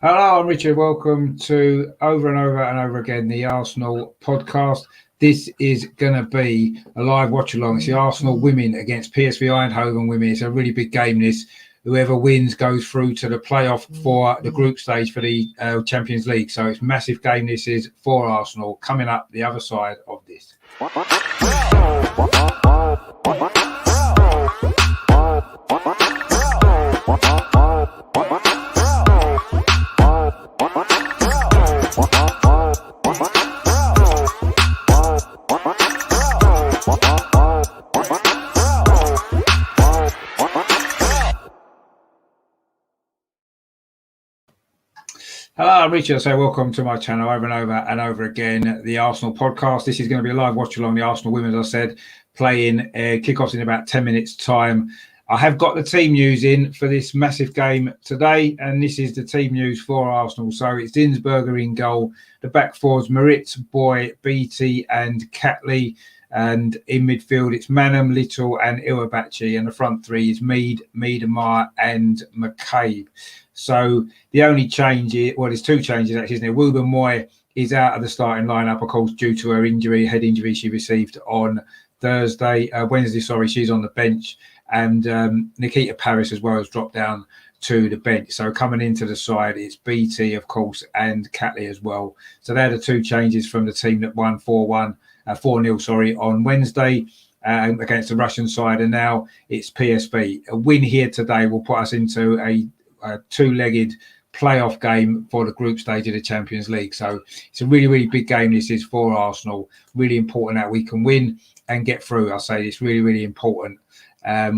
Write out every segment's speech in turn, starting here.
Hello, I'm Richard. Welcome to Over and Over and Over Again, the Arsenal podcast. This is going to be a live watch along. It's the Arsenal women against PSV Eindhoven women. It's a really big game, this. Whoever wins goes through to the playoff for the group stage for the Champions League. So it's a massive game. This is for Arsenal coming up the other side of this. Hello, I'm Richard. So welcome to my channel Over and Over and Over Again, the Arsenal podcast. This is going to be a live watch along. The Arsenal women, as I said, playing kickoffs in about 10 minutes time. I have got the team news in for this massive game today, and this is the team news for Arsenal. So it's Dinsberger in goal. The back fours, Maritz, Boy, Beattie and Catley. And in midfield, it's Manham, Little and Iwabachi. And the front three is Mead, Miedemar and McCabe. So the only change is, well, there's two changes actually, isn't there? Wouba Moy is out of the starting lineup, of course, due to her injury, head injury she received on Wednesday, she's on the bench. And Nikita Paris as well has dropped down to the bench. So coming into the side, it's BT, of course, and Catley as well. So they're the two changes from the team that won 4-0 on Wednesday against the Russian side. And now it's PSV. A win here today will put us into a two-legged playoff game for the group stage of the Champions League. So it's a really, really big game. This is for Arsenal. Really important that we can win and get through. I'll say it's really, really important.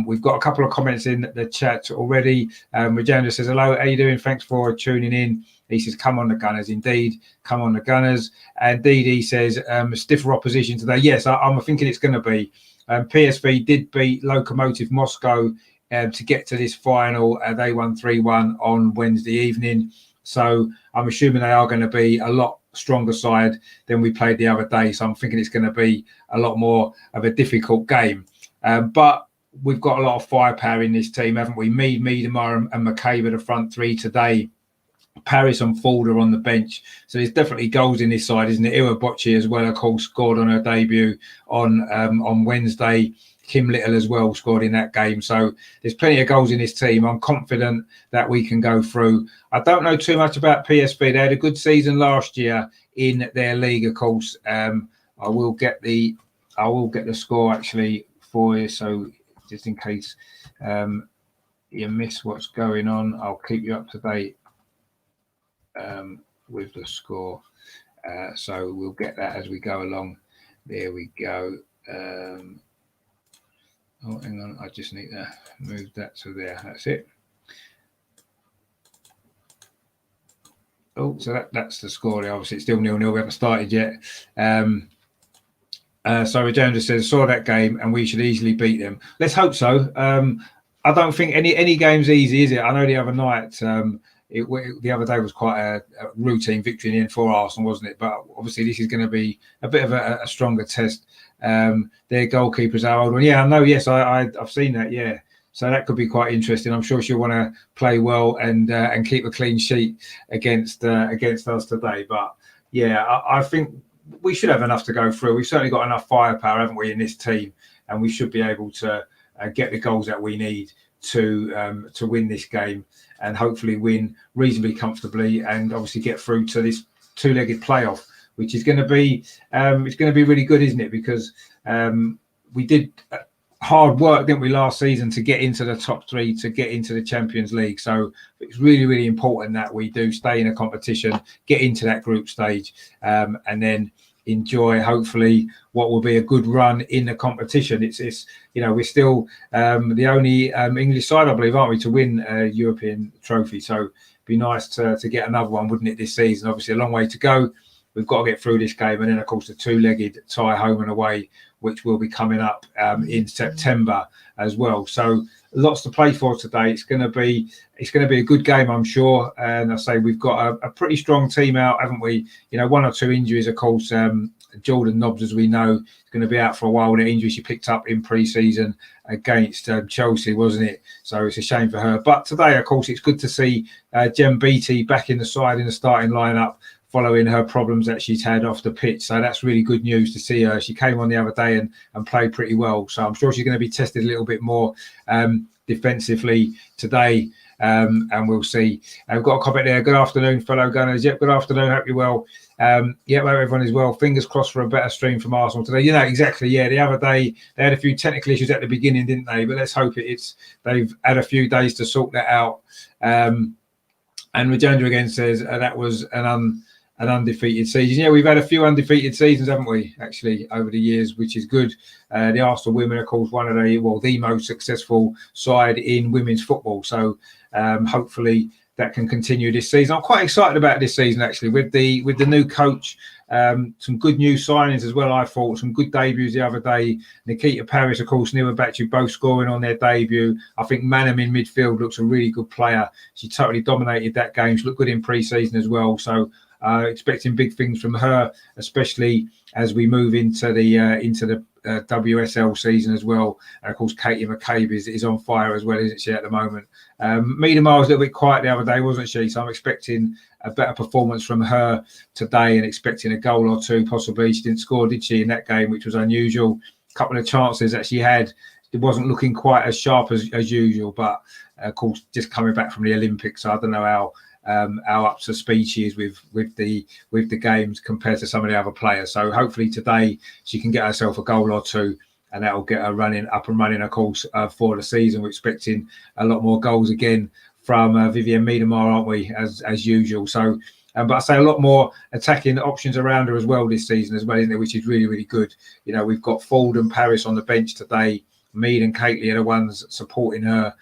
We've got a couple of comments in the chat already. Rajendra says, hello, how are you doing? Thanks for tuning in. He says, come on the Gunners. Indeed, come on the Gunners. And Dee says, stiffer opposition today. Yes, I'm thinking it's going to be. PSV did beat Lokomotiv Moscow to get to this final. They won 3-1 on Wednesday evening. So I'm assuming they are going to be a lot stronger side than we played the other day. So I'm thinking it's going to be a lot more of a difficult game. But we've got a lot of firepower in this team, haven't we? Mead, Miedemar and McCabe are the front three today. Paris and Ford are on the bench. So there's definitely goals in this side, isn't it? Iwabachi as well, of course, scored on her debut on Wednesday. Kim Little as well scored in that game. So there's plenty of goals in this team. I'm confident that we can go through. I don't know too much about PSV. They had a good season last year in their league, of course. I will get the score actually for you. So just in case you miss what's going on, I'll keep you up to date with the score. So we'll get that as we go along. There we go. Oh, hang on. I just need to move that to there. That's it. Oh, so that's the score. Obviously, it's still 0-0. We haven't started yet. So Jones says, saw that game and we should easily beat them. Let's hope so. I don't think any game's easy, is it? I know the other night, the other day was quite a routine victory in the end for Arsenal, wasn't it? But obviously this is going to be a bit of a stronger test. Their goalkeepers are old. Yeah, I know. Yes, I've seen that. Yeah, so that could be quite interesting. I'm sure she'll want to play well and keep a clean sheet against us today. But yeah, I think we should have enough to go through. We've certainly got enough firepower, haven't we, in this team, and we should be able to get the goals that we need to win this game and hopefully win reasonably comfortably and obviously get through to this two-legged playoff, which is going to be it's going to be really good, isn't it? Because we did hard work, didn't we, last season to get into the top three, to get into the Champions League. So it's really, really important that we do stay in a competition, get into that group stage, and then enjoy hopefully what will be a good run in the competition. It's we're still the only English side, I believe, aren't we, to win a European trophy. So it'd be nice to get another one, wouldn't it, this season? Obviously a long way to go. We've got to get through this game, and then of course the two-legged tie home and away, which will be coming up in September as well. So lots to play for today. It's going to be a good game, I'm sure. And I say we've got a pretty strong team out, haven't we? One or two injuries, of course. Jordan Nobbs, as we know, is going to be out for a while with an injury she picked up in pre-season against Chelsea, wasn't it? So it's a shame for her. But today, of course, it's good to see Jem Beattie back in the side in the starting lineup, following her problems that she's had off the pitch. So that's really good news to see her. She came on the other day and played pretty well. So I'm sure she's going to be tested a little bit more defensively today. And we'll see. We've got a comment there. Good afternoon, fellow Gunners. Yep, good afternoon. Hope you're well. Hope everyone is well. Fingers crossed for a better stream from Arsenal today. Exactly. Yeah, the other day they had a few technical issues at the beginning, didn't they? But let's hope they've had a few days to sort that out. And Rajendra again says that was an undefeated season. Yeah, we've had a few undefeated seasons, haven't we, actually, over the years, which is good. The Arsenal women, of course, one of the most successful side in women's football. So hopefully that can continue this season. I'm quite excited about this season, actually, with the new coach. Some good new signings as well, I thought. Some good debuts the other day. Nikita Paris, of course, Nima Bachu both scoring on their debut. I think Manham in midfield looks a really good player. She totally dominated that game. She looked good in pre-season as well. So expecting big things from her, especially as we move into the WSL season as well. And of course, Katie McCabe is on fire as well, isn't she, at the moment? Miedemar was a little bit quiet the other day, wasn't she? So I'm expecting a better performance from her today and expecting a goal or two, possibly. She didn't score, did she, in that game, which was unusual. A couple of chances that she had. It wasn't looking quite as sharp as usual, but of course, just coming back from the Olympics, so I don't know how up to speed she is with the games compared to some of the other players. So hopefully today she can get herself a goal or two, and that will get her up and running, of course, for the season. We're expecting a lot more goals again from Vivienne Miedemar, aren't we, as usual? So, but I say a lot more attacking options around her as well this season as well, isn't there? Which is really, really good. We've got Ford and Paris on the bench today. Mead and Kately are the ones supporting her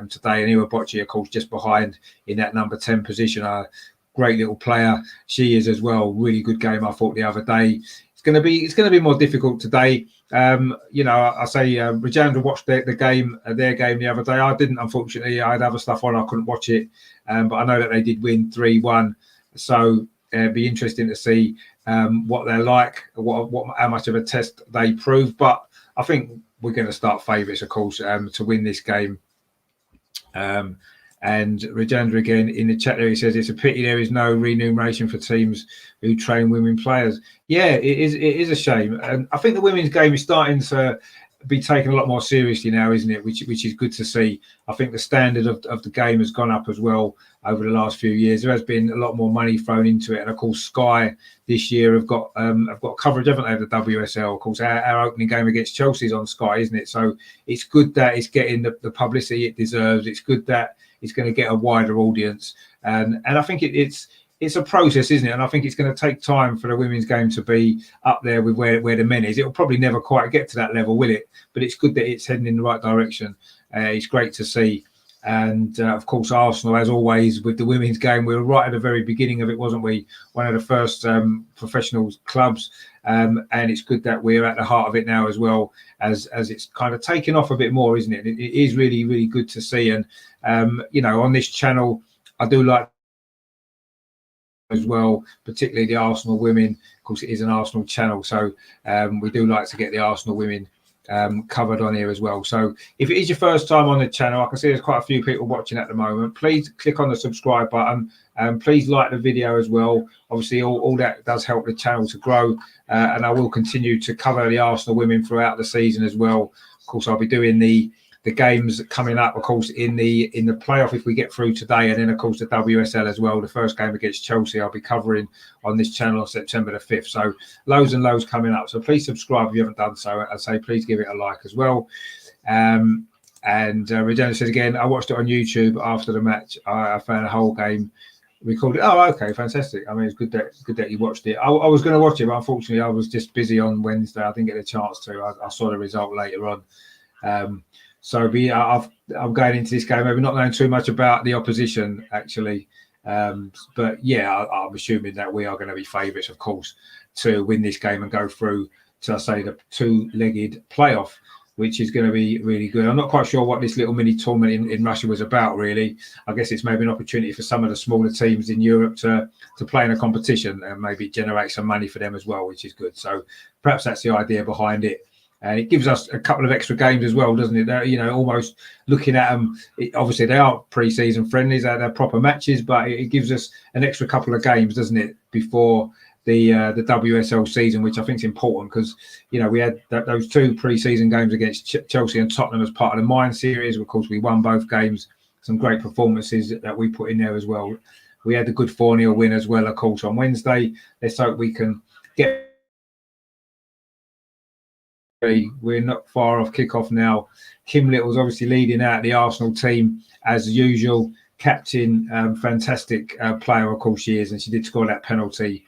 today, and Iwa Bocci, of course, just behind in that number 10 position. A great little player she is as well. Really good game, I thought, the other day. It's going to be more difficult today. I say Rajendra watched their game the other day. I didn't, unfortunately. I had other stuff on. I couldn't watch it, but I know that they did win 3-1. So it'd be interesting to see what they're like, how much of a test they prove. But I think we're going to start favourites, of course, to win this game. And Rajendra again in the chat there, he says it's a pity there is no remuneration for teams who train women players. Yeah, it is a shame. And I think the women's game is starting to be taken a lot more seriously now, isn't it? Which is good to see. I think the standard of the game has gone up as well over the last few years. There has been a lot more money thrown into it, and of course Sky this year have got coverage, haven't they, of the WSL? Of course, our opening game against Chelsea is on Sky, isn't it? So it's good that it's getting the publicity it deserves. It's good that it's going to get a wider audience, and I think it's a process, isn't it? And I think it's going to take time for the women's game to be up there with where the men is. It'll probably never quite get to that level, will it? But it's good that it's heading in the right direction. It's great to see. And of course, Arsenal, as always, with the women's game, we were right at the very beginning of it, wasn't we? One of the first professional clubs. And it's good that we're at the heart of it now as well, as it's kind of taken off a bit more, isn't it? It is really, really good to see. And, on this channel, I do like as well, particularly the Arsenal women. Of course, it is an Arsenal channel, so we do like to get the Arsenal women covered on here as well. So if it is your first time on the channel, I can see there's quite a few people watching at the moment. Please click on the subscribe button and please like the video as well. Obviously, all that does help the channel to grow, and I will continue to cover the Arsenal women throughout the season as well. Of course, I'll be doing the games coming up, of course, in the playoff if we get through today, and then of course the WSL as well. The first game against Chelsea I'll be covering on this channel on September the 5th. So loads and loads coming up. So please subscribe if you haven't done so. I'd say please give it a like as well. And Regina says again, I watched it on YouTube after the match. I found a whole game recorded. Oh, okay, fantastic. I mean, it's good that you watched it. I was going to watch it, but unfortunately I was just busy on Wednesday. I didn't get a chance to. I saw the result later on. So I'm going into this game maybe not knowing too much about the opposition, actually. But yeah, I'm assuming that we are going to be favourites, of course, to win this game and go through to, I say, the two-legged playoff. which is going to be really good. I'm not quite sure what this little mini tournament in Russia was about, really. I guess it's maybe an opportunity for some of the smaller teams in Europe to play in a competition and maybe generate some money for them as well, which is good. So perhaps that's the idea behind it. And it gives us a couple of extra games as well, doesn't it? Almost looking at them, obviously they are pre-season friendlies, they're proper matches, but it gives us an extra couple of games, doesn't it, before the WSL season, which I think is important because, we had those 2 pre-season games against Chelsea and Tottenham as part of the Mine series. Of course, we won both games, some great performances that we put in there as well. We had a good 4-0 win as well, of course, on Wednesday. Let's hope we can get... We're not far off kickoff now. Kim Little's obviously leading out the Arsenal team as usual. Captain, fantastic player, of course she is, and she did score that penalty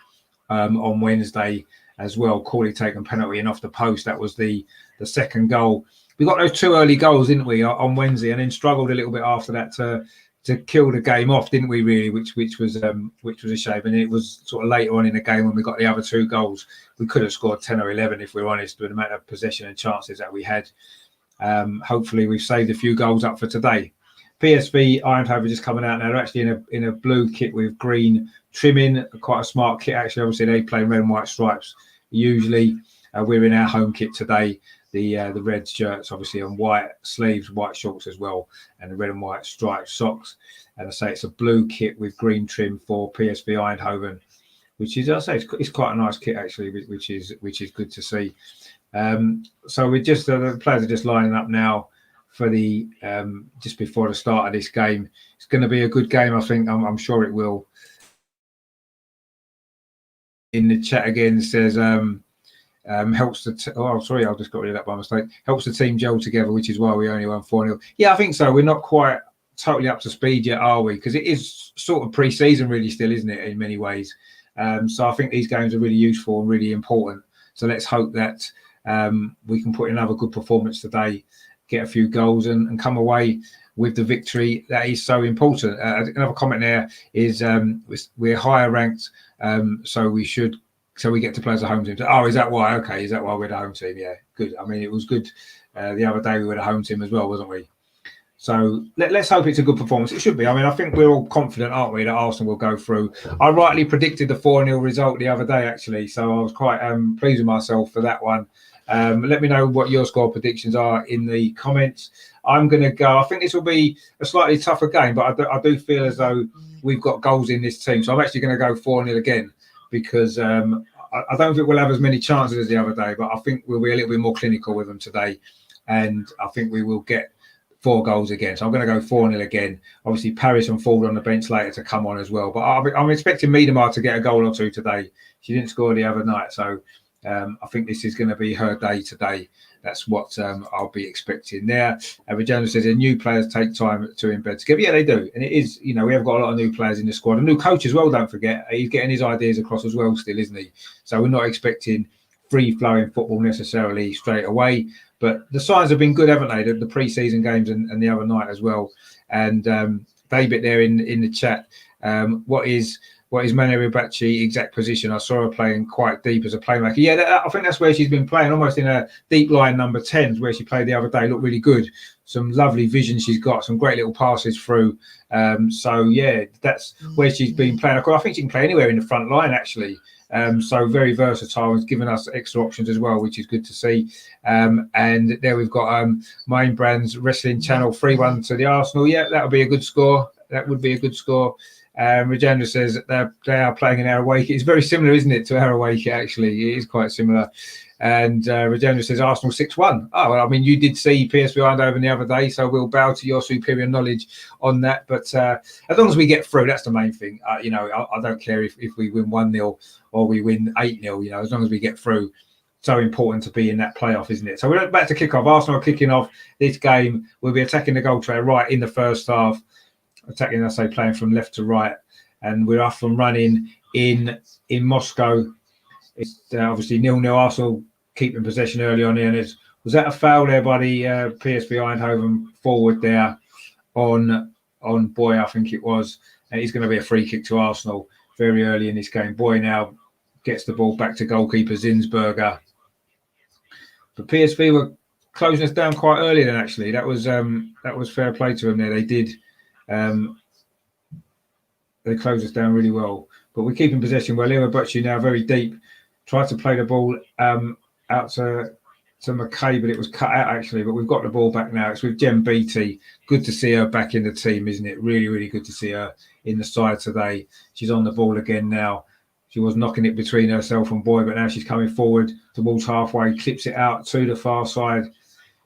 on Wednesday as well. Corley taken penalty and off the post. That was the second goal. We got those 2 early goals, didn't we, on Wednesday, and then struggled a little bit after that to kill the game off, didn't we? Really, which was a shame. And it was sort of later on in the game when we got the other 2 goals. We could have scored 10 or 11 if we're honest, with the amount of possession and chances that we had. Hopefully, we've saved a few goals up for today. PSV Eindhoven just coming out now. They're actually in a blue kit with green trimming. Quite a smart kit, actually. Obviously, they play red and white stripes. Usually, we're in our home kit today. The red shirts, obviously, and white sleeves, white shorts as well, and the red and white striped socks. And I say it's a blue kit with green trim for PSV Eindhoven, which is, I say, it's quite a nice kit actually, which is good to see. So we just the players are just lining up now for the just before the start of this game. It's going to be a good game, I think. I'm sure it will. In the chat again says helps the sorry, I just got rid of that by mistake. Helps the team gel together, which is why we only won 4-0. Yeah, I think so. We're not quite totally up to speed yet, are we? Because it is sort of pre-season really still, isn't it, in many ways. So I think these games are really useful and really important. So let's hope that we can put in another good performance today, get a few goals and come away with the victory. That is so important. Another comment there is we're higher ranked, so we get to play as a home team. Oh, is that why? Okay, is that why we're the home team? Yeah, good. I mean, it was good the other day. We were the home team as well, wasn't we? So let's hope it's a good performance. It should be. I mean, I think we're all confident, aren't we, that Arsenal will go through. I rightly predicted the 4-0 result the other day, actually. So I was quite pleased with myself for that one. Let me know what your score predictions are in the comments. I'm going to go. I think this will be a slightly tougher game, but I do feel as though we've got goals in this team. So I'm actually going to go 4-0 again because I don't think we'll have as many chances as the other day, but I think we'll be a little bit more clinical with them today. And I think we will get 4 goals again. So I'm going to go 4-0 again. Obviously, Paris and Ford on the bench later to come on as well. But I'm expecting Miedemar to get a goal or 2 today. She didn't score the other night. So I think this is going to be her day today. That's what I'll be expecting there. Regina says new players take time to embed together. Yeah, they do. And it is, we have got a lot of new players in the squad. A new coach as well, don't forget. He's getting his ideas across as well still, isn't he? So we're not expecting free-flowing football necessarily straight away. But the signs have been good, haven't they? The pre-season games and the other night as well. And David there in the chat, what is Mane Ribachi exact position? I saw her playing quite deep as a playmaker. Yeah, I think that's where she's been playing, almost in a deep line number 10, where she played the other day. Looked really good. Some lovely vision she's got, some great little passes through. So, yeah, that's where she's been playing. I think she can play anywhere in the front line, actually. So very versatile, and giving us extra options as well, which is good to see. And there we've got Main Brand's Wrestling Channel 3-1 to the Arsenal. Yeah, that would be a good score. That would be a good score. Regina says that they are playing in our away kit. It's very similar, isn't it, to our away kit, actually? It is quite similar. And Regina says Arsenal 6-1. Oh, well, I mean, you did see PSV Eindhoven the other day, so we'll bow to your superior knowledge on that. But as long as we get through, that's the main thing. I don't care if we win 1-0 or we win 8-0, as long as we get through. So important to be in that playoff, isn't it? So we're back to kick off. Arsenal are kicking off this game. We'll be attacking the goal tray right in the first half. Attacking, I say, playing from left to right, and we're off and running in Moscow. It's obviously 0-0. Arsenal keeping possession early on here. And was that a foul there by the PSV Eindhoven forward there on Boy? I think it was. And it's going to be a free kick to Arsenal very early in this game. Boy now gets the ball back to goalkeeper Zinsberger. But PSV were closing us down quite early. Then actually, that was fair play to them there. They did. They closed us down really well. But we're keeping possession well. Leo Butchie now very deep. Tried to play the ball out to McKay, but it was cut out actually. But we've got the ball back now. It's with Jem Beattie. Good to see her back in the team, isn't it? Really, really good to see her in the side today. She's on the ball again now. She was knocking it between herself and Boy, but now she's coming forward towards halfway, clips it out to the far side.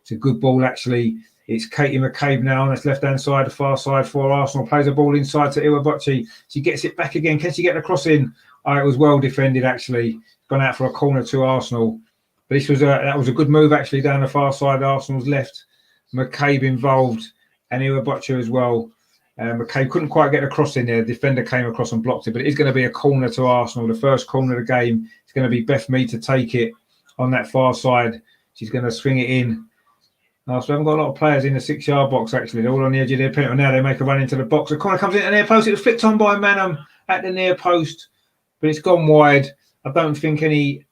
It's a good ball actually. It's Katie McCabe now on this left-hand side, the far side for Arsenal. Plays a ball inside to Iwabuchi. She gets it back again. Can she get the cross in? Oh, it was well defended, actually. Gone out for a corner to Arsenal. But that was a good move, actually, down the far side. Arsenal's left. McCabe involved and Iwabuchi as well. McCabe couldn't quite get the cross in there. The defender came across and blocked it. But it is going to be a corner to Arsenal. The first corner of the game. It's going to be Beth Mead to take it on that far side. She's going to swing it in. So we haven't got a lot of players in the 6-yard box, actually. They're all on the edge of their penalty. Now they make a run into the box. The corner comes in at the near post. It was flicked on by Manham at the near post, but it's gone wide. I don't think any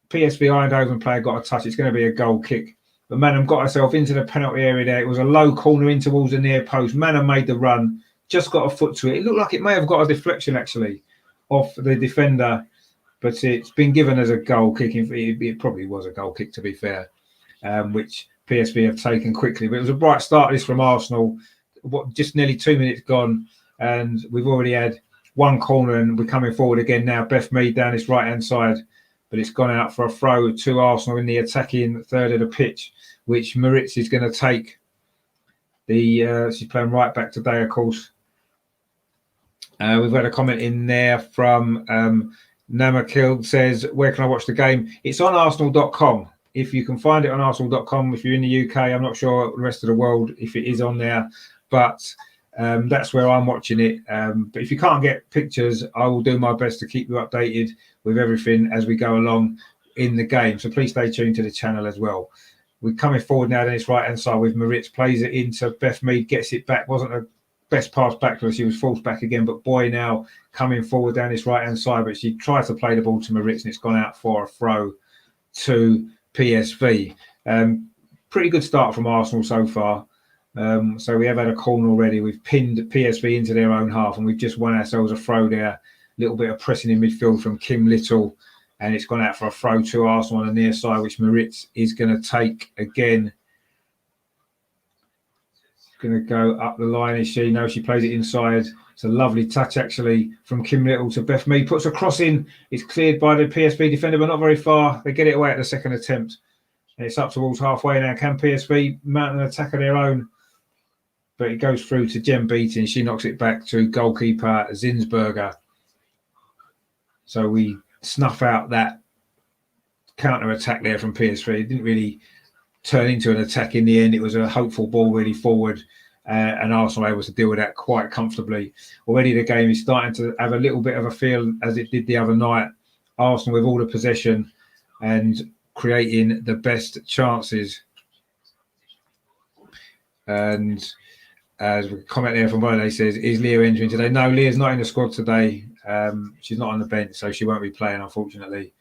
PSV Eindhoven player got a touch. It's going to be a goal kick. But Manham got herself into the penalty area there. It was a low corner in towards the near post. Manham made the run, just got a foot to it. It looked like it may have got a deflection, actually, off the defender, but it's been given as a goal kick. It probably was a goal kick, to be fair, which PSV have taken quickly, but it was a bright start this from Arsenal. Just nearly 2 minutes gone, and we've already had one corner, and we're coming forward again now. Beth Mead down this right-hand side, but it's gone out for a throw to Arsenal in the attacking third of the pitch, which Maritz is going to take. She's playing right back today, of course. We've had a comment in there from Namakil says, "Where can I watch the game?" It's on Arsenal.com. If you can find it on Arsenal.com, if you're in the UK, I'm not sure the rest of the world if it is on there, but that's where I'm watching it. But if you can't get pictures, I will do my best to keep you updated with everything as we go along in the game. So please stay tuned to the channel as well. We're coming forward now, then it's right-hand side with Maritz, plays it into Beth Mead, gets it back. Wasn't a best pass back to her. She was forced back again, but Boy now coming forward down this right-hand side, but she tried to play the ball to Maritz and it's gone out for a throw to PSV. Pretty good start from Arsenal so far. So we have had a corner already. We've pinned PSV into their own half and we've just won ourselves a throw there. A little bit of pressing in midfield from Kim Little, and it's gone out for a throw to Arsenal on the near side, which Maritz is going to take again. Going to go up the line, is she? No, she plays it inside. It's a lovely touch, actually, from Kim Little to Beth Mead. Puts a cross in. It's cleared by the PSV defender, but not very far. They get it away at the second attempt. And it's up towards halfway now. Can PSV mount an attack of their own? But it goes through to Jem Beattie, and she knocks it back to goalkeeper Zinsberger. So we snuff out that counter-attack there from PSV. It didn't really turn into an attack in the end. It was a hopeful ball really forward. And Arsenal able to deal with that quite comfortably. Already the game is starting to have a little bit of a feel as it did the other night. Arsenal with all the possession and creating the best chances. And as a comment there from Wale says, is Leah entering today? No, Leah's not in the squad today. She's not on the bench, so she won't be playing, unfortunately.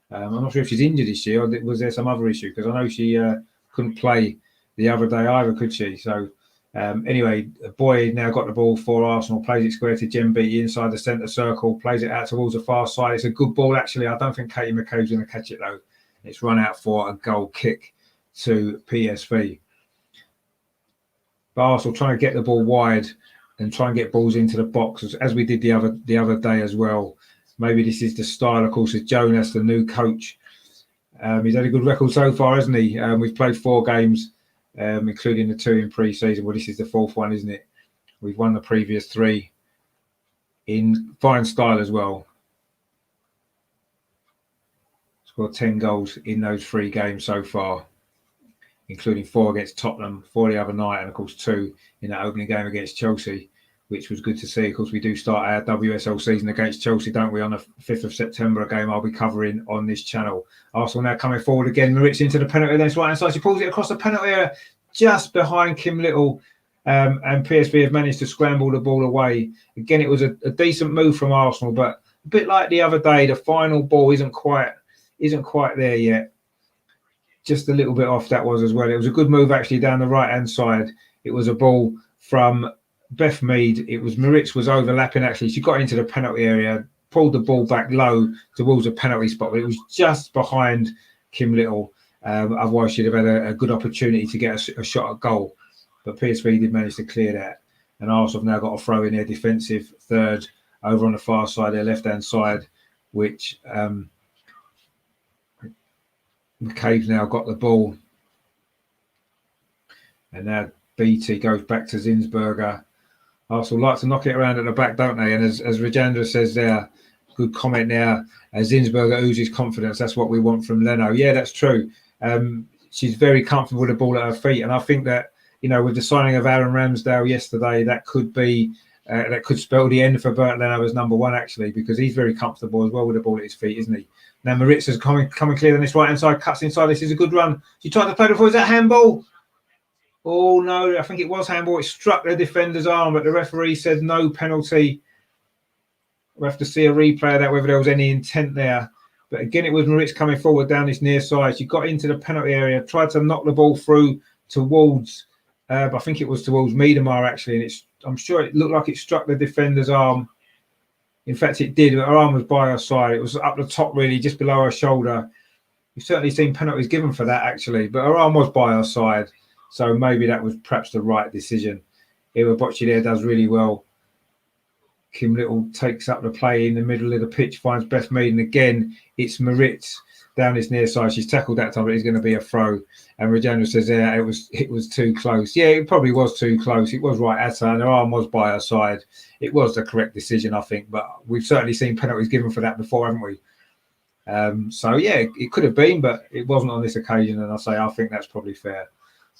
I'm not sure if she's injured this year or was there some other issue, because I know she couldn't play the other day either, could she? So anyway, Boy now got the ball for Arsenal, plays it square to Jem Beattie inside the centre circle, plays it out towards the far side. It's a good ball, actually. I don't think Katie McCabe's going to catch it, though. It's run out for a goal kick to PSV. But Arsenal trying to get the ball wide and try and get balls into the box, as we did the other day as well. Maybe this is the style, of course, of Jonas, the new coach. He's had a good record so far, hasn't he? We've played 4 games. Including the 2 in pre-season. Well, this is the 4th one, isn't it? We've won the previous 3 in fine style as well. Scored 10 goals in those 3 games so far, including 4 against Tottenham, 4 the other night, and of course 2 in that opening game against Chelsea, which was good to see. Of course, we do start our WSL season against Chelsea, don't we, on the 5th of September, a game I'll be covering on this channel. Arsenal now coming forward again. Maritz into the penalty, then it's right-hand side. She pulls it across the penalty area just behind Kim Little, and PSV have managed to scramble the ball away. Again, it was a decent move from Arsenal, but a bit like the other day, the final ball isn't quite there yet. just a little bit off, that was as well. It was a good move actually down the right-hand side. It was a ball from Beth Mead. It was Maritz was overlapping actually. She got into the penalty area, pulled the ball back low towards a penalty spot, but it was just behind Kim Little. Otherwise, she'd have had a good opportunity to get a shot at goal. But PSV did manage to clear that. And Arsenal have now got to throw in their defensive third over on the far side, their left-hand side, which McCabe's now got the ball. And now BT goes back to Zinsberger. Arsenal like to knock it around at the back, don't they? And as Rajendra says there, good comment there, as Zinsberger oozes confidence. That's what we want from Leno. Yeah, that's true. She's very comfortable with the ball at her feet. And I think that, with the signing of Aaron Ramsdale yesterday, that could be that could spell the end for Bernd Leno as number one, actually, because he's very comfortable as well with the ball at his feet, isn't he? Now Maritz is coming clear on this right-hand side, cuts inside. This is a good run. She tried to play before. Is that handball? Oh, no, I think it was handball. It struck the defender's arm, but the referee said no penalty. We'll have to see a replay of that, whether there was any intent there. But again, it was Maritz coming forward down this near side. She got into the penalty area, tried to knock the ball through towards, I think it was towards Miedemar, actually. And I'm sure it looked like it struck the defender's arm. In fact, it did, but her arm was by her side. It was up the top, really, just below her shoulder. We've certainly seen penalties given for that, actually. But her arm was by her side. So maybe that was perhaps the right decision. Iwabochi there does really well. Kim Little takes up the play in the middle of the pitch, finds Beth Mead, and again, it's Maritz down this near side. She's tackled that time, but it's going to be a throw. And Rajendra says, yeah, it was too close. Yeah, it probably was too close. It was right at her, and her arm was by her side. It was the correct decision, I think, but we've certainly seen penalties given for that before, haven't we? So, yeah, it could have been, but it wasn't on this occasion, and I think that's probably fair.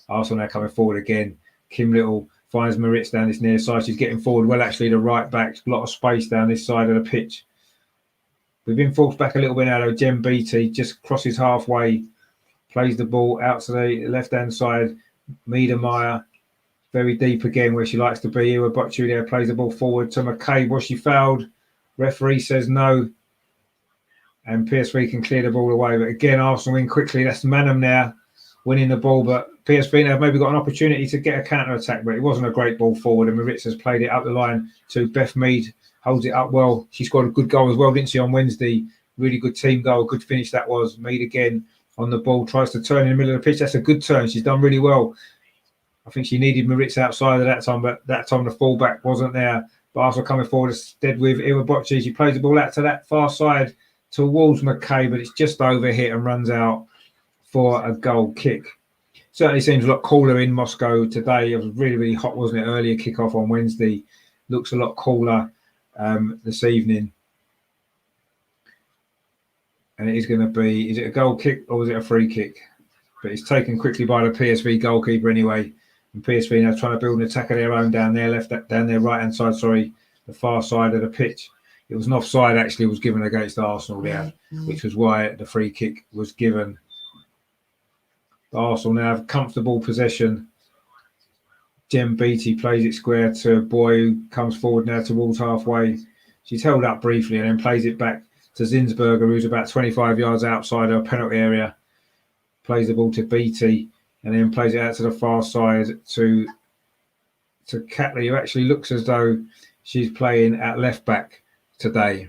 Arsenal now coming forward again. Kim Little finds Maritz down this near side. She's getting forward well, actually, the right back. A lot of space down this side of the pitch. We've been forced back a little bit now, though. Jem Beattie just crosses halfway, plays the ball out to the left-hand side. Miedemar, very deep again where she likes to be. Iwabochi there plays the ball forward to McCabe. Was she fouled? Referee says no. And PSV can clear the ball away. But again, Arsenal win quickly. That's Manham now winning the ball, but PSV now have maybe got an opportunity to get a counter-attack, but it wasn't a great ball forward, and Maritz has played it up the line to Beth Mead, holds it up well. She scored a good goal as well, didn't she, on Wednesday? Really good team goal, good finish that was. Mead again on the ball, tries to turn in the middle of the pitch. That's a good turn. She's done really well. I think she needed Maritz outside of that time, but that time the fullback wasn't there. But Arsenal coming forward instead with Iwabochi. She plays the ball out to that far side towards McKay, but it's just over hit and runs out for a goal kick. Certainly seems a lot cooler in Moscow today. It was really, really hot, wasn't it? Earlier kickoff on Wednesday. Looks a lot cooler this evening. And it is going to be, is it a goal kick or is it a free kick? But it's taken quickly by the PSV goalkeeper anyway. And PSV now trying to build an attack of their own down their right-hand side, the far side of the pitch. It was an offside actually was given against Arsenal there, which was why the free kick was given. Arsenal now have comfortable possession. Jem Beattie plays it square to Boy, who comes forward now towards halfway. She's held up briefly and then plays it back to Zinsberger, who's about 25 yards outside her penalty area. Plays the ball to Beattie and then plays it out to the far side to Catley, who actually looks as though she's playing at left back today,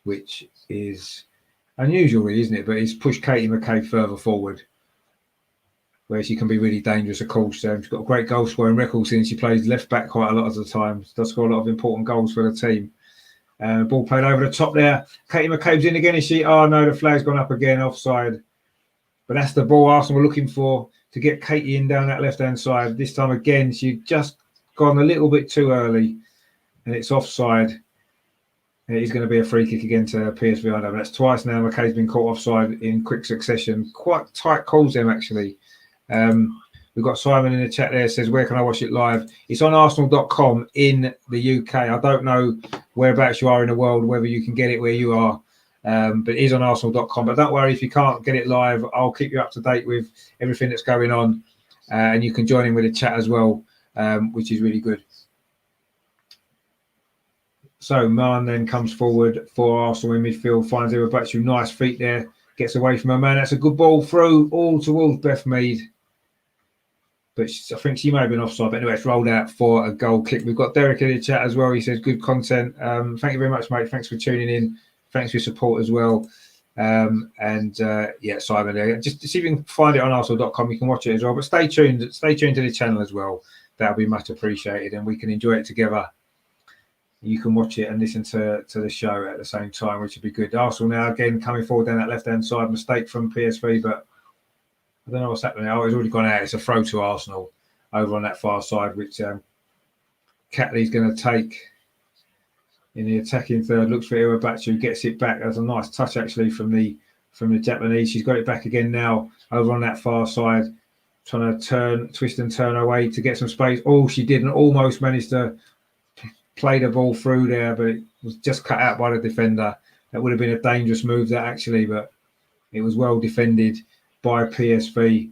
which is unusual, really, isn't it? But it's pushed Katie McCabe further forward, where she can be really dangerous, of course. She's got a great goal scoring record since she plays left back quite a lot of the time. She does score a lot of important goals for the team. Ball played over the top there. Katie McCabe's in again, is she? Oh, no, the flag's gone up again, offside. But that's the ball Arsenal were looking for to get Katie in down that left-hand side. This time again, she'd just gone a little bit too early, and it's offside. It is going to be a free kick again to PSV Eindhoven. That's twice now McKay's been caught offside in quick succession. Quite tight calls them, actually. We've got Simon in the chat there, says, where can I watch it live? It's on arsenal.com in the UK. I don't know whereabouts you are in the world, whether you can get it where you are, but it is on arsenal.com. But don't worry, if you can't get it live, I'll keep you up to date with everything that's going on, and you can join in with the chat as well, which is really good. So Man then comes forward for Arsenal in midfield, finds Iwabochi, nice feet there Gets away from her man. That's a good ball through, all towards Beth Mead. But I think she may have been offside. But anyway, it's rolled out for a goal kick. We've got Derek in the chat as well. He says, good content. Thank you very much, mate. Thanks for tuning in. Thanks for your support as well. Yeah, Simon, just see if you can find it on arsenal.com. You can watch it as well. But stay tuned. Stay tuned to the channel as well. That'll be much appreciated. And we can enjoy it together. You can watch it and listen to the show at the same time, which would be good. Arsenal now again coming forward down that left-hand side. Mistake from PSV, but I don't know what's happening. Oh, it's already gone out. It's a throw to Arsenal over on that far side, which Catley's going to take in the attacking third. Looks for Iwabachi, gets it back. That's a nice touch actually from the Japanese. She's got it back again now over on that far side, trying to twist and turn away to get some space. Oh, she didn't. Almost managed to play the ball through there, but it was just cut out by the defender. That would have been a dangerous move, that actually, but it was well defended by PSV.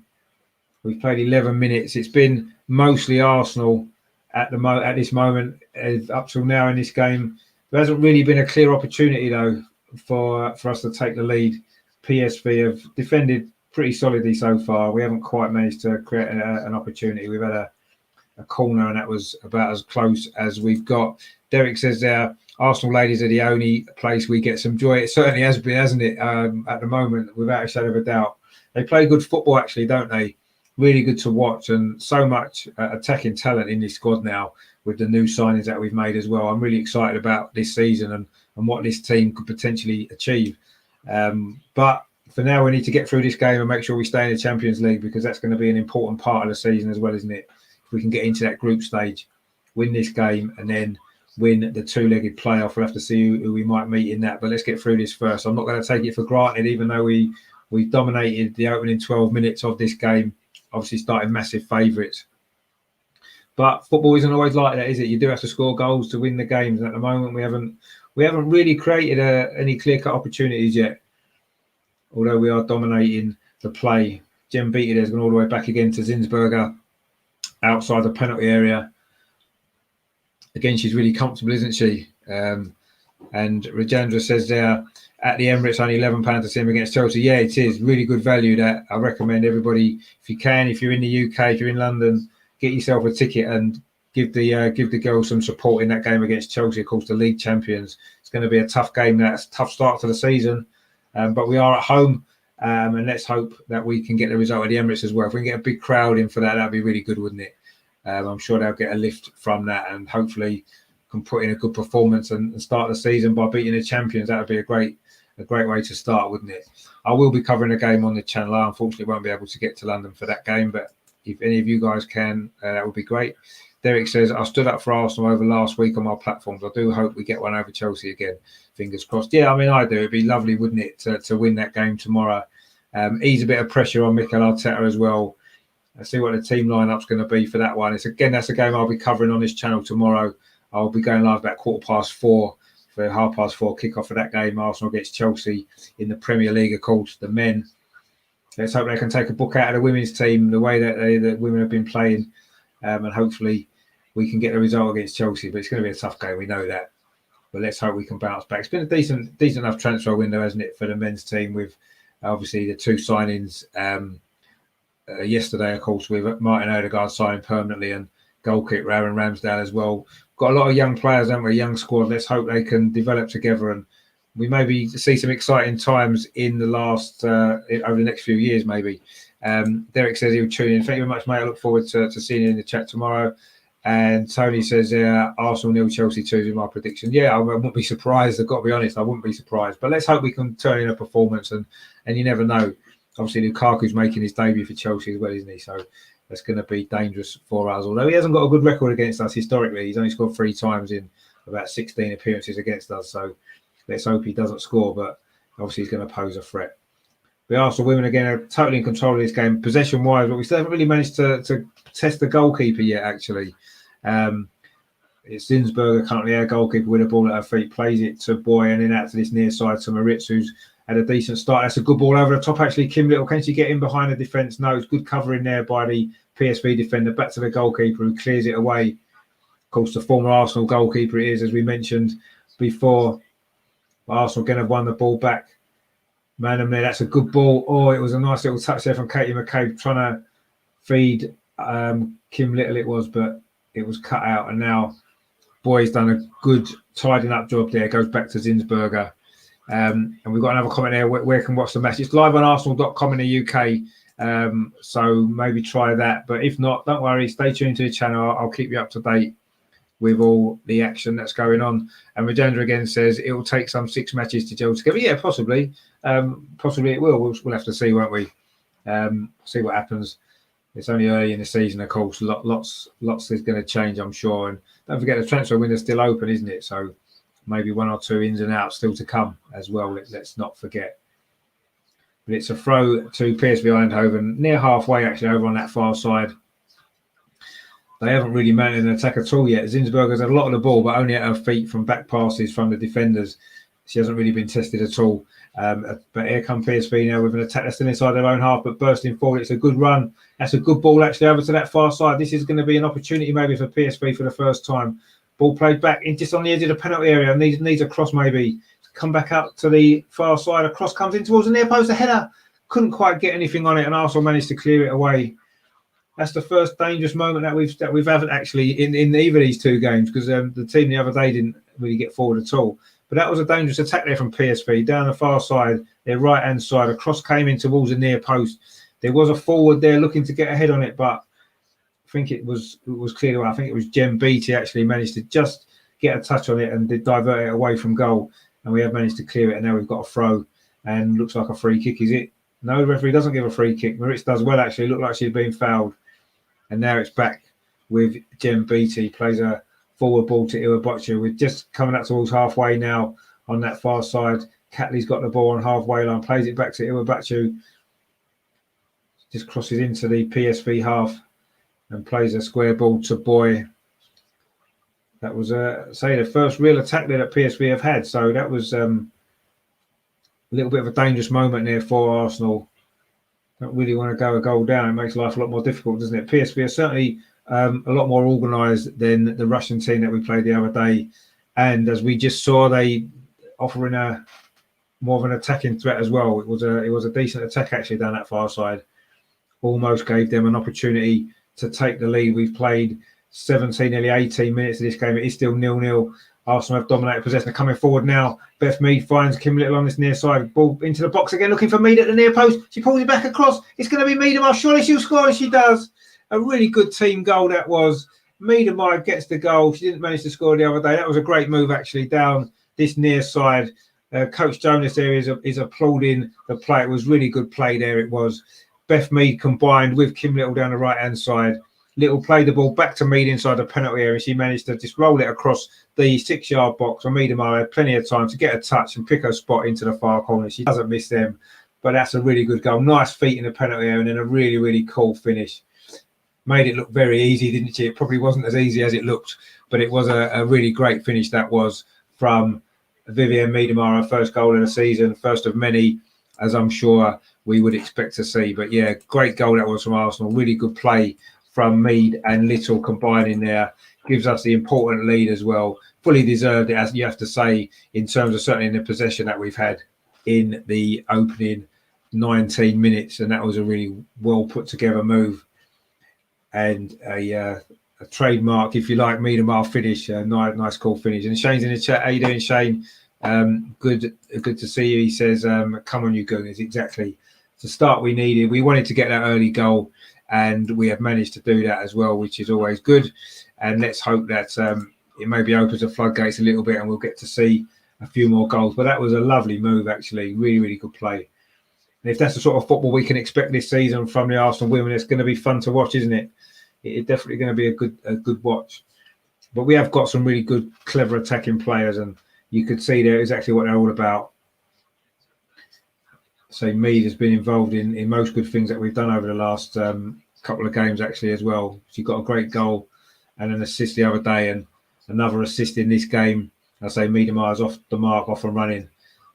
We've played 11 minutes. It's been mostly Arsenal at this moment up till now in this game. There hasn't really been a clear opportunity though for us to take the lead. PSV have defended pretty solidly so far. We haven't quite managed to create an opportunity. We've had a corner, and that was about as close as we've got. Derek says there, Arsenal ladies are the only place we get some joy. It certainly has been, hasn't it, at the moment, without a shadow of a doubt. They play good football, actually, don't they? Really good to watch, and so much attacking talent in this squad now with the new signings that we've made as well. I'm really excited about this season and what this team could potentially achieve. But for now, we need to get through this game and make sure we stay in the Champions League, because that's going to be an important part of the season as well, isn't it? If we can get into that group stage, win this game, and then win the two-legged playoff. We'll have to see who we might meet in that. But let's get through this first. I'm not going to take it for granted, even though we dominated the opening 12 minutes of this game, obviously starting massive favourites. But football isn't always like that, is it? You do have to score goals to win the games. And at the moment, we haven't really created any clear-cut opportunities yet, although we are dominating the play. Jem Beattie there's gone all the way back again to Zinsberger outside the penalty area. Again, she's really comfortable, isn't she? And Rajendra says there, at the Emirates, only £11 to see him against Chelsea. Yeah, it is really good value. That I recommend everybody, if you can, if you're in the UK, if you're in London, get yourself a ticket and give the girls some support in that game against Chelsea. Of course, the league champions. It's going to be a tough game. That's a tough start to the season, but we are at home, and let's hope that we can get the result at the Emirates as well. If we can get a big crowd in for that, that'd be really good, wouldn't it? I'm sure they'll get a lift from that, and hopefully can put in a good performance and start the season by beating the champions. That would be a great way to start, wouldn't it? I will be covering the game on the channel. I unfortunately won't be able to get to London for that game, but if any of you guys can, that would be great. Derek says, I stood up for Arsenal over last week on my platforms. I do hope we get one over Chelsea again. Fingers crossed. Yeah, I mean, I do. It'd be lovely, wouldn't it, to win that game tomorrow. Ease a bit of pressure on Mikel Arteta as well. I'll see what the team lineup's going to be for that one. That's a game I'll be covering on this channel tomorrow. I'll be going live about 4:15 for 4:30 kickoff of that game. Arsenal gets Chelsea in the Premier League, of course, the men. Let's hope they can take a book out of the women's team, the way that the women have been playing, and hopefully we can get the result against Chelsea. But it's going to be a tough game, we know that. But let's hope we can bounce back. It's been a decent enough transfer window, hasn't it, for the men's team, with obviously the two signings yesterday, of course, with Martin Odegaard signing permanently and goalkeeper Aaron Ramsdale as well. Got a lot of young players, haven't we? A young squad. Let's hope they can develop together, and we maybe see some exciting times in the over the next few years, maybe. Derek says he'll tune in. Thank you very much, mate. I look forward to seeing you in the chat tomorrow. And Tony says, Arsenal 0, Chelsea 2 is my prediction. Yeah, I wouldn't be surprised. I've got to be honest, I wouldn't be surprised. But let's hope we can turn in a performance, and you never know. Obviously, Lukaku's making his debut for Chelsea as well, isn't he? So that's going to be dangerous for us. Although he hasn't got a good record against us historically. He's only scored 3 times in about 16 appearances against us. So let's hope he doesn't score, but obviously he's going to pose a threat. The Arsenal women, again, are totally in control of this game, possession-wise, but we still haven't really managed to test the goalkeeper yet, actually. It's Zinsberger, currently our goalkeeper, with a ball at her feet, plays it to Boy and then out to this near side to Maritz, who's had a decent start. That's a good ball over the top, actually. Kim Little, can she get in behind the defence? No, it's good covering there by the PSV defender. Back to the goalkeeper, who clears it away. Of course, the former Arsenal goalkeeper it is, as we mentioned before. Arsenal going to have won the ball back. Man, I mean, that's a good ball. Oh, it was a nice little touch there from Katie McCabe trying to feed Kim Little it was, but it was cut out. And now Boy's done a good tidying up job there. Goes back to Zinsberger. And we've got another comment there. Where can watch the match? It's live on arsenal.com in the UK. So maybe try that. But if not, don't worry. Stay tuned to the channel. I'll keep you up to date with all the action that's going on. And Rajendra again says it will take some 6 matches to gel together. Yeah, possibly. Possibly it will. We'll have to see, won't we? See what happens. It's only early in the season, of course. Lots is going to change, I'm sure. And don't forget the transfer window's still open, isn't it? So maybe 1 or 2 ins and outs still to come as well. Let's not forget. But it's a throw to PSV Eindhoven, near halfway actually, over on that far side. They haven't really mounted an attack at all yet. Zinsberger's had a lot of the ball, but only at her feet from back passes from the defenders. She hasn't really been tested at all. But here come PSV now with an attack that's still inside their own half, but bursting forward. It's a good run. That's a good ball actually over to that far side. This is going to be an opportunity maybe for PSV for the first time. Ball played back in just on the edge of the penalty area. Needs a cross maybe. Come back out to the far side. A cross comes in towards the near post. A header. Couldn't quite get anything on it, and Arsenal managed to clear it away. That's the first dangerous moment that we've haven't actually in either of these 2 games, because the team the other day didn't really get forward at all. But that was a dangerous attack there from PSV down the far side, their right hand side. A cross came in towards the near post. There was a forward there looking to get ahead on it, but I think it was cleared away. I think it was Jem Beattie actually managed to just get a touch on it and did divert it away from goal. And we have managed to clear it, and now we've got a throw, and looks like a free kick. Is it? No, the referee doesn't give a free kick. Maritz does well actually. Looked like she'd been fouled. And now it's back with Jem Beattie. Plays a forward ball to Iwabocha. We're just coming up towards halfway now on that far side. Catley's got the ball on halfway line. Plays it back to Iwabocha. Just crosses into the PSV half and plays a square ball to Boy. That was, the first real attack there that PSV have had. So that was a little bit of a dangerous moment there for Arsenal. Don't really want to go a goal down. It makes life a lot more difficult, doesn't it? PSV are certainly a lot more organised than the Russian team that we played the other day. And as we just saw, they offering a more of an attacking threat as well. It was a decent attack actually down that far side. Almost gave them an opportunity to take the lead. We've played 17, nearly 18 minutes of this game. It is still 0-0. Arsenal have dominated possession. They're coming forward now. Beth Mead finds Kim Little on this near side. Ball into the box again, looking for Mead at the near post. She pulls it back across. It's going to be Miedemar. Surely she'll score, and she does. A really good team goal that was. Miedemar gets the goal. She didn't manage to score the other day. That was a great move actually down this near side. Coach Jonas there is applauding the play. It was really good play there. It was. Beth Mead combined with Kim Little down the right-hand side. Little played the ball back to Mead inside the penalty area. She managed to just roll it across the 6-yard box. And Miedemar had plenty of time to get a touch and pick her spot into the far corner. She doesn't miss them, but that's a really good goal. Nice feet in the penalty area and then a really, really cool finish. Made it look very easy, didn't she? It probably wasn't as easy as it looked, but it was a really great finish that was from Vivianne Miedemar, her first goal of the season, first of many, as I'm sure we would expect to see. But yeah, great goal that was from Arsenal. Really good play from Mead and Little combining there. Gives us the important lead as well. Fully deserved it, as you have to say, in terms of certainly in the possession that we've had in the opening 19 minutes. And that was a really well put together move. And a trademark, if you like, Miedemar finish. Nice cool finish. And Shane's in the chat. How you doing, Shane? Good to see you. He says, come on, you Gooners. Exactly. The start we needed. We wanted to get that early goal, and we have managed to do that as well, which is always good. And let's hope that it maybe opens the floodgates a little bit and we'll get to see a few more goals. But that was a lovely move, actually. Really, really good play. And if that's the sort of football we can expect this season from the Arsenal women, it's going to be fun to watch, isn't it? It's definitely going to be a good watch. But we have got some really good, clever attacking players, and you could see there exactly what they're all about. So Mead has been involved in most good things that we've done over the last couple of games actually as well. She got a great goal and an assist the other day, and another assist in this game. I say Miedemar's off the mark, off and running.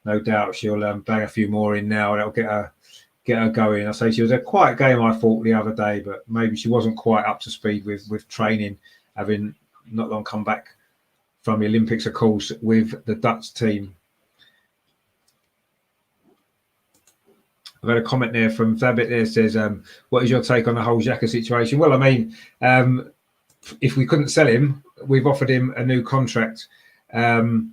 No doubt she'll bang a few more in now. That'll get her going. I say she was a quiet game, I thought, the other day, but maybe she wasn't quite up to speed with training, having not long come back from the Olympics, of course, with the Dutch team. I've had a comment there from Zabit there says, what is your take on the whole Xhaka situation? Well, I mean, if we couldn't sell him, we've offered him a new contract. And,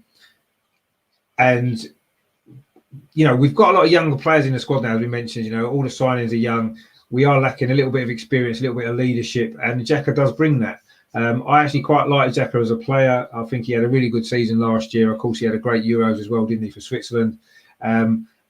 we've got a lot of younger players in the squad now, as we mentioned. All the signings are young. We are lacking a little bit of experience, a little bit of leadership, and Xhaka does bring that. I actually quite like Xhaka as a player. I think he had a really good season last year. Of course, he had a great Euros as well, didn't he, for Switzerland?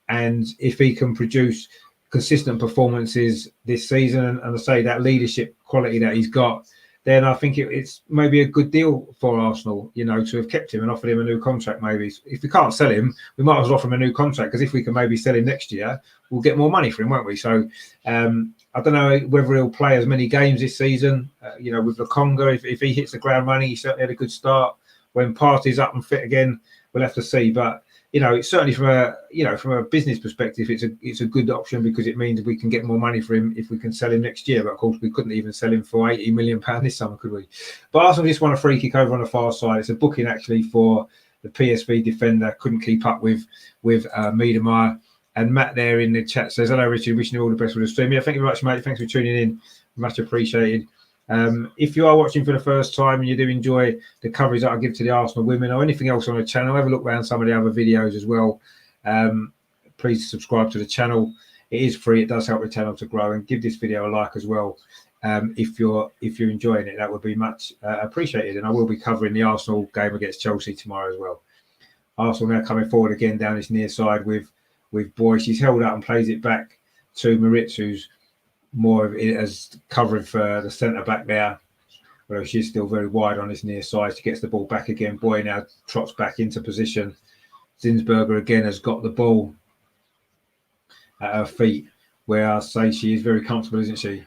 And if he can produce consistent performances this season, and I say that leadership quality that he's got, then I think it's maybe a good deal for Arsenal, to have kept him and offered him a new contract. Maybe if we can't sell him, we might as well offer him a new contract, because if we can maybe sell him next year, we'll get more money for him, won't we? So I don't know whether he'll play as many games this season. With Lokonga, if he hits the ground running, he certainly had a good start. When Partey's up and fit again, we'll have to see. But it's certainly from a business perspective, it's a good option, because it means we can get more money for him if we can sell him next year. But of course, we couldn't even sell him for £80 million this summer, could we? But Arsenal just won a free kick over on the far side. It's a booking actually for the PSV defender. Couldn't keep up with Miedemar. And Matt there in the chat says, hello, Richard, wishing you all the best with the stream. Yeah, thank you very much, mate. Thanks for tuning in. Much appreciated. If you are watching for the first time and you do enjoy the coverage that I give to the Arsenal women or anything else on the channel, have a look around some of the other videos as well. Please subscribe to the channel. It is free. It does help the channel to grow, and give this video a like as well. If you're enjoying it, that would be much appreciated. And I will be covering the Arsenal game against Chelsea tomorrow as well. Arsenal now coming forward again down this near side with Boy. She's held up and plays it back to Maritz, who's more of it as covering for the centre back there, whereas she's still very wide on this near side. She gets the ball back again. Boy now trots back into position. Zinsberger again has got the ball at her feet, where I say she is very comfortable, isn't she?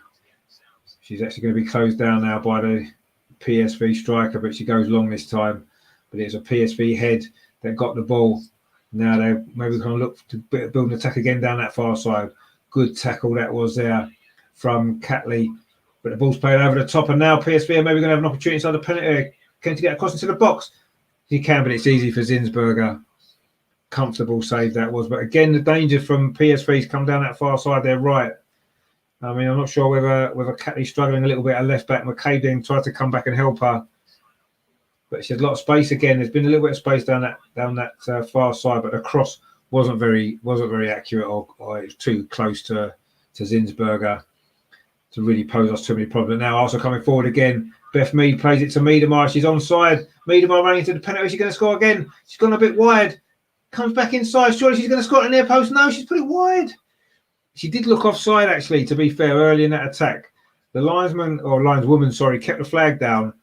She's actually going to be closed down now by the PSV striker, but she goes long this time. But it's a PSV head that got the ball. Now they maybe going to look to build an attack again down that far side. Good tackle that was there from Catley, but the ball's played over the top, and now PSV are maybe going to have an opportunity inside the penalty. Can she get across into the box? He can, but it's easy for Zinsberger. Comfortable save that was, but again the danger from PSV's come down that far side. They're right. I mean, I'm not sure whether Catley's struggling a little bit at left back. McCabe then tried to come back and help her, but she had a lot of space again. There's been a little bit of space down that far side, but the cross wasn't very accurate, or it was too close to Zinsberger to really pose us too many problems. Now also coming forward again, Beth Mead plays it to Miedemar. She's onside. Miedemar running into the penalty. She's going to score again. She's gone a bit wide. Comes back inside. Surely she's going to score at the near post. No, she's put it wide. She did look offside, actually, to be fair, early in that attack. The lineswoman, kept the flag down.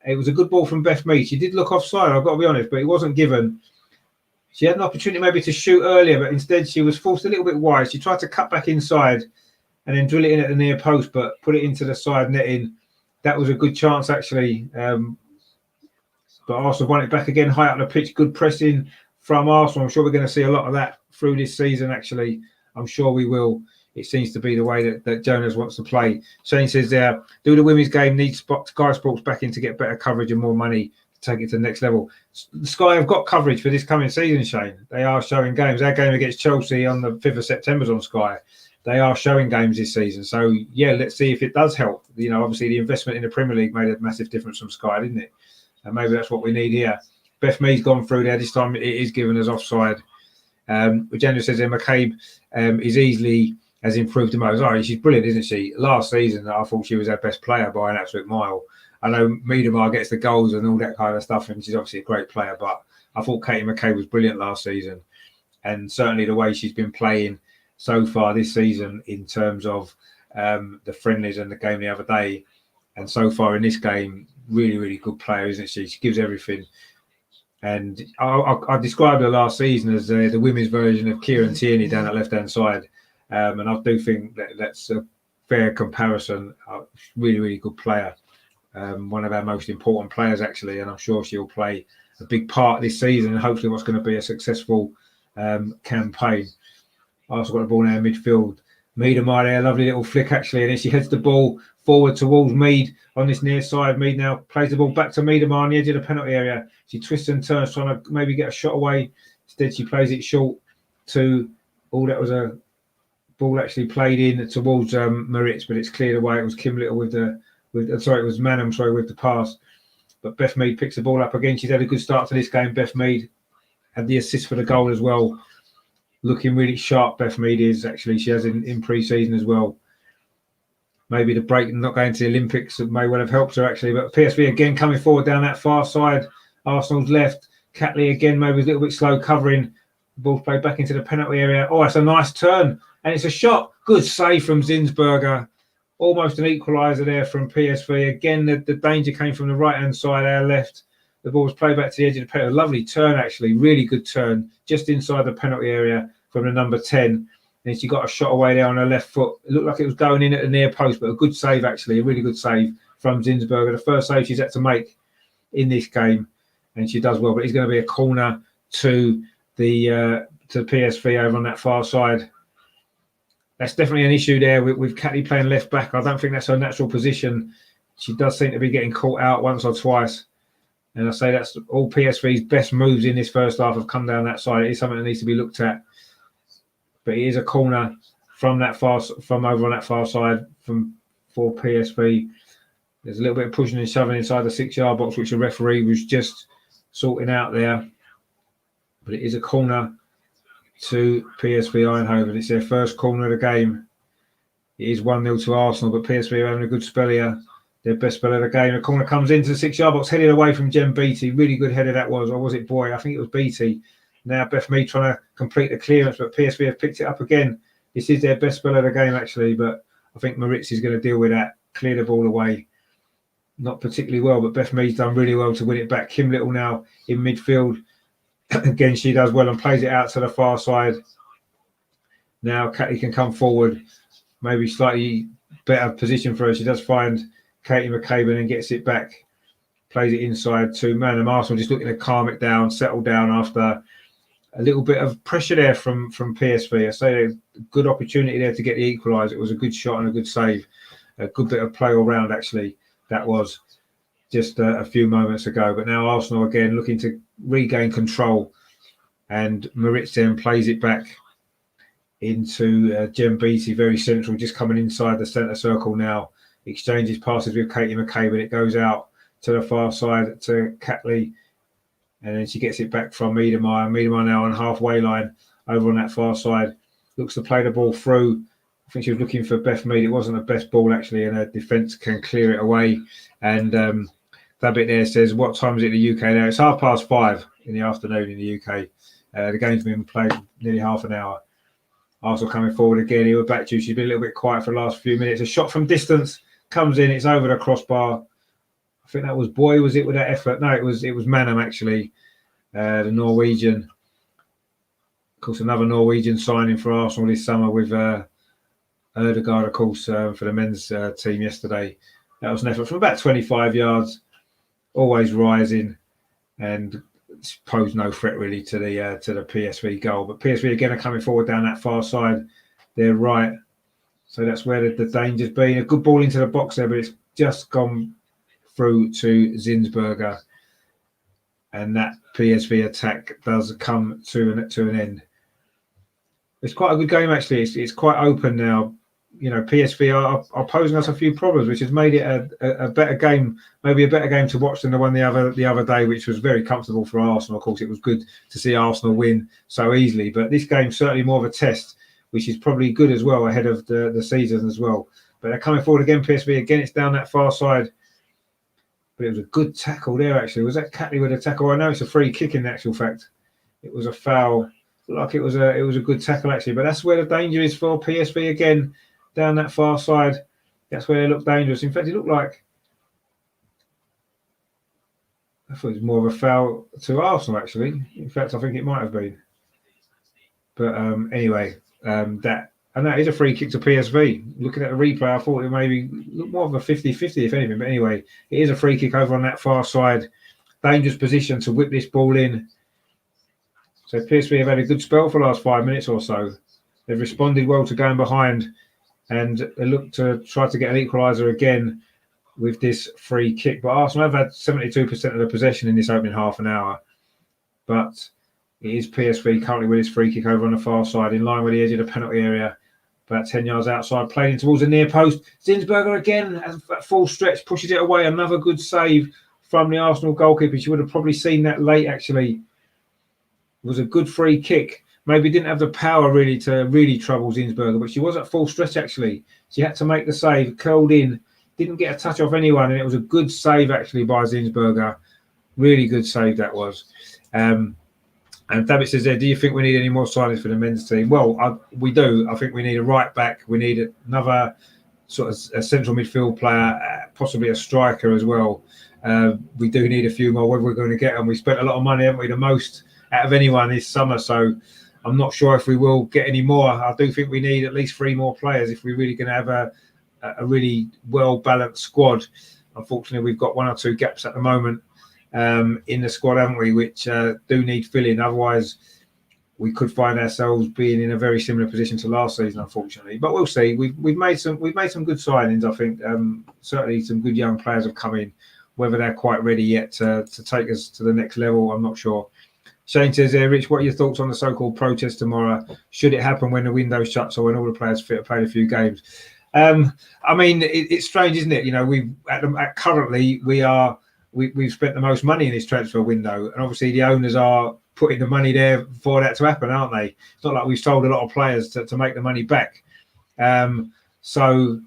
It was a good ball from Beth Mead. She did look offside, I've got to be honest, but it wasn't given. She had an opportunity maybe to shoot earlier, but instead she was forced a little bit wide. She tried to cut back inside and then drill it in at the near post, but put it into the side netting. That was a good chance, actually. But Arsenal won it back again, high up the pitch. Good pressing from Arsenal. I'm sure we're going to see a lot of that through this season, actually. I'm sure we will. It seems to be the way that Jonas wants to play. Shane says there, do the women's game need Sky Sports back in to get better coverage and more money to take it to the next level? Sky have got coverage for this coming season, Shane. They are showing games. Our game against Chelsea on the 5th of September is on Sky. They are showing games this season. So, yeah, let's see if it does help. Obviously the investment in the Premier League made a massive difference from Sky, didn't it? And maybe that's what we need here. Beth Mead's gone through there. This time it is given as offside. Which Andrew says there, McCabe has improved the most. Oh, she's brilliant, isn't she? Last season, I thought she was our best player by an absolute mile. I know Miedemar gets the goals and all that kind of stuff, and she's obviously a great player, but I thought Katie McCabe was brilliant last season. And certainly the way she's been playing so far this season in terms of the friendlies and the game the other day, and so far in this game, really, really good player, isn't she? She gives everything. And I described her last season as the women's version of Kieran Tierney down that left-hand side. And I do think that's a fair comparison. Really, really good player. One of our most important players, actually. And I'm sure she'll play a big part this season and hopefully what's going to be a successful campaign. I also got the ball now in midfield. Miedemar there, lovely little flick, actually. And then she heads the ball forward towards Mead on this near side. Mead now plays the ball back to Miedemar on the edge of the penalty area. She twists and turns, trying to maybe get a shot away. Instead, she plays it short to, that was a ball actually played in towards Moritz, but it's cleared away. It was Kim Little with it was Manham, with the pass. But Beth Mead picks the ball up again. She's had a good start to this game. Beth Mead had the assist for the goal as well. Looking really sharp, Beth Mead is actually. She has in pre-season as well. Maybe the break and not going to the Olympics may well have helped her actually. But PSV again coming forward down that far side. Arsenal's left. Catley again maybe a little bit slow covering. The ball played back into the penalty area. Oh, it's a nice turn. And it's a shot. Good save from Zinsberger. Almost an equaliser there from PSV. Again, the danger came from the right-hand side, our left. The ball was played back to the edge of the penalty. Lovely turn, actually. Really good turn. Just inside the penalty area from the number 10. And she got a shot away there on her left foot. It looked like it was going in at the near post, but a good save, actually. A really good save from Zinsberger. The first save she's had to make in this game. And she does well. But it's going to be a corner to the to PSV over on that far side. That's definitely an issue there with Catley playing left back. I don't think that's her natural position. She does seem to be getting caught out once or twice. And I say that's all PSV's best moves in this first half have come down that side. It is something that needs to be looked at. But it is a corner from over on that far side for PSV. There's a little bit of pushing and shoving inside the 6-yard box, which the referee was just sorting out there. But it is a corner to PSV Eindhoven. It's their first corner of the game. It is 1-0 to Arsenal, but PSV are having a good spell here. Their best spell of the game. The corner comes into the 6-yard box, headed away from Jem Beattie. Really good header that was. Or was it Boy? I think it was Beattie. Now Beth Mead trying to complete the clearance, but PSV have picked it up again. This is their best spell of the game, actually, but I think Moritz is going to deal with that. Clear the ball away. Not particularly well, but Beth Mead's done really well to win it back. Kim Little now in midfield. Again, she does well and plays it out to the far side. Now Katie can come forward. Maybe slightly better position for her. She does find Katie McCabe and gets it back. Plays it inside to Manham. Arsenal just looking to calm it down, settle down after a little bit of pressure there from PSV. I say a good opportunity there to get the equaliser. It was a good shot and a good save. A good bit of play all round, actually. That was just a few moments ago. But now Arsenal again looking to regain control. And Moritz then plays it back into Jem Beattie, very central, just coming inside the centre circle now. Exchanges passes with Katie McCabe and it goes out to the far side to Catley. And then she gets it back from Miedemeier. Miedemeier now on halfway line over on that far side. Looks to play the ball through. I think she was looking for Beth Mead. It wasn't the best ball, actually, and her defence can clear it away. And that bit there says, what time is it in the UK now? It's 5:30 in the afternoon in the UK. The game's been played nearly half an hour. Arsenal coming forward again. He was back to you. She's been a little bit quiet for the last few minutes. A shot from distance comes in. It's over the crossbar. I think that was Boy, was it, with that effort? No, it was Manham, actually, the Norwegian. Of course, another Norwegian signing for Arsenal this summer with Ødegaard, of course, for the men's team yesterday. That was an effort from about 25 yards, always rising, and posed no threat really to the PSV goal. But PSV again are coming forward down that far side. They're right. So that's where the danger's been. A good ball into the box there, but it's just gone through to Zinsberger. And that PSV attack does come to an end. It's quite a good game, actually. It's quite open now. You know, PSV are posing us a few problems, which has made it a better game, maybe a better game to watch than the one the other day, which was very comfortable for Arsenal. Of course, it was good to see Arsenal win so easily, but this game's certainly more of a test, which is probably good as well ahead of the season as well. But they're coming forward again, PSV. Again, it's down that far side. But it was a good tackle there, actually. Was that Catley with a tackle? I know it's a free kick in actual fact. It was a foul. Like it was a good tackle, actually. But that's where the danger is for PSV again. Down that far side, that's where they look dangerous. In fact, it looked like I thought it was more of a foul to Arsenal, actually. In fact, I think it might have been. But anyway, that is a free kick to PSV. Looking at the replay, I thought it maybe looked more of a 50-50, if anything. But anyway, it is a free kick over on that far side. Dangerous position to whip this ball in. So PSV have had a good spell for the last 5 minutes or so. They've responded well to going behind. And they look to try to get an equaliser again with this free kick. But Arsenal have had 72% of the possession in this opening half an hour. But it is PSV currently with his free kick over on the far side, in line with the edge of the penalty area. about 10 yards outside, played in towards the near post. Zinsberger again, at full stretch, pushes it away. Another good save from the Arsenal goalkeeper. She would have probably seen that late, actually. It was a good free kick. Maybe didn't have the power really to really trouble Zinsberger, but she was at full stretch, actually. She had to make the save, curled in, didn't get a touch off anyone, and it was a good save, actually, by Zinsberger. Really good save that was. And David says there, do you think we need any more signings for the men's team? Well, we do. I think we need a right back. We need another sort of a central midfield player, possibly a striker as well. We do need a few more. Whether we're going to get them, we spent a lot of money, haven't we? The most out of anyone this summer. So I'm not sure if we will get any more. I do think we need at least 3 more players if we're really going to have a really well-balanced squad. Unfortunately, we've got 1 or 2 gaps at the moment in the squad, haven't we, which do need filling. Otherwise, we could find ourselves being in a very similar position to last season, unfortunately. But we'll see. We've made some good signings, I think. Certainly, some good young players have come in. Whether they're quite ready yet to take us to the next level, I'm not sure. Shane says, Rich, what are your thoughts on the so-called protest tomorrow? Should it happen when the window shuts or when all the players fit played a few games? I mean, it's strange, isn't it? You know, currently we've spent the most money in this transfer window, and obviously the owners are putting the money there for that to happen, aren't they? It's not like we've sold a lot of players to make the money back. So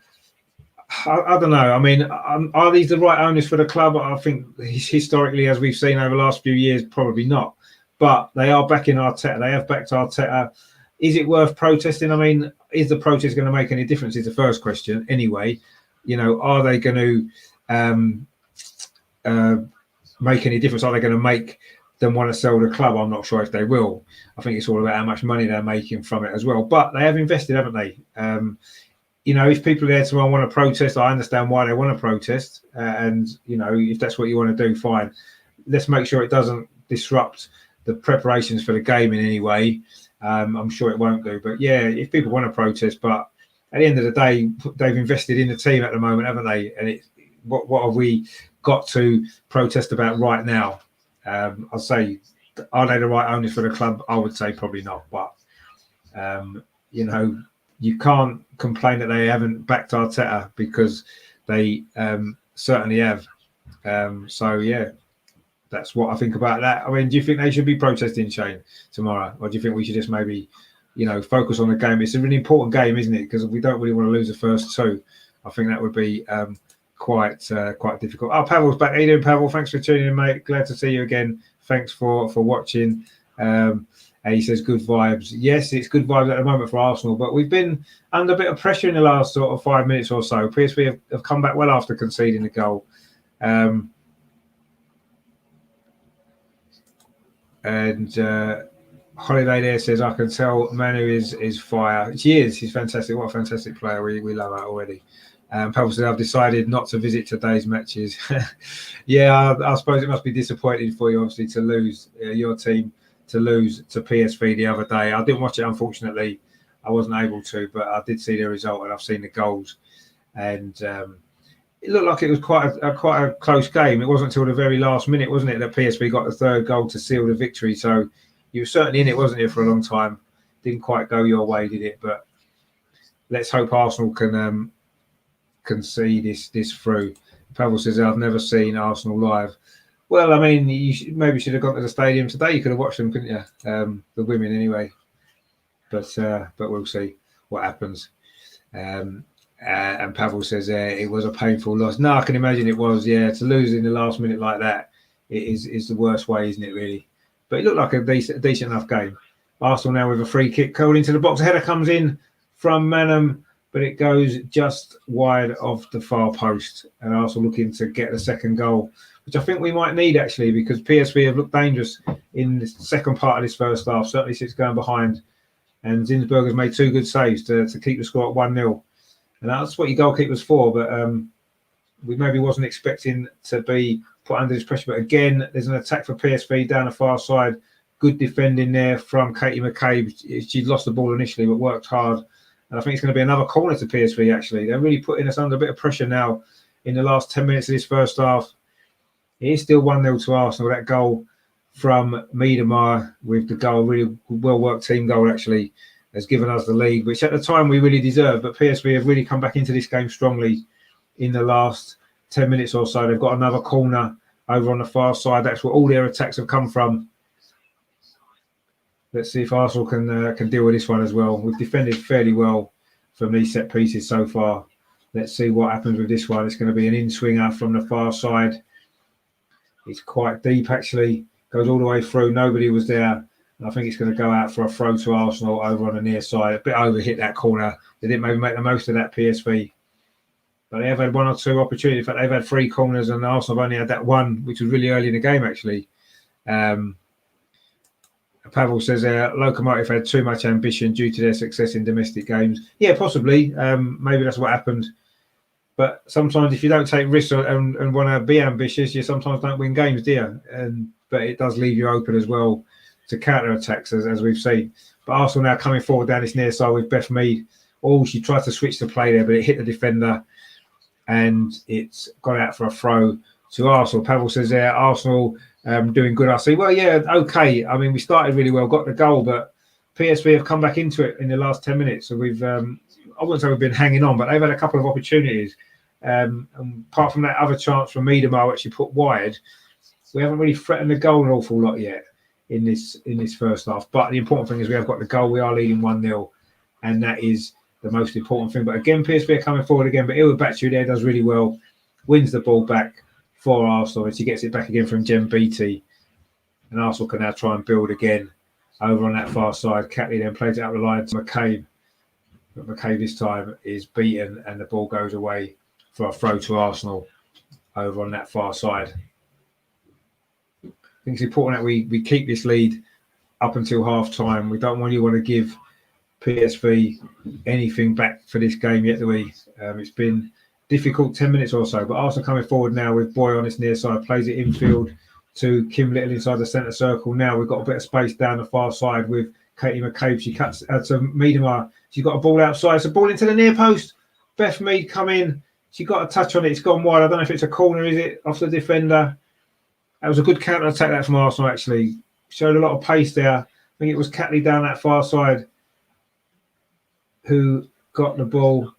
I don't know. I mean, are these the right owners for the club? I think historically, as we've seen over the last few years, probably not. But they are backing Arteta. They have backed Arteta. Is it worth protesting? I mean, is the protest going to make any difference? Is the first question. Anyway, you know, are they going to make any difference? Are they going to make them want to sell the club? I'm not sure if they will. I think it's all about how much money they're making from it as well. But they have invested, haven't they? You know, if people are there tomorrow want to protest, I understand why they want to protest. And, you know, if that's what you want to do, fine. Let's make sure it doesn't disrupt the preparations for the game in any way. I'm sure it won't do. But, yeah, if people want to protest, but at the end of the day, they've invested in the team at the moment, haven't they? And what have we got to protest about right now? I'll say, are they the right owners for the club? I would say probably not. But, you know, you can't complain that they haven't backed Arteta because they certainly have. So, yeah, that's what I think about that. I mean, do you think they should be protesting, Shane, tomorrow? Or do you think we should just maybe, you know, focus on the game? It's a really important game, isn't it? Because we don't really want to lose the first 2. I think that would be quite difficult. Oh, Pavel's back. How you doing, Pavel? Thanks for tuning in, mate. Glad to see you again. Thanks for watching. And he says good vibes. Yes, it's good vibes at the moment for Arsenal, but we've been under a bit of pressure in the last sort of 5 minutes or so. PSV have come back well after conceding the goal. And Holiday there says, I can tell Manu is fire. She is. She's fantastic. What a fantastic player. We love her already. Pavel said, I've decided not to visit today's matches. Yeah, I suppose it must be disappointing for you, obviously, to lose your team, to lose to PSV the other day. I didn't watch it, unfortunately. I wasn't able to, but I did see the result and I've seen the goals. And it looked like it was quite a close game. It wasn't until the very last minute, wasn't it, that PSV got the 3rd goal to seal the victory. So you were certainly in it, wasn't you, for a long time. Didn't quite go your way, did it? But let's hope Arsenal can see this through. Pavel says, I've never seen Arsenal live. Well, I mean, you maybe should have gone to the stadium today. You could have watched them, couldn't you? The women, anyway. But we'll see what happens. And Pavel says it was a painful loss. No, I can imagine it was. Yeah, to lose in the last minute like that is the worst way, isn't it? Really. But it looked like a decent enough game. Arsenal now with a free kick, curled into the box. A header comes in from Manham, but it goes just wide of the far post. And Arsenal looking to get the 2nd goal, which I think we might need, actually, because PSV have looked dangerous in the second part of this first half, certainly since going behind. And Zinsberger's made 2 good saves to keep the score at 1-0. And that's what your goalkeeper's for. But we maybe wasn't expecting to be put under this pressure. But again, there's an attack for PSV down the far side. Good defending there from Katie McCabe. She'd lost the ball initially, but worked hard. And I think it's going to be another corner to PSV, actually. They're really putting us under a bit of pressure now in the last 10 minutes of this first half. It is still 1-0 to Arsenal. That goal from Miedemar with the goal, really well-worked team goal, actually. has given us the lead, which at the time we really deserved. But PSV have really come back into this game strongly in the last 10 minutes or so. They've got another corner over on the far side. That's where all their attacks have come from. Let's see if Arsenal can deal with this one as well. We've defended fairly well from these set pieces so far. Let's see what happens with this one. It's going to be an in-swinger from the far side. It's quite deep, actually. Goes all the way through. Nobody was there. And I think it's going to go out for a throw to Arsenal over on the near side. A bit over hit that corner. They didn't maybe make the most of that, PSV. But they have had one or two opportunities. In fact, they've had 3 corners and Arsenal have only had that one, which was really early in the game, actually. Pavel says Lokomotiv had too much ambition due to their success in domestic games. Yeah, possibly. Maybe that's what happened. But sometimes if you don't take risks and want to be ambitious, you sometimes don't win games, do you? But it does leave you open as well to counter-attacks, as we've seen. But Arsenal now coming forward down this near side with Beth Mead. Oh, she tried to switch the play there, but it hit the defender. And it's gone out for a throw to Arsenal. Pavel says there, Arsenal doing good. I say, well, yeah, okay. I mean, we started really well, got the goal, but PSV have come back into it in the last 10 minutes. So we've, I wouldn't say we've been hanging on, but they've had a couple of opportunities. And apart from that other chance from Miedema, which she put wide, we haven't really threatened the goal an awful lot yet in this first half. But the important thing is we have got the goal. We are leading 1-0, and that is the most important thing. But again, PSV are coming forward again, but Iwabachu there does really well, wins the ball back for Arsenal, and she gets it back again from Jem Beattie. And Arsenal can now try and build again over on that far side. Catley then plays it out the line to McCabe. But McCabe this time is beaten, and the ball goes away for a throw to Arsenal over on that far side. I think it's important that we keep this lead up until half-time. We don't really want to give PSV anything back for this game yet, do we? It's been difficult 10 minutes or so, but Arsenal coming forward now with Boy on this near side, plays it infield to Kim Little inside the centre circle. Now we've got a bit of space down the far side with Katie McCabe. She cuts to Miedema. She's got a ball outside. It's a ball into the near post. Beth Mead come in. She got a touch on it. It's gone wide. I don't know if it's a corner, is it? Off the defender. That was a good counter-attack that from Arsenal, actually. Showed a lot of pace there. I think it was Catley down that far side who got the ball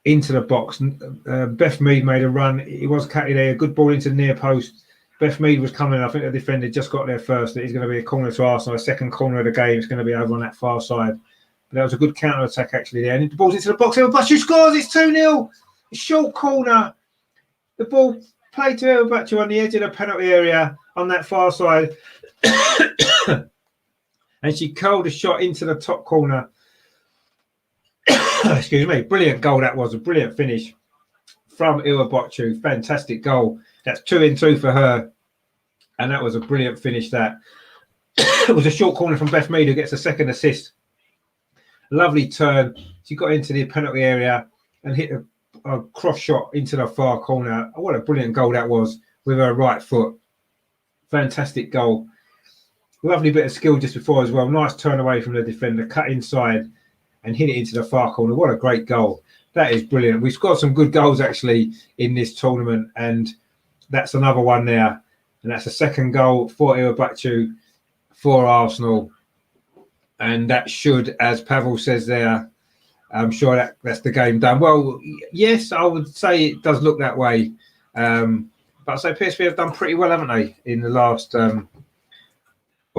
into the box. Beth Mead made a run. It was Catley there. A good ball into the near post. Beth Mead was coming. I think the defender just got there first. It's going to be a corner to Arsenal. A second corner of the game. It's going to be over on that far side. But that was a good counter-attack, actually, there. And the ball's into the box. Iwabachu scores. It's 2-0. A short corner. The ball played to Iwabachu on the edge of the penalty area on that far side. And she curled a shot into the top corner. Excuse me. Brilliant goal that was. A brilliant finish from Iwabachu. Fantastic goal. That's 2-2 for her. And that was a brilliant finish, that. It was a short corner from Beth Mead, who gets a second assist. Lovely turn. She got into the penalty area and hit a cross shot into the far corner. What a brilliant goal that was with her right foot. Fantastic goal. Lovely bit of skill just before as well. Nice turn away from the defender, cut inside and hit it into the far corner. What a great goal. That is brilliant. We've got some good goals actually in this tournament, and that's another one there. And that's a second goal for Iwabachu for Arsenal. And that should, as Pavel says there, I'm sure that's the game done. Well, yes, I would say it does look that way. But I'd say PSV have done pretty well, haven't they, in the last a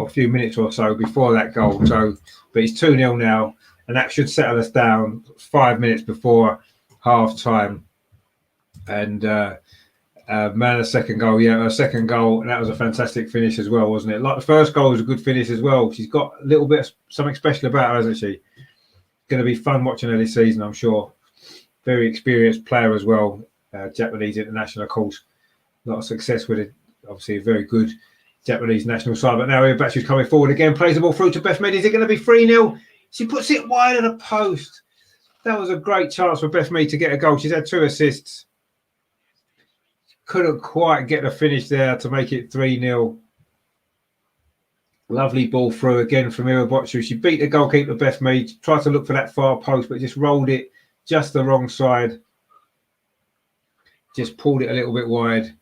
few minutes or so before that goal. So, but it's 2-0 now, and that should settle us down 5 minutes before half-time. And a second goal, a second goal, and that was a fantastic finish as well, wasn't it? Like the first goal was a good finish as well. She's got a little bit of something special about her, hasn't she? Going to be fun watching her this season, I'm sure. Very experienced player as well. Japanese international, of course. A lot of success with it. Obviously, a very good Japanese national side. But now Iwabachu's coming forward again, plays the ball through to Beth Mead. Is it going to be 3-0? She puts it wide of the post. That was a great chance for Beth Mead to get a goal. She's had 2 assists. Couldn't quite get the finish there to make it 3-0. Lovely ball through again from Iwabachu. She beat the goalkeeper, Beth Mead. Tried to look for that far post, but just rolled it just the wrong side. Just pulled it a little bit wide.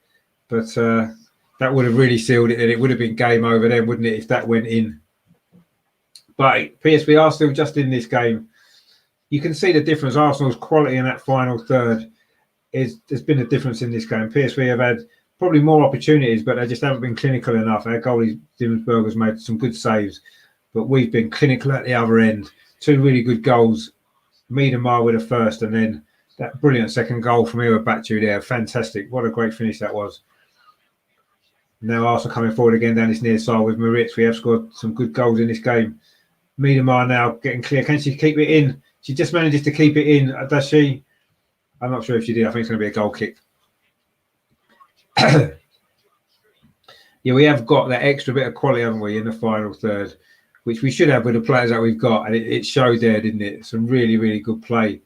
But that would have really sealed it, and it would have been game over then, wouldn't it, if that went in. But PSV are still just in this game. You can see the difference. Arsenal's quality in that final third there's been a difference in this game. PSV have had probably more opportunities, but they just haven't been clinical enough. Our goalie Zinsberger's made some good saves, but we've been clinical at the other end. 2 really good goals. Miedemar with the first, and then that brilliant second goal from Iwabachu there. Fantastic. What a great finish that was. Now Arsenal coming forward again down this near side with Moritz. We have scored some good goals in this game. Miedemar now getting clear. Can she keep it in? She just manages to keep it in, does she? I'm not sure if she did. I think it's going to be a goal kick. Yeah, we have got that extra bit of quality, haven't we, in the final third, which we should have with the players that we've got. And it showed there, didn't it? Some really, really good play.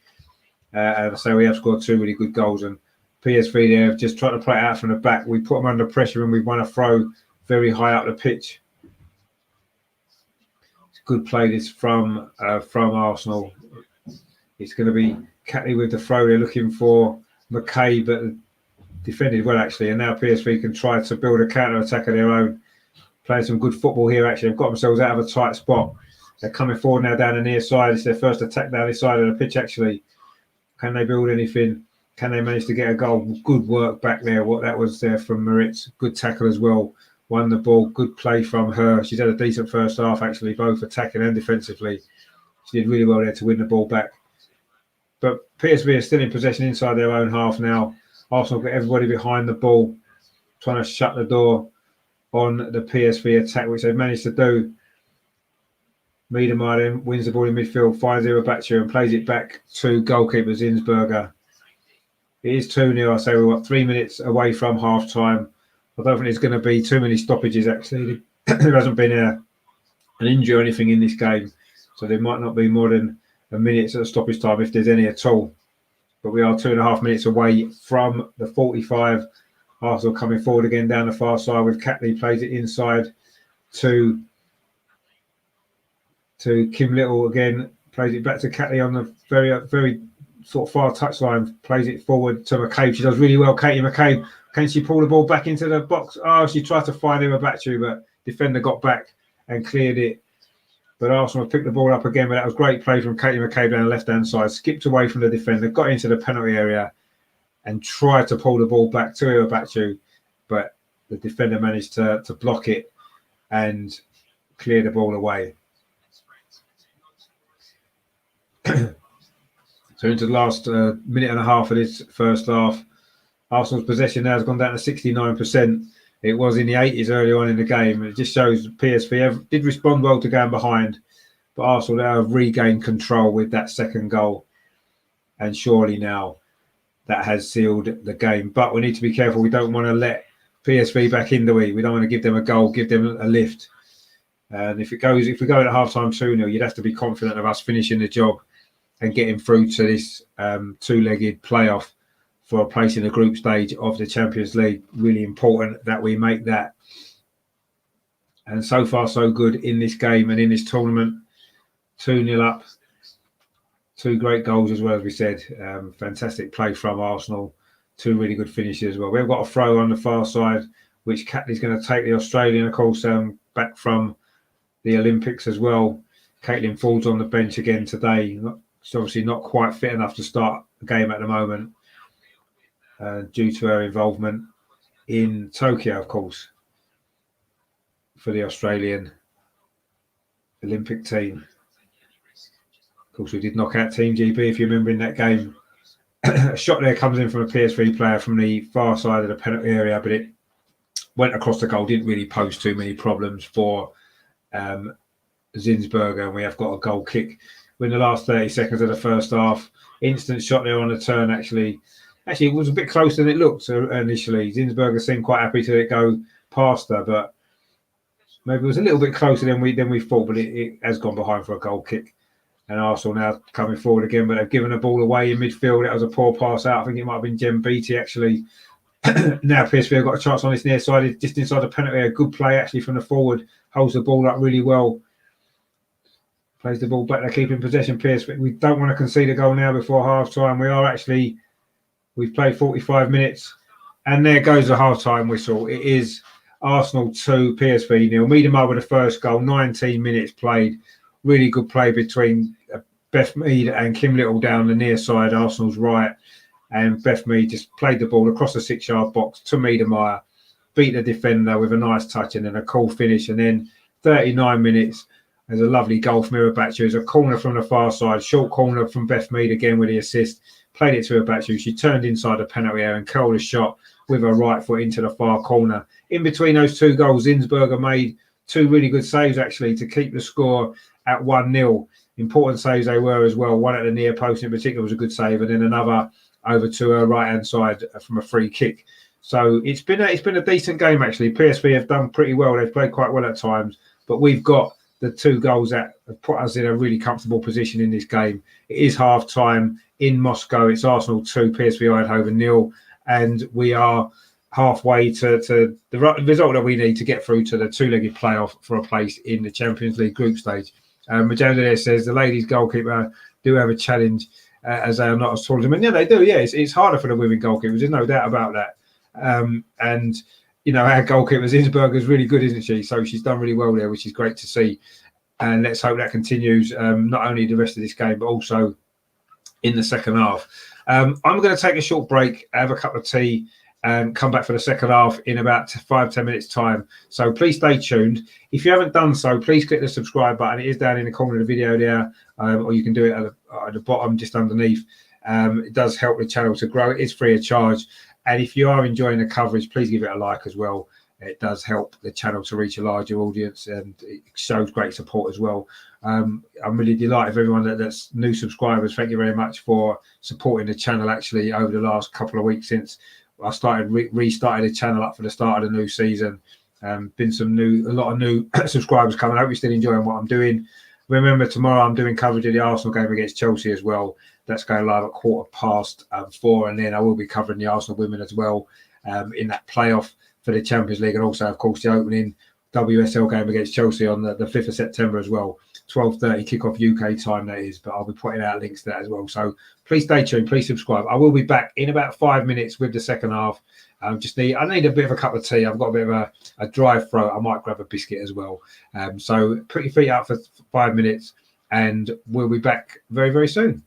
And so we have scored 2 really good goals. And PSV there have just tried to play it out from the back. We put them under pressure and we won a throw very high up the pitch. It's good play this from Arsenal. It's going to be Catley with the throw. They're looking for McKay, but defended well, actually. And now PSV can try to build a counter-attack of their own. Playing some good football here, actually. They've got themselves out of a tight spot. They're coming forward now down the near side. It's their first attack down this side of the pitch, actually. Can they build anything? Can they manage to get a goal? Good work back there. What that was there from Moritz. Good tackle as well. Won the ball. Good play from her. She's had a decent first half, actually, both attacking and defensively. She did really well there to win the ball back. But PSV are still in possession inside their own half now. Arsenal got everybody behind the ball, trying to shut the door on the PSV attack, which they've managed to do. Miedemar then wins the ball in midfield, finds Iwabachu and plays it back to goalkeeper Zinsberger. It is 2-0. I say we're 3 minutes away from half time. I don't think there's going to be too many stoppages, actually. There hasn't been an injury or anything in this game, so there might not be more than a minute at stoppage time if there's any at all. But we are 2.5 minutes away from the 45. Arsenal coming forward again down the far side with Catley, plays it inside to Kim Little again, plays it back to Catley on the very sort of far touchline, plays it forward to McCabe. She does really well, Katie McCabe. Can she pull the ball back into the box? Oh, she tried to find Iwabachu, but defender got back and cleared it. But Arsenal picked the ball up again, but that was great play from Katie McCabe down the left-hand side, skipped away from the defender, got into the penalty area and tried to pull the ball back to Iwabachu, but the defender managed to block it and clear the ball away. So into the last minute and a half of this first half, Arsenal's possession now has gone down to 69%. It was in the 80s early on in the game. It just shows PSV did respond well to going behind, but Arsenal now have regained control with that second goal. And surely now that has sealed the game. But we need to be careful. We don't want to let PSV back in, do we? We don't want to give them a goal, give them a lift. And if we go at half-time 2-0, you'd have to be confident of us finishing the job and getting through to this two-legged playoff for a place in the group stage of the Champions League. Really important that we make that. And so far, so good in this game and in this tournament. 2-0 up. 2 great goals as well, as we said. Fantastic play from Arsenal. 2 really good finishes as well. We've got a throw on the far side, which Catley's going to take the Australian, of course, back from the Olympics as well. Caitlin Ford's on the bench again today. She's obviously not quite fit enough to start the game at the moment due to her involvement in Tokyo, of course, for the Australian Olympic team. Of course, we did knock out Team GB, if you remember, in that game. A shot there comes in from a PSV player from the far side of the penalty area, but it went across the goal, didn't really pose too many problems for Zinsberger, and we have got a goal kick. We're in the last 30 seconds of the first half. Instant shot there on the turn, actually. Actually, it was a bit closer than it looked initially. Zinsberger seemed quite happy to let it go past her, but maybe it was a little bit closer than we thought, but it has gone behind for a goal kick. And Arsenal now coming forward again, but they've given the ball away in midfield. That was a poor pass out. I think it might have been Jem Beattie, actually. Now PSV have got a chance on this near side, just inside the penalty. A good play, actually, from the forward. Holds the ball up really well. Plays the ball back. They're keeping possession, PSV. We don't want to concede a goal now before half-time. We've played 45 minutes. And there goes the half-time whistle. It is Arsenal 2, PSV 0. Miedemar with the first goal, 19 minutes played. really good play between Beth Mead and Kim Little down the near side, Arsenal's right. And Beth Mead just played the ball across the 6-yard box to Miedemeier, beat the defender with a nice touch and then a cool finish. And then 39 minutes, there's a lovely goal from Irabachu. There's a corner from the far side, short corner from Beth Mead again with the assist. Played it to Irabachu. She turned inside the penalty area and curled a shot with her right foot into the far corner. In between those two goals, Zinsberger made two really good saves, actually, to keep the score at 1-0. Important saves they were as well. One at the near post in particular was a good save, and then another over to her right-hand side from a free kick. So it's been a decent game, actually. PSV have done pretty well. They've played quite well at times, but we've got the two goals that have put us in a really comfortable position in this game. It is half-time in Moscow. It's Arsenal 2, PSV Eindhoven 0, and we are halfway to the result that we need to get through to the two-legged playoff for a place in the Champions League group stage. Majanda there says the ladies' goalkeeper do have a challenge as they are not as tall as them. And yeah, they do. Yeah, it's harder for the women goalkeepers. There's no doubt about that. And you know, our goalkeeper Zinsberger is really good, isn't she? So she's done really well there, which is great to see. And let's hope that continues, not only the rest of this game, but also in the second half. I'm going to take a short break, have a cup of tea, and come back for the second half in about 5-10 minutes time. So please stay tuned. If you haven't done so, please click the subscribe button. It is down in the corner of the video there, or you can do it at the bottom just underneath. It does help the channel to grow. It is free of charge. And if you are enjoying the coverage, please give it a like as well. It does help the channel to reach a larger audience, and it shows great support as well. I'm really delighted with everyone that's new subscribers. Thank you very much for supporting the channel, actually, over the last couple of weeks since I started restarted the channel up for the start of the new season. Been a lot of new subscribers coming. I hope you're still enjoying what I'm doing. Remember, tomorrow I'm doing coverage of the Arsenal game against Chelsea as well. That's going live at 4:15, and then I will be covering the Arsenal women as well in that playoff for the Champions League, and also, of course, the opening WSL game against Chelsea on the 5th of September as well. 12:30 kickoff UK time, that is, but I'll be putting out links to that as well. So please stay tuned, please subscribe. I will be back in about 5 minutes with the second half. I need a bit of a cup of tea. I've got a bit of a dry throat. I might grab a biscuit as well. So put your feet up for 5 minutes, and we'll be back very, very soon.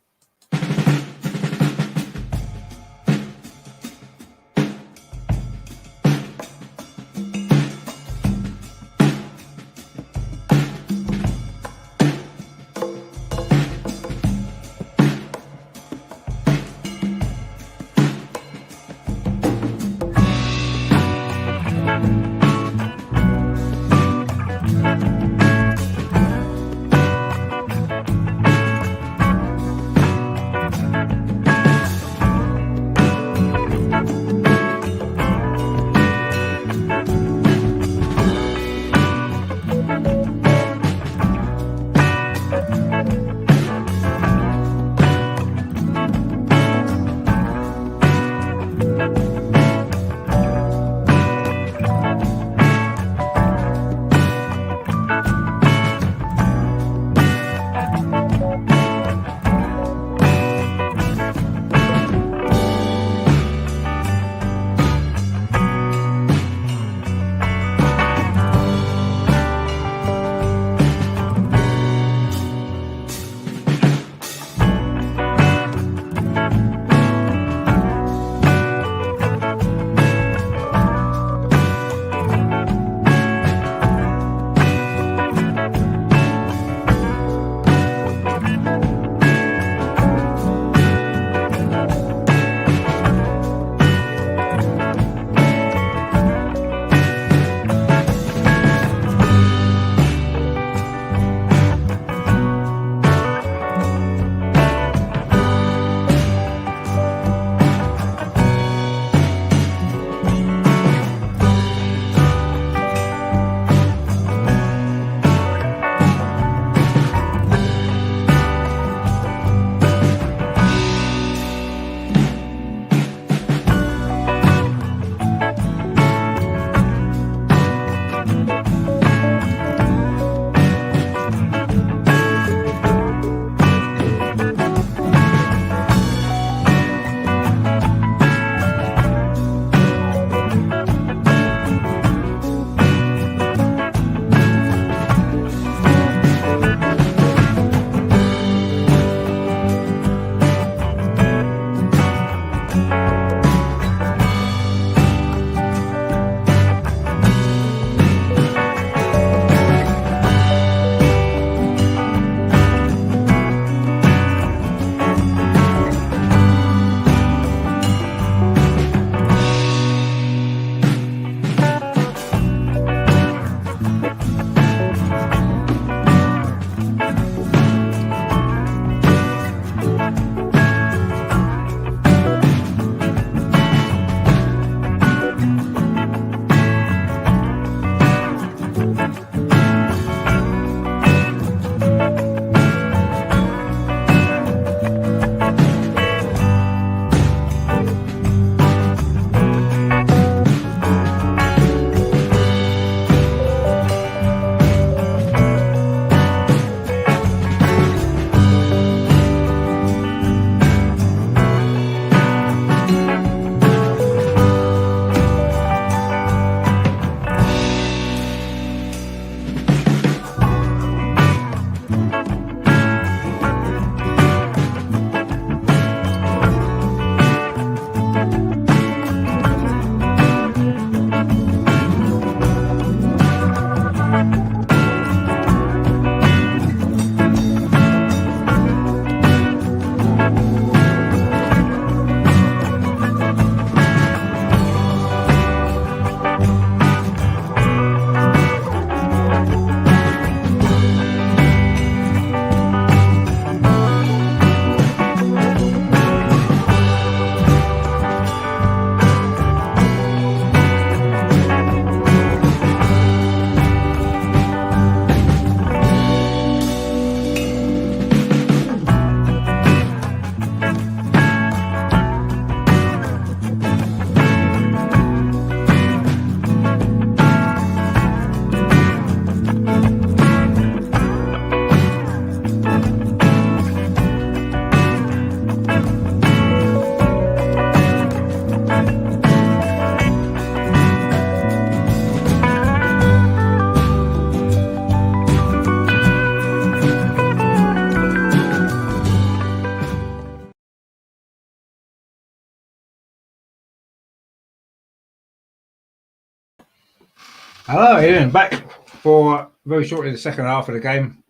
Hello, Ian. Back for very shortly the second half of the game.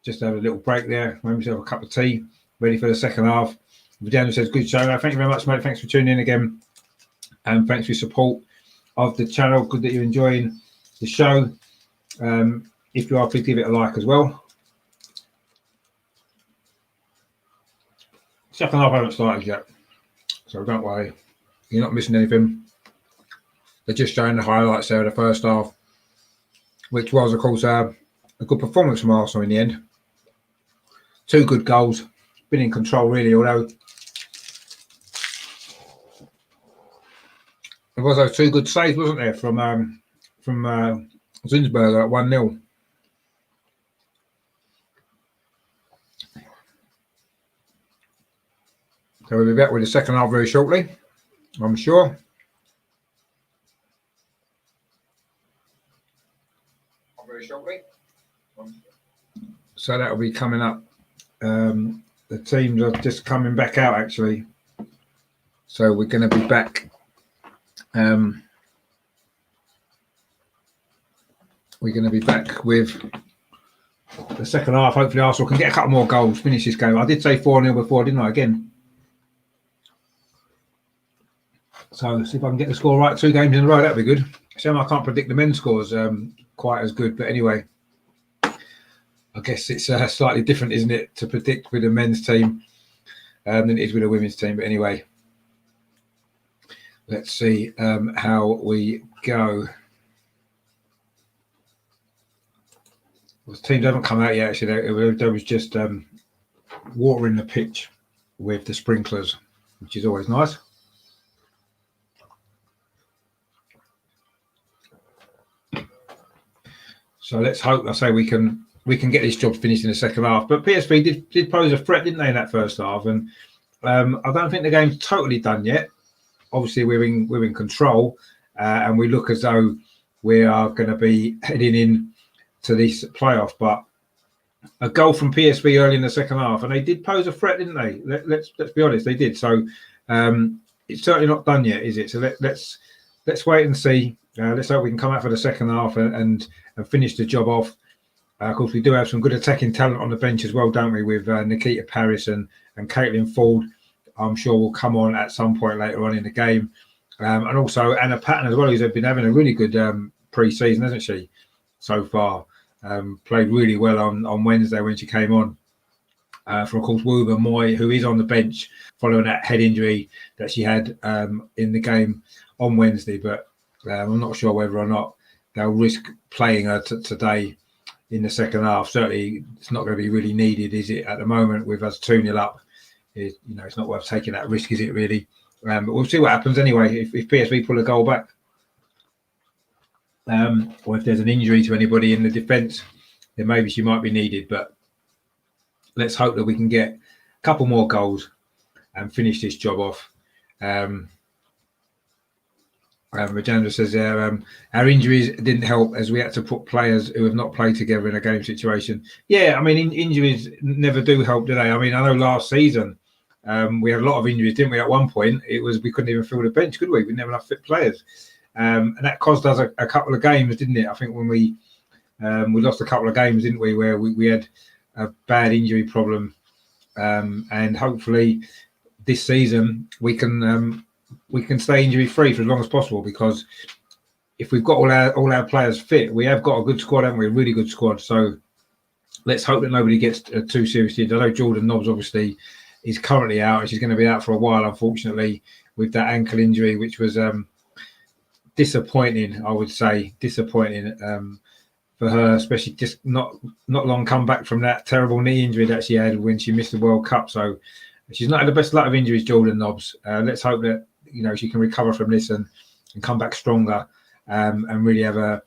Just had a little break there. Made myself a cup of tea, ready for the second half. Daniel says, good show. Thank you very much, mate. Thanks for tuning in again. And thanks for your support of the channel. Good that you're enjoying the show. If you are, please give it a like as well. Second half I haven't started yet, so don't worry. You're not missing anything. They're just showing the highlights there of the first half, which was, of course, a good performance from Arsenal in the end. 2 good goals. Been in control, really, although there was those 2 good saves, wasn't there, from Zinsberger at 1-0. So we'll be back with the second half very shortly, I'm sure. Very shortly. So that will be coming up. The teams are just coming back out, actually. So we're going to be back. We're going to be back with the second half. Hopefully Arsenal can get a couple more goals, finish this game. I did say 4-0 before, didn't I, again? So let's see if I can get the score right 2 games in a row. That'd be good. Shame I can't predict the men's scores quite as good. But anyway, I guess it's slightly different, isn't it, to predict with a men's team than it is with a women's team. But anyway, let's see how we go. Well, the teams haven't come out yet, actually. There was just watering the pitch with the sprinklers, which is always nice. So let's hope, I say, we can get this job finished in the second half. But PSV did pose a threat, didn't they, in that first half? And I don't think the game's totally done yet. Obviously, we're in control, and we look as though we are going to be heading in to this playoff. But a goal from PSV early in the second half, and they did pose a threat, didn't they? Let's be honest, they did. So it's certainly not done yet, is it? So let's wait and see. Let's hope we can come out for the second half and finish the job off. Of course, we do have some good attacking talent on the bench as well, don't we? With Nikita Paris and Caitlin Ford, I'm sure will come on at some point later on in the game. And also Anna Patton as well, who's been having a really good pre-season, hasn't she, so far? Played really well on Wednesday when she came on. For, of course, Woober Moy, who is on the bench following that head injury that she had in the game on Wednesday. But I'm not sure whether or not they'll risk playing her today in the second half. Certainly, it's not going to be really needed, is it, at the moment with us 2-0 up? It's not worth taking that risk, is it, really? But we'll see what happens anyway. If PSV pull a goal back, or if there's an injury to anybody in the defence, then maybe she might be needed. But let's hope that we can get a couple more goals and finish this job off. Rajendra says our injuries didn't help as we had to put players who have not played together in a game situation. Yeah, I mean, injuries never do help, do they? I mean, I know last season we had a lot of injuries, didn't we? At one point, it was we couldn't even fill the bench, could we? We didn't have enough fit players, and that cost us a couple of games, didn't it? I think when we lost a couple of games, didn't we? Where we had a bad injury problem, and hopefully this season we can stay injury free for as long as possible, because if we've got all our players fit, we have got a good squad, haven't we? A really good squad. So let's hope that nobody gets too seriously injured. I know Jordan Nobbs obviously is currently out, and she's going to be out for a while, unfortunately, with that ankle injury, which was disappointing. I would say disappointing for her, especially just not long come back from that terrible knee injury that she had when she missed the World Cup. So she's not had the best luck of injuries, Jordan Nobbs. Let's hope that she can recover from this and come back stronger and really have a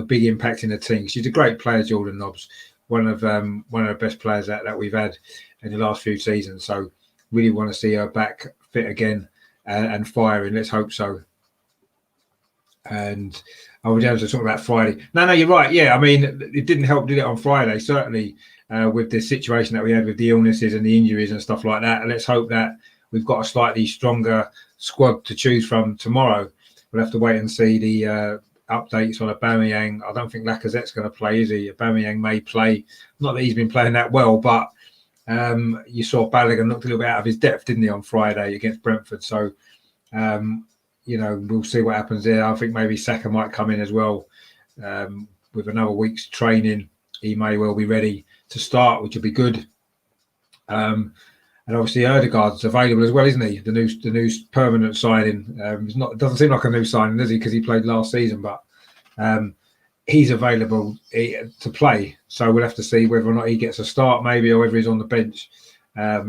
big impact in the team. She's a great player, Jordan Nobbs, one of the best players that we've had in the last few seasons. So really want to see her back fit again and firing. Let's hope so. And I was able to talk about Friday. No, you're right. Yeah, I mean, it didn't help, did it, on Friday? Certainly, with the situation that we had with the illnesses and the injuries and stuff like that. And let's hope that we've got a slightly stronger squad to choose from tomorrow. We'll have to wait and see updates on Aubameyang. I don't think Lacazette's going to play, is he? Aubameyang may play. Not that he's been playing that well, but you saw Balogun looked a little bit out of his depth, didn't he, on Friday against Brentford? So, we'll see what happens there. I think maybe Saka might come in as well. With another week's training, he may well be ready to start, which would be good. And obviously Ødegaard's available as well, isn't he? The new permanent signing. It doesn't seem like a new signing, does he? Because he played last season, but he's available to play. So we'll have to see whether or not he gets a start, maybe, or whether he's on the bench.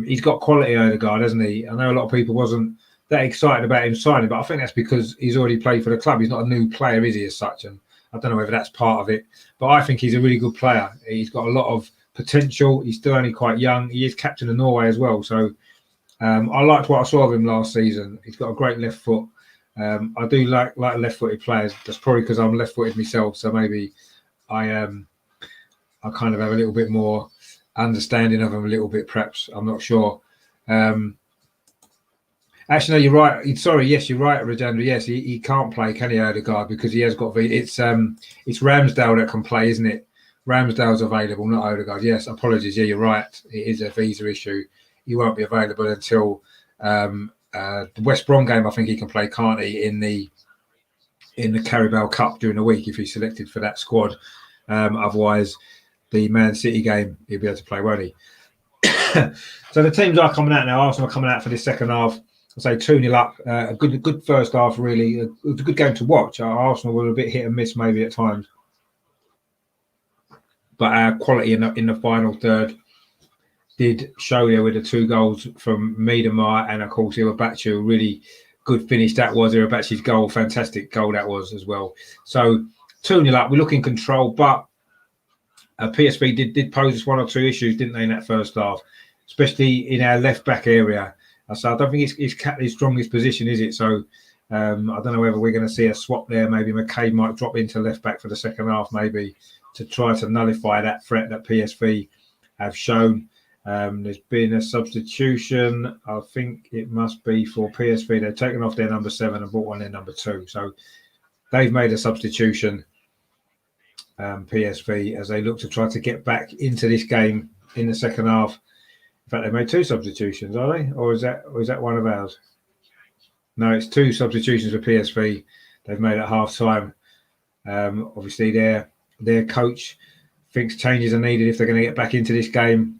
He's got quality, Ødegaard, hasn't he? I know a lot of people wasn't that excited about him signing, but I think that's because he's already played for the club. He's not a new player, is he, as such? And I don't know whether that's part of it, but I think he's a really good player. He's got a lot of potential. He's still only quite young. He is captain of Norway as well. So I liked what I saw of him last season. He's got a great left foot. I do like left-footed players. That's probably because I'm left-footed myself. So maybe I kind of have a little bit more understanding of him a little bit, perhaps. I'm not sure. Actually, no, you're right. Sorry, yes, you're right, Rajendra. Yes, he can't play, can he, Ødegaard, because he has got it's Ramsdale that can play, isn't it? Ramsdale's available, not Ødegaard. Yes, apologies. Yeah, you're right. It is a visa issue. He won't be available until the West Brom game. I think he can play, can't he, in the Carabao Cup during the week if he's selected for that squad. Otherwise, the Man City game he'll be able to play, won't he? So the teams are coming out now. Arsenal are coming out for this second half. I'll say 2-0 up. A good first half, really. It was a good game to watch. Arsenal were a bit hit and miss maybe at times, but our quality in the final third did show there with the 2 goals from Miedemar and, of course, Irabachi. Really good finish that was. Irabachi's goal, fantastic goal that was as well. So 2-0 up. We look in control, but PSV did pose us 1 or 2 issues, didn't they, in that first half, especially in our left-back area. So I don't think it's his strongest position, is it? So I don't know whether we're going to see a swap there. Maybe McCabe might drop into left-back for the second half, maybe, to try to nullify that threat that PSV have shown. There's been a substitution. I think it must be for PSV. They've taken off their number 7 and brought on their number 2. So they've made a substitution, PSV, as they look to try to get back into this game in the second half. In fact, they made 2 substitutions, are they? Or is that one of ours? No, it's 2 substitutions for PSV. They've made at half time. Obviously, their coach thinks changes are needed if they're going to get back into this game.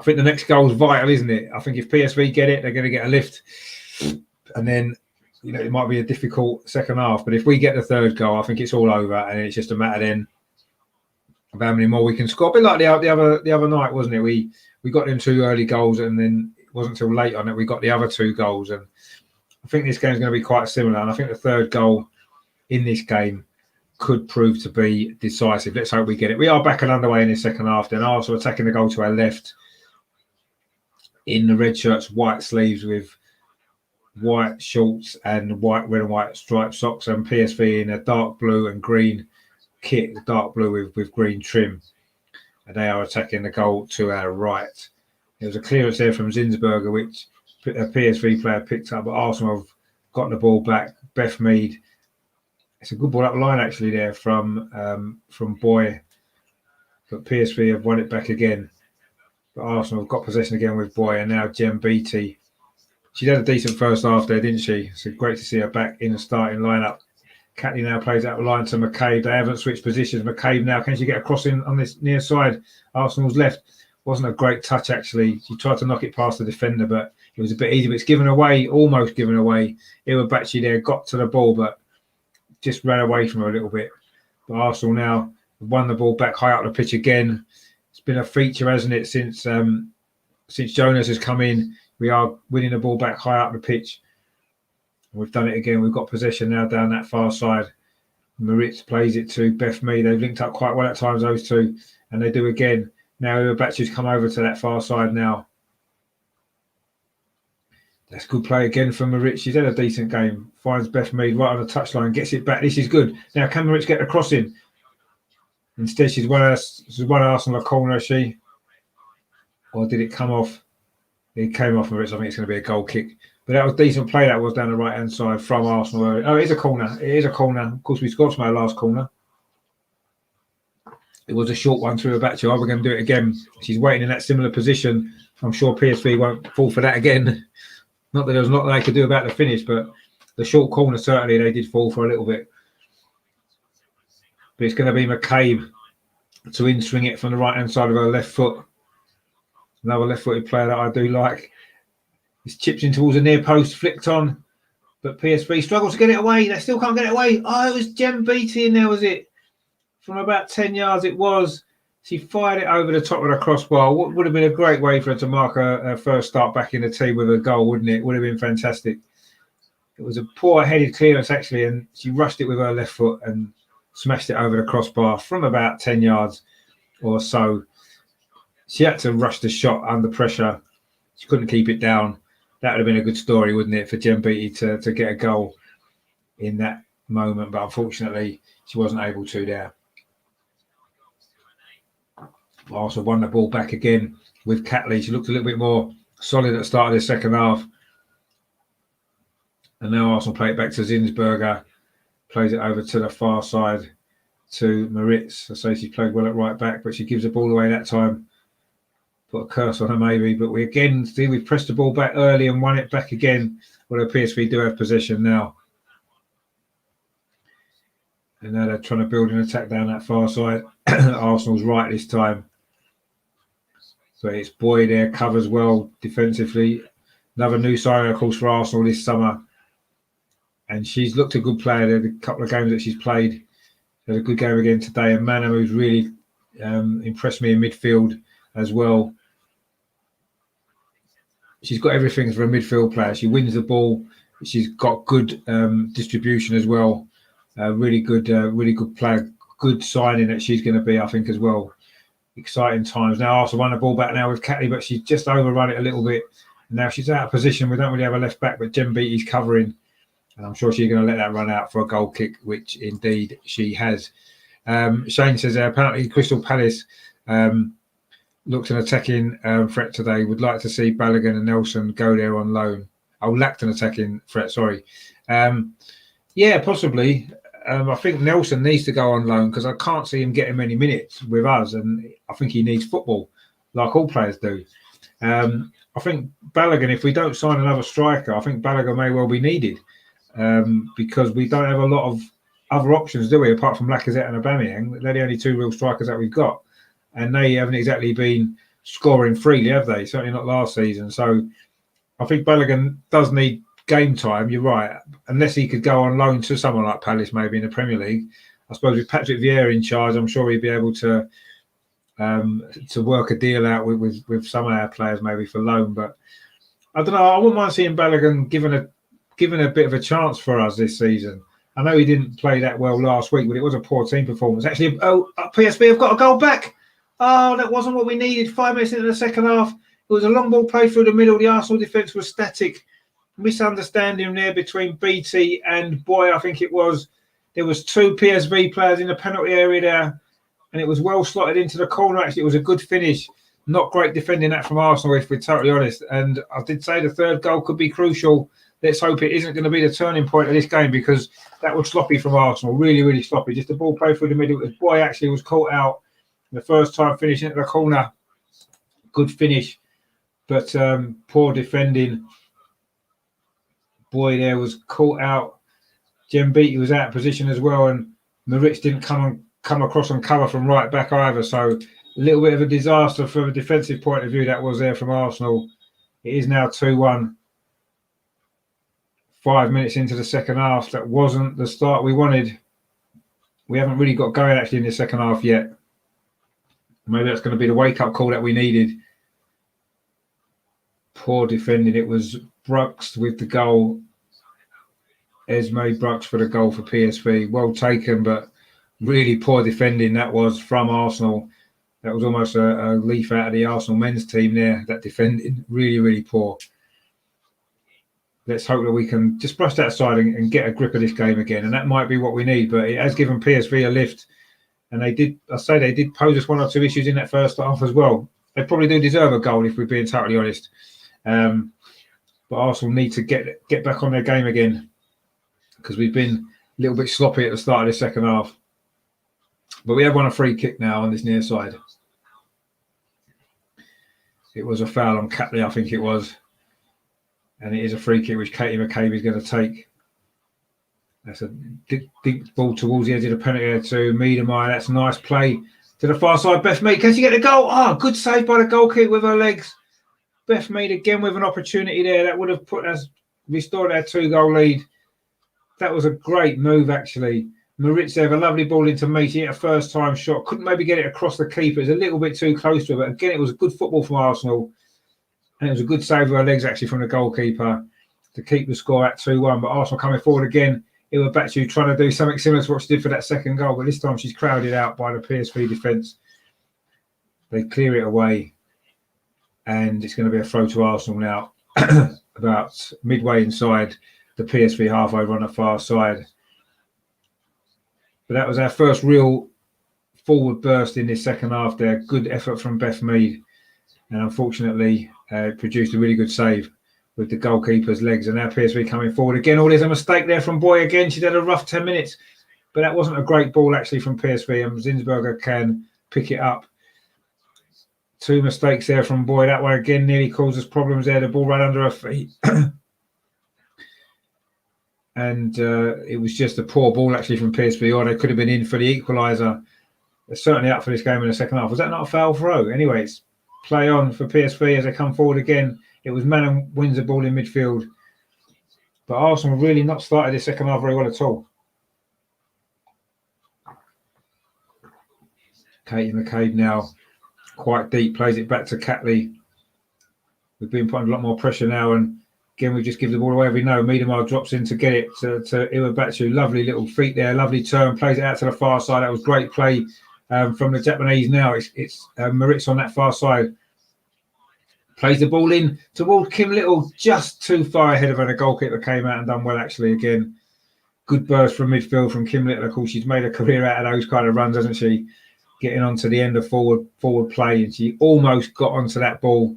I think the next goal is vital, isn't it? I think if PSV get it, they're going to get a lift. And then, it might be a difficult second half. But if we get the 3rd goal, I think it's all over. And it's just a matter then of how many more we can score. A bit like the other night, wasn't it? We got them 2 early goals, and then it wasn't until late on that we got the other 2 goals. And I think this game's going to be quite similar. And I think the 3rd goal in this game could prove to be decisive. Let's hope we get it. We are back and underway in the second half. Then Arsenal attacking the goal to our left in the red shirts, white sleeves with white shorts and red and white striped socks, and PSV in a dark blue and green kit, dark blue with green trim. And they are attacking the goal to our right. There was a clearance there from Zinsberger, which a PSV player picked up, but Arsenal have got the ball back. Beth Mead. It's a good ball up the line, actually, there from Boy. But PSV have won it back again. But Arsenal have got possession again with Boy, and now Jem Beattie. She had a decent first half there, didn't she? So great to see her back in the starting lineup. Catley now plays out the line to McCabe. They haven't switched positions. McCabe now, can she get a cross in on this near side? Arsenal's left. Wasn't a great touch, actually. She tried to knock it past the defender, but it was a bit easy. But it's given away, almost given away. Irabachi there got to the ball, but just ran away from her a little bit. But Arsenal now have won the ball back high up the pitch again. It's been a feature, hasn't it, since Jonas has come in. We are winning the ball back high up the pitch. We've done it again. We've got possession now down that far side. Maritz plays it to Beth Mead. They've linked up quite well at times, those two, and they do again. Now Irabachi's come over to that far side now. That's good play again from Maritz. She's had a decent game. Finds Beth Mead right on the touchline, gets it back. This is good. Now can Maritz get the cross in? Instead, she's won Arsenal a corner, has she? Or did it come off? It came off Maritz. I think it's going to be a goal kick. But that was decent play. That was down the right-hand side from Arsenal. Oh, it is a corner. It is a corner. Of course, we scored from our last corner. It was a short one through a back to. We're going to do it again. She's waiting in that similar position. I'm sure PSV won't fall for that again. Not that there was not they could do about the finish, but the short corner, certainly they did fall for a little bit. But it's going to be McCabe to in-swing it from the right-hand side of her left foot. Another left-footed player that I do like. It's chipped in towards the near post, flicked on. But PSV struggles to get it away. They still can't get it away. Oh, it was Jem Beattie in there, was it? From about 10 yards it was. She fired it over the top of the crossbar. What would have been a great way for her to mark her first start back in the team with a goal, wouldn't it? Would have been fantastic. It was a poor-headed clearance, actually, and she rushed it with her left foot and smashed it over the crossbar from about 10 yards or so. She had to rush the shot under pressure. She couldn't keep it down. That would have been a good story, wouldn't it, for Jem Beattie to get a goal in that moment. But unfortunately, she wasn't able to there. Arsenal won the ball back again with Catley. She looked a little bit more solid at the start of the second half. And now Arsenal play it back to Zinsberger. Plays it over to the far side to Maritz. I say she played well at right back, but she gives the ball away that time. Put a curse on her maybe. But we again see we've pressed the ball back early and won it back again. Although PSV do have possession now. And now they're trying to build an attack down that far side. Arsenal's right this time. So it's Boyd there, covers well defensively. Another new signing, of course, for Arsenal this summer. And she's looked a good player. The couple of games that she's played. Had a good game again today. And Manham, who's really impressed me in midfield as well. She's got everything for a midfield player. She wins the ball. She's got good distribution as well. Really good player. Good signing that she's going to be, I think, as well. Exciting times. Now Arsenal won the ball back now with Catley, but she's just overrun it a little bit. And now she's out of position. We don't really have a left back, but Jem Beattie's covering. And I'm sure she's going to let that run out for a goal kick, which indeed she has. Shane says apparently Crystal Palace looks an attacking threat today. Would like to see Balogun and Nelson go there on loan. Oh, lacked an attacking threat, sorry. Yeah, possibly. I think Nelson needs to go on loan because I can't see him getting many minutes with us. And I think he needs football, like all players do. I think Balogun, if we don't sign another striker, I think Balogun may well be needed. Because we don't have a lot of other options, do we? Apart from Lacazette and Aubameyang, they're the only two real strikers that we've got, and they haven't exactly been scoring freely, have they? Certainly not last season. So I think Balogun does need game time. You're right, unless he could go on loan to someone like Palace, maybe in the Premier League. I suppose with Patrick Vieira in charge, I'm sure he'd be able to work a deal out with some of our players, maybe for loan. But I don't know. I wouldn't mind seeing Balogun given a bit of a chance for us this season. I know he didn't play that well last week, but it was a poor team performance. Actually, PSV have got a goal back. Oh, that wasn't what we needed. 5 minutes into the second half. It was a long ball play through the middle. The Arsenal defence was static. Misunderstanding there between Beattie and Boy, I think it was. There was two PSV players in the penalty area there, and it was well slotted into the corner. Actually, it was a good finish. Not great defending that from Arsenal, if we're totally honest. And I did say the third goal could be crucial. Let's hope it isn't going to be the turning point of this game because that was sloppy from Arsenal. Really, really sloppy. Just the ball played through the middle. The Boy actually was caught out the first time finishing at the corner. Good finish, but poor defending. Boy there was caught out. Jem Beattie was out of position as well, and Maritz didn't come across and cover from right back either. So a little bit of a disaster from a defensive point of view that was there from Arsenal. It is now 2-1. 5 minutes into the second half. That wasn't the start we wanted. We haven't really got going actually in the second half yet. Maybe that's going to be the wake-up call that we needed. Poor defending. It was Brooks with the goal. Esme Brooks for the goal for PSV. Well taken, but really poor defending that was from Arsenal. That was almost a leaf out of the Arsenal men's team there, that defending. Really, really poor. Let's hope that we can just brush that aside and get a grip of this game again. And that might be what we need, but it has given PSV a lift. And they did pose us one or two issues in that first half as well. They probably do deserve a goal if we're being totally honest. But Arsenal need to get back on their game again, because we've been a little bit sloppy at the start of the second half. But we have won a free kick now on this near side. It was a foul on Catley, I think it was. And it is a free kick which Katie McCabe is going to take. That's a deep ball towards the edge of the penalty area to Miedemeier. That's a nice play to the far side. Beth Mead, can she get the goal? Oh, good save by the goalkeeper with her legs. Beth Mead again with an opportunity there. That would have put us, restored our 2-goal lead. That was a great move, actually. Maritzev, a lovely ball into Mead. She hit a first-time shot. Couldn't maybe get it across the keeper. It was a little bit too close to her. But again, it was a good football from Arsenal. And it was a good save with her legs, actually, from the goalkeeper to keep the score at 2-1. But Arsenal coming forward again. Iwabachu trying to do something similar to what she did for that second goal. But this time she's crowded out by the PSV defence. They clear it away. And it's going to be a throw to Arsenal now. About midway inside the PSV half over on the far side. But that was our first real forward burst in this second half there. Good effort from Beth Mead. And unfortunately, produced a really good save with the goalkeeper's legs. And now PSV coming forward again. Oh, there's a mistake there from Boy again. She's had a rough 10 minutes. But that wasn't a great ball, actually, from PSV. And Zinsberger can pick it up. 2 mistakes there from Boy. That one again nearly causes problems there. The ball right under her feet. And it was just a poor ball, actually, from PSV. Or they could have been in for the equaliser. They're certainly up for this game in the second half. Was that not a foul throw? Anyways, play on for PSV as they come forward again. It was Manon wins the ball in midfield. But Arsenal really not started this second half very well at all. Katie McCabe now quite deep, plays it back to Catley. We've been putting a lot more pressure now, and again we just give the ball away. We know Miedemeier drops in to get it to Iwabachu. Lovely little feet there, lovely turn, plays it out to the far side. That was great play from the Japanese. Now it's Maritz on that far side. Plays the ball in towards Kim Little, just too far ahead of her. The goalkeeper came out and done well, actually, again. Good burst from midfield from Kim Little. Of course, she's made a career out of those kind of runs, hasn't she? Getting onto the end of forward play. And she almost got onto that ball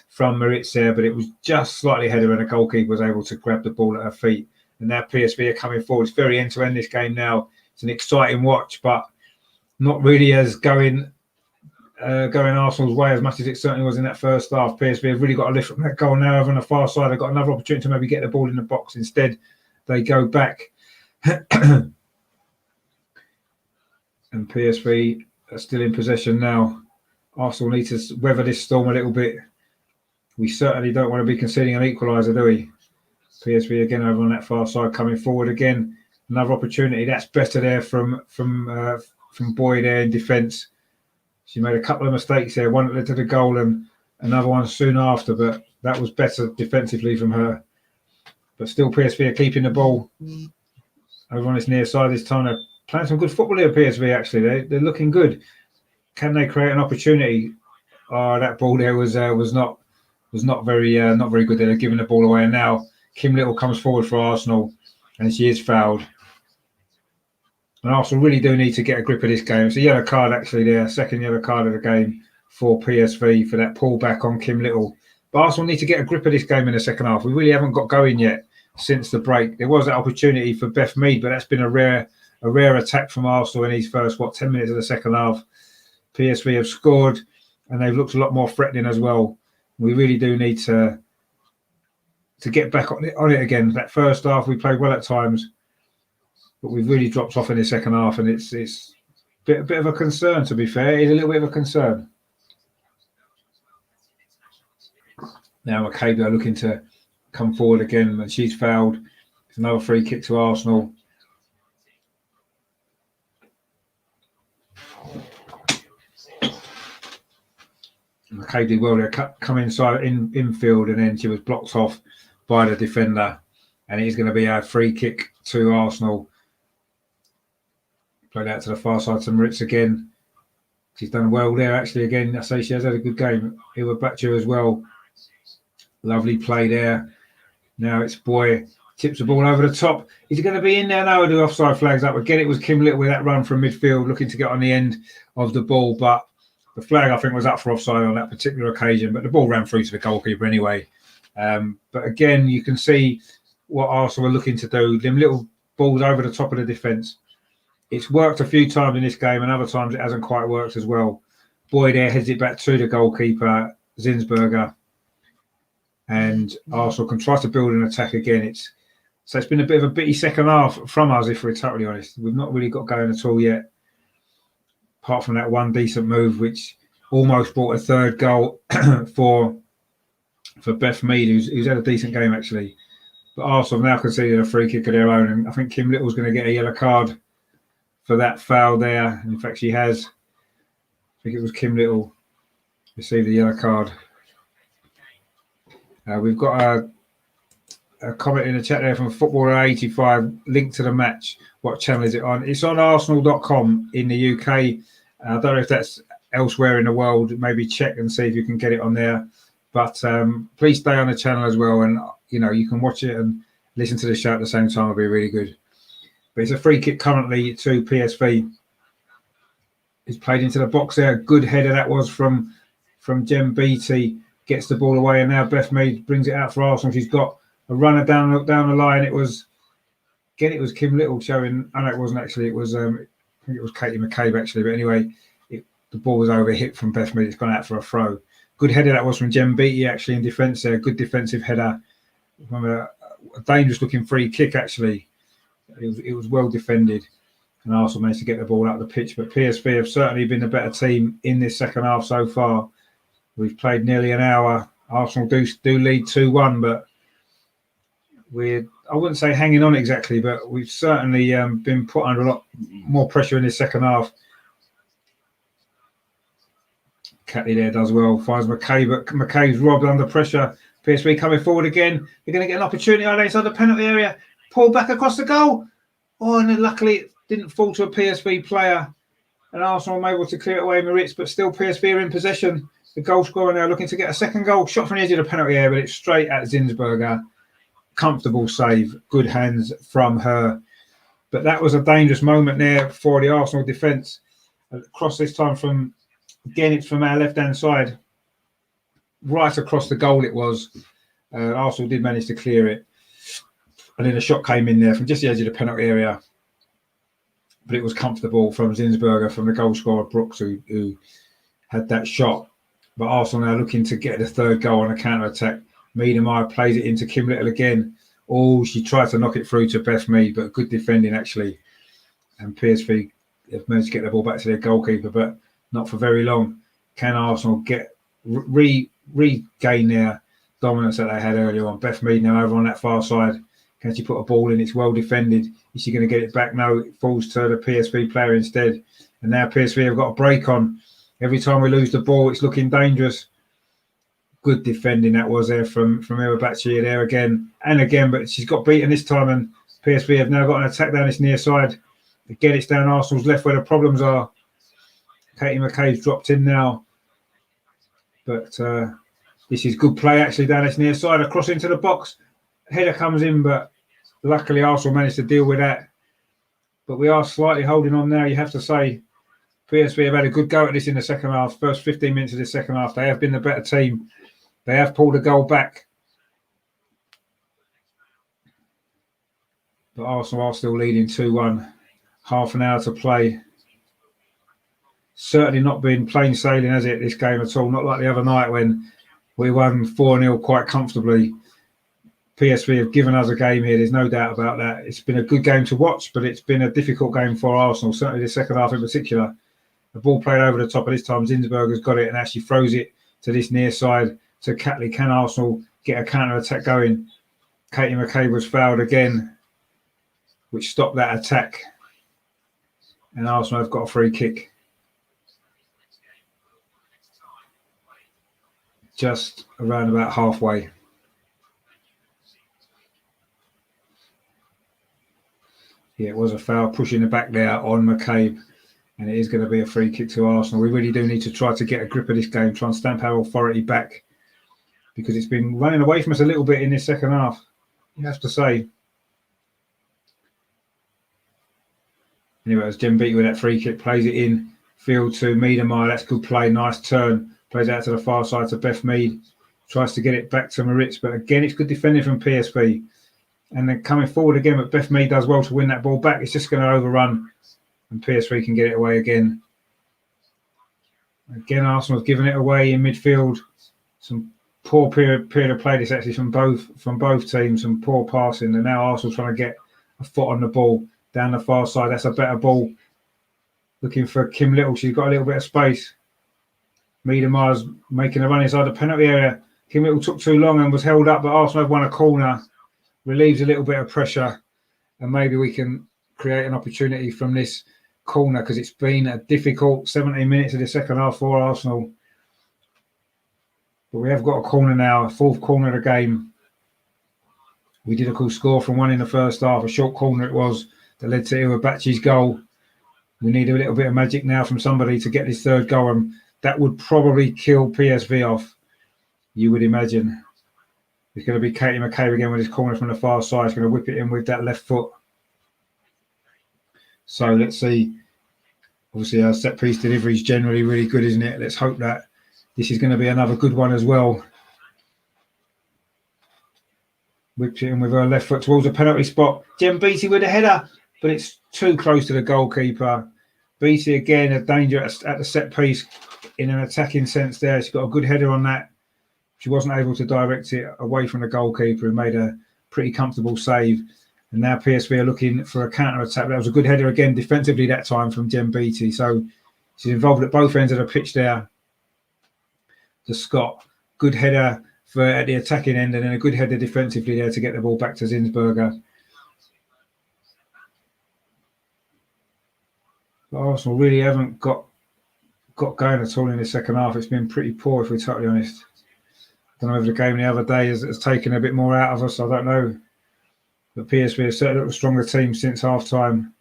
from Maritz there, but it was just slightly ahead of her, and the goalkeeper was able to grab the ball at her feet. And now PSV are coming forward. It's very end-to-end, this game now. It's an exciting watch, but not really as going Arsenal's way as much as it certainly was in that first half. PSV have really got a lift from that goal now over on the far side. They've got another opportunity to maybe get the ball in the box. Instead, they go back. And PSV are still in possession now. Arsenal need to weather this storm a little bit. We certainly don't want to be conceding an equaliser, do we? PSV again over on that far side, coming forward again. Another opportunity. That's better there from Boyd there in defence. She made a couple of mistakes there. One that led to the goal and another one soon after, but that was better defensively from her. But still PSV are keeping the ball over on this near side this time. They're playing some good football here, PSV, actually. They're looking good. Can they create an opportunity? Oh, that ball there was not very good. They're giving the ball away. And now Kim Little comes forward for Arsenal and she is fouled. And Arsenal really do need to get a grip of this game. It's a yellow card, actually, there. Second yellow card of the game for PSV for that pullback on Kim Little. But Arsenal need to get a grip of this game in the second half. We really haven't got going yet since the break. There was that opportunity for Beth Mead, but that's been a rare attack from Arsenal in these first, 10 minutes of the second half. PSV have scored and they've looked a lot more threatening as well. We really do need to get back on it again. That first half, we played well at times, but we've really dropped off in the second half, and it's a bit of a concern, to be fair. It's a little bit of a concern. Now McCabe are looking to come forward again, and she's fouled. It's another free kick to Arsenal. McCabe did well there, come inside infield, and then she was blocked off by the defender, and it is going to be a free kick to Arsenal. Played out to the far side to Maritz again. She's done well there, actually. Again, I say she has had a good game. Iwabachu as well. Lovely play there. Now it's Boy. Tips the ball over the top. Is he going to be in there now? The offside flag's up. Again, it was Kim Little with that run from midfield, looking to get on the end of the ball. But the flag, I think, was up for offside on that particular occasion. But the ball ran through to the goalkeeper anyway. But again, you can see what Arsenal are looking to do. Them little balls over the top of the defence. It's worked a few times in this game, and other times it hasn't quite worked as well. Boy there heads it back to the goalkeeper, Zinsberger. And Arsenal can try to build an attack again. So it's been a bit of a bitty second half from us, if we're totally honest. We've not really got going at all yet, apart from that one decent move, which almost brought a third goal for Beth Mead, who's had a decent game, actually. But Arsenal have now conceded a free kick of their own, and I think Kim Little's going to get a yellow card for that foul there. In fact, she has. I think it was Kim Little received a yellow card. We've got a comment in the chat there from Footballer85, linked to the match. What channel is it on? It's on arsenal.com in the UK. I don't know if that's elsewhere in the world. Maybe check and see if you can get it on there. But please stay on the channel as well, and you can watch it and listen to the show at the same time. It'll be really good. But it's a free kick currently to PSV. It's played into the box there. Good header that was from Jem Beattie. Gets the ball away, and now Beth Mead brings it out for Arsenal. She's got a runner down the line. It was Kim Little showing. Oh no, it wasn't actually. It was I think it was Katie McCabe actually. But anyway, the ball was over hit from Beth Mead. It's gone out for a throw. Good header that was from Jem Beattie actually in defence there. Good defensive header from a dangerous looking free kick actually. It was well defended, and Arsenal managed to get the ball out of the pitch. But PSV have certainly been the better team in this second half so far. We've played nearly an hour. Arsenal do lead 2-1, but I wouldn't say hanging on exactly, but we've certainly been put under a lot more pressure in this second half. Catley there does well, finds McCabe, but McCabe's robbed under pressure. PSV coming forward again. They're going to get an opportunity inside the penalty area. Pull back across the goal. Oh, and then luckily it didn't fall to a PSV player. And Arsenal were able to clear it away, Maritz, but still PSV are in possession. The goal scorer now looking to get a second goal. Shot from the edge of the penalty area, but it's straight at Zinsberger. Comfortable save. Good hands from her. But that was a dangerous moment there for the Arsenal defence. Across this time it's from our left-hand side. Right across the goal it was. Arsenal did manage to clear it. And then a shot came in there from just the edge of the penalty area. But it was comfortable from Zinsberger, from the goal scorer Brooks, who had that shot. But Arsenal now looking to get the third goal on a counter-attack. Miedemeier plays it into Kim Little again. Oh, she tried to knock it through to Beth Mead, but good defending actually. And PSV have managed to get the ball back to their goalkeeper, but not for very long. Can Arsenal get regain their dominance that they had earlier on? Beth Mead now over on that far side. Can she put a ball in? It's well defended. Is she going to get it back? No, it falls to the PSV player instead. And now PSV have got a break on. Every time we lose the ball, it's looking dangerous. Good defending that was there from Iwabachi there again and again, but she's got beaten this time, and PSV have now got an attack down this near side. Again, it's down Arsenal's left where the problems are. Katie McCabe's dropped in now. But this is good play actually down this near side. Across into the box. Header comes in, but luckily Arsenal managed to deal with that. But we are slightly holding on now, you have to say. PSV have had a good go at this in the second half. First 15 minutes of the second half, they have been the better team. They have pulled a goal back. But Arsenal are still leading 2-1. Half an hour to play. Certainly not been plain sailing, has it, this game at all? Not like the other night when we won 4-0 quite comfortably. PSV have given us a game here, there's no doubt about that. It's been a good game to watch, but it's been a difficult game for Arsenal, certainly the second half in particular. The ball played over the top, of this time Zinsberger's got it and actually throws it to this near side to Catley. Can Arsenal get a counter-attack going? Katie McCabe was fouled again, which stopped that attack. And Arsenal have got a free kick. Just around about halfway. Yeah, it was a foul, pushing the back there on McCabe. And it is going to be a free kick to Arsenal. We really do need to try to get a grip of this game, try and stamp our authority back, because it's been running away from us a little bit in this second half, you have to say. Anyway, as Jem Beattie with that free kick, plays it in field to Miedemeier. That's good play, nice turn. Plays out to the far side to Beth Mead. tries to get it back to Moritz, but again, it's good defending from PSV. And then coming forward again, but Beth Mead does well to win that ball back. It's just going to overrun, and PSV can get it away again. Again, Arsenal have given it away in midfield. Some poor period of play this actually from both teams, some poor passing, and now Arsenal trying to get a foot on the ball down the far side. That's a better ball. Looking for Kim Little. She's got a little bit of space. Miedema's making a run inside the penalty area. Kim Little took too long and was held up, but Arsenal have won a corner. Relieves a little bit of pressure, and maybe we can create an opportunity from this corner, because it's been a difficult 17 minutes of the second half for Arsenal. But we have got a corner now, a fourth corner of the game. We did, of course, score from one in the first half. A short corner it was that led to Iwabachi's goal. We need a little bit of magic now from somebody to get this third goal, and that would probably kill PSV off, you would imagine. It's going to be Katie McCabe again with his corner from the far side. He's going to whip it in with that left foot. So let's see. Obviously, our set piece delivery is generally really good, isn't it? Let's hope that this is going to be another good one as well. Whips it in with her left foot towards the penalty spot. Jem Beattie with a header, but it's too close to the goalkeeper. Beattie again, a danger at the set piece in an attacking sense there. She's got a good header on that. She wasn't able to direct it away from the goalkeeper, who made a pretty comfortable save. And now PSV are looking for a counter-attack. That was a good header again, defensively that time from Jem Beattie. So she's involved at both ends of the pitch there. To Scott, good header at the attacking end, and then a good header defensively there to get the ball back to Zinsberger. But Arsenal really haven't got going at all in the second half. It's been pretty poor, if we're totally honest. I don't know if the game the other day has taken a bit more out of us. I don't know. But PSV have certainly looked a stronger team since half-time.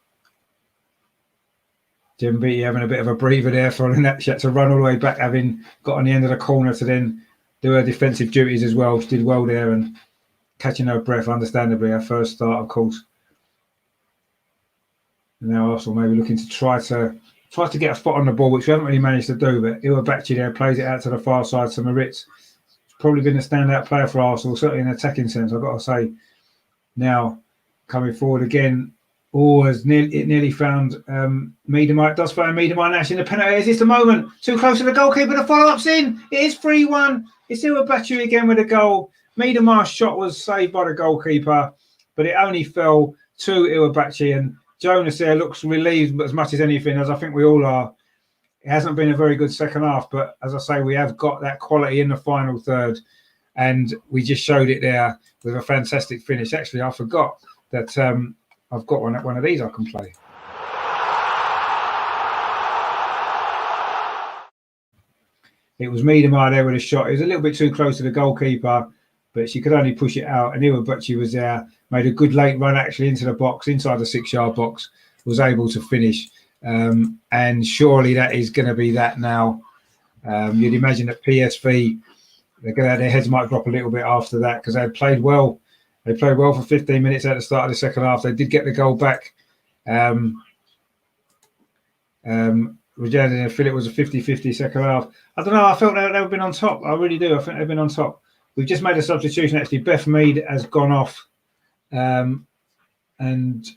Jem Beattie having a bit of a breather there following that. She had to run all the way back, having got on the end of the corner to then do her defensive duties as well. She did well there and catching her breath, understandably, her first start, of course. And now Arsenal maybe looking to try to get a foot on the ball, which we haven't really managed to do. But Iwabachi there plays it out to the far side to Moritz. He's probably been a standout player for Arsenal, certainly in an attacking sense, I've got to say. Now coming forward again. Oh, it nearly found Miedema. It does find Miedema now in the penalty. Is this the moment? Too close to the goalkeeper. The follow-up's in. It is 3-1. It's Iwabachi again with a goal. Miedema's shot was saved by the goalkeeper, but it only fell to Iwabachi. And Jonas there looks relieved, but as much as anything, as I think we all are. It hasn't been a very good second half, but as I say, we have got that quality in the final third, and we just showed it there with a fantastic finish. Actually, I forgot that I've got one of these I can play. It was Miedema there with a shot. It was a little bit too close to the goalkeeper, but she could only push it out. And Iwabachi was there, made a good late run actually into the box, inside the 6-yard box, was able to finish. And surely that is going to be that now. You'd imagine that PSV, their heads might drop a little bit after that, because they had played well. They played well for 15 minutes at the start of the second half. They did get the goal back. Regina and Philip was a 50-50 second half. I don't know. I felt they've been on top. I really do. I think they've been on top. We've just made a substitution. Actually, Beth Mead has gone off, and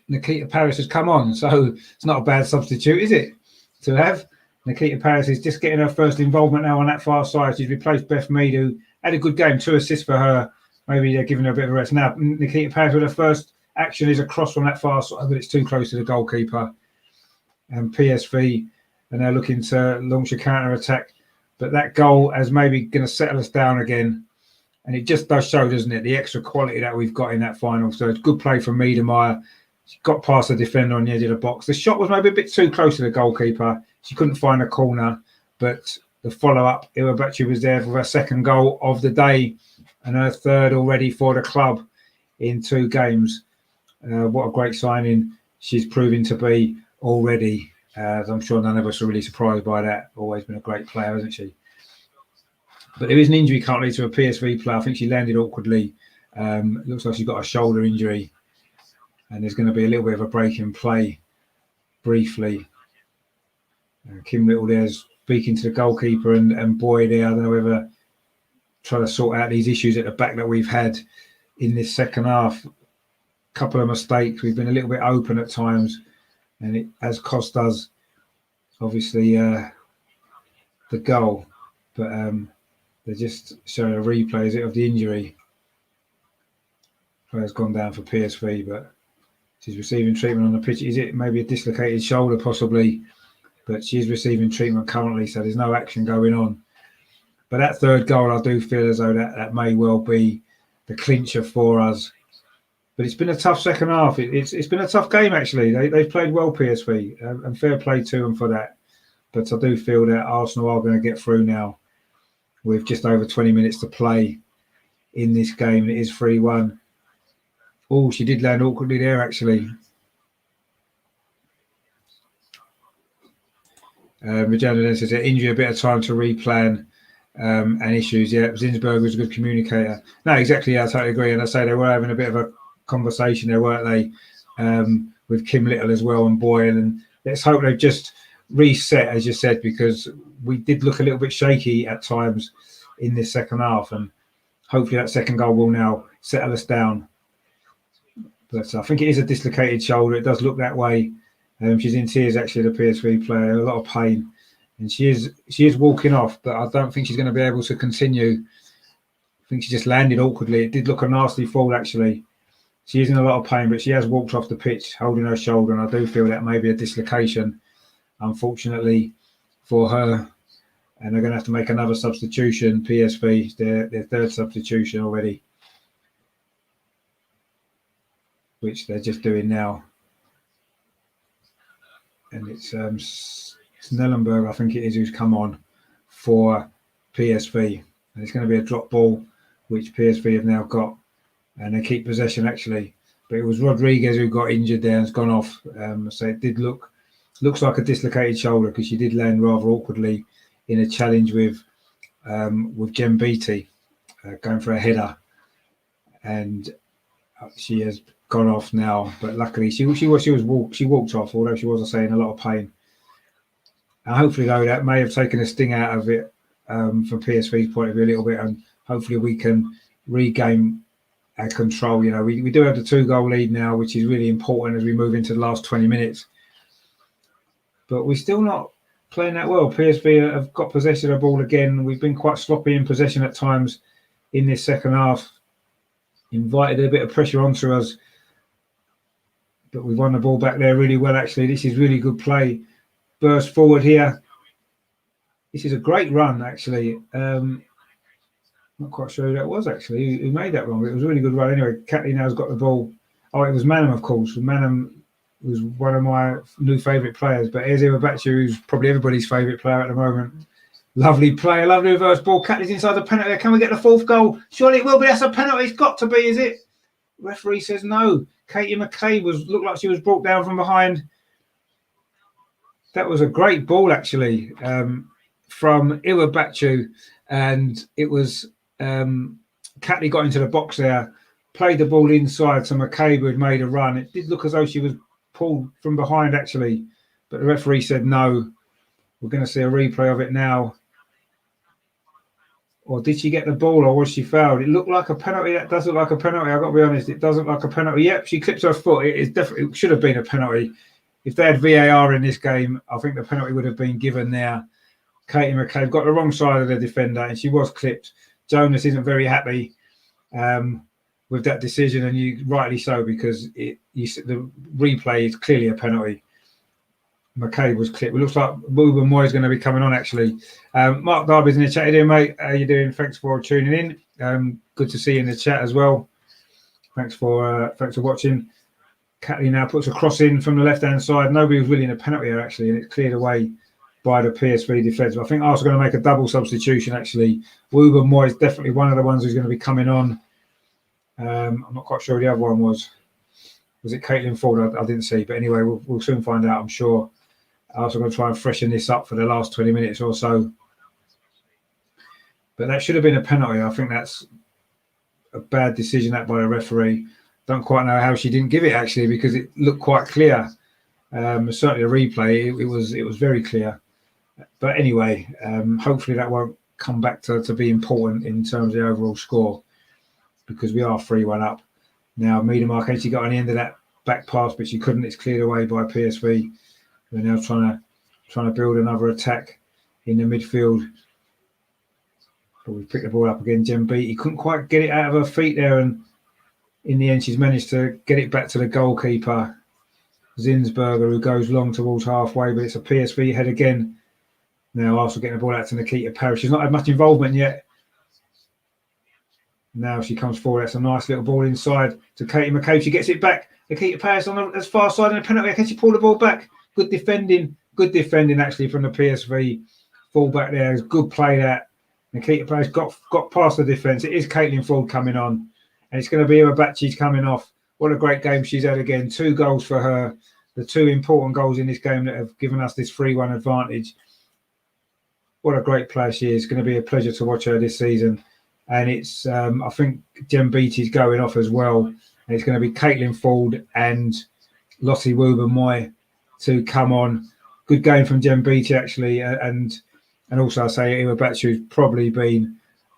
Nikita Paris has come on. So it's not a bad substitute, is it? To have Nikita Paris is just getting her first involvement now on that far side. She's replaced Beth Mead, who had a good game, 2 assists for her. Maybe they're giving her a bit of a rest. Now, Nikita Paris with her first action is a cross from that far side, but it's too close to the goalkeeper. And PSV are now looking to launch a counter-attack. But that goal is maybe going to settle us down again. And it just does show, doesn't it, the extra quality that we've got in that final. So it's good play from Miedema. She got past the defender on the edge of the box. The shot was maybe a bit too close to the goalkeeper. She couldn't find a corner. But the follow-up, Iwabachi was there for her second goal of the day, and her third already for the club in 2 games. What a great signing she's proving to be already. I'm sure none of us are really surprised by that. Always been a great player, hasn't she? But there is an injury currently to a PSV player. I think she landed awkwardly. It looks like she's got a shoulder injury. And there's going to be a little bit of a break in play briefly. Kim Little there's speaking to the goalkeeper and Boy there. I don't know whether try to sort out these issues at the back that we've had in this second half. A couple of mistakes. We've been a little bit open at times, and it has cost us, obviously, the goal. But they're just showing a replay, is it, of the injury. Player's gone down for PSV, but she's receiving treatment on the pitch. Is it maybe a dislocated shoulder, possibly? But she's receiving treatment currently, so there's no action going on. But that third goal, I do feel as though that may well be the clincher for us. But it's been a tough second half. It's been a tough game, actually. They've played well, PSV, and fair play to them for that. But I do feel that Arsenal are going to get through now with just over 20 minutes to play in this game. It is 3-1. Oh, she did land awkwardly there, actually. Regina then says, injury, a bit of time to replan and issues. Yeah, Zinsberg was a good communicator. No, exactly. Yeah, I totally agree. And I say they were having a bit of a conversation there, weren't they? With Kim Little as well and Boyle. And let's hope they've just reset, as you said, because we did look a little bit shaky at times in this second half. And hopefully that second goal will now settle us down. But I think it is a dislocated shoulder. It does look that way. She's in tears, actually, the PSV player, a lot of pain. And she is walking off, but I don't think she's going to be able to continue. I think she just landed awkwardly. It did look a nasty fall, actually. She is in a lot of pain, but she has walked off the pitch holding her shoulder, and I do feel that may be a dislocation, unfortunately, for her. And they're going to have to make another substitution, PSV, their third substitution already, which they're just doing now. And it's Snellenberg, I think it is, who's come on for PSV. And it's going to be a drop ball, which PSV have now got. And they keep possession, actually. But it was Rodriguez who got injured there and has gone off. So it did looks like a dislocated shoulder, because she did land rather awkwardly in a challenge with Jem Beattie going for a header. And she has gone off now, but luckily she walked off, although she was, I say, in a lot of pain. And hopefully, though, that may have taken a sting out of it from PSV's point of view a little bit, and hopefully we can regain our control. You know, we do have the 2-goal lead now, which is really important as we move into the last 20 minutes. But we're still not playing that well. PSV have got possession of the ball again. We've been quite sloppy in possession at times in this second half. Invited a bit of pressure onto us, but we've won the ball back there really well, actually. This is really good play. Burst forward here. This is a great run, actually. Not quite sure who that was, actually, who made that run, but it was a really good run. Anyway, Catley now's got the ball. Oh, it was Manham, of course. Manham was one of my new favourite players, but here's Iwabachi, who's probably everybody's favourite player at the moment. Lovely player, lovely reverse ball. Catley's inside the penalty. Can we get the 4th goal? Surely it will be. That's a penalty. It's got to be, is it? Referee says no. Katie McCabe looked like she was brought down from behind. That was a great ball, actually, from Iwabachi, and it was Catley got into the box there, played the ball inside to McCabe, who had made a run. It did look as though she was pulled from behind, actually, but the referee said no. We're going to see a replay of it now. Or did she get the ball, or was she fouled? It looked like a penalty. That does look like a penalty. I've got to be honest. It does look like a penalty. Yep, she clips her foot. It should have been a penalty. If they had VAR in this game, I think the penalty would have been given there. Katie McCabe got the wrong side of the defender, and she was clipped. Jonas isn't very happy with that decision, and rightly so, because the replay is clearly a penalty. McCabe was clipped. It looks like Ruben Moy is going to be coming on, actually. Mark Darby's in the chat here, mate. How you doing? Thanks for tuning in. Good to see you in the chat as well. Thanks for watching. Catley now puts a cross in from the left-hand side. Nobody was willing a penalty here, actually, and it's cleared away by the PSV defence. I think Arsenal are going to make a double substitution, actually. Ruben Moy is definitely one of the ones who's going to be coming on. I'm not quite sure who the other one was. Was it Caitlin Ford? I didn't see. But anyway, we'll soon find out, I'm sure. Also going to try and freshen this up for the last 20 minutes or so. But that should have been a penalty. I think that's a bad decision that by the referee. Don't quite know how she didn't give it, actually, because it looked quite clear. Certainly a replay, it was very clear. But anyway, hopefully that won't come back to be important in terms of the overall score, because we are 3-1 up. Now, Miedema actually got on the end of that back pass, but she couldn't. It's cleared away by PSV. We're now trying to build another attack in the midfield. But we picked the ball up again. Jem Beattie couldn't quite get it out of her feet there, and in the end, she's managed to get it back to the goalkeeper, Zinsberger, who goes long towards halfway, but it's a PSV head again. Now Arsenal getting the ball out to Nikita Parrish. She's not had much involvement yet. Now she comes forward. That's a nice little ball inside to Katie McCabe. She gets it back. Nikita Parrish on the far side in the penalty. Can she pull the ball back? Good defending actually from the PSV fullback there. It was good play that. Nikita Parrish got past the defence. It is Caitlin Ford coming on. And it's going to be Iwabachi's coming off. What a great game she's had again. 2 goals for her. The 2 important goals in this game that have given us this 3-1 advantage. What a great player she is. It's going to be a pleasure to watch her this season. And it's, I think Jem Beattie's going off as well. And it's going to be Caitlin Ford and Lottie Woober-Moy to come on. Good game from Jem Beattie, actually. And also I say Iwabachi, who's probably been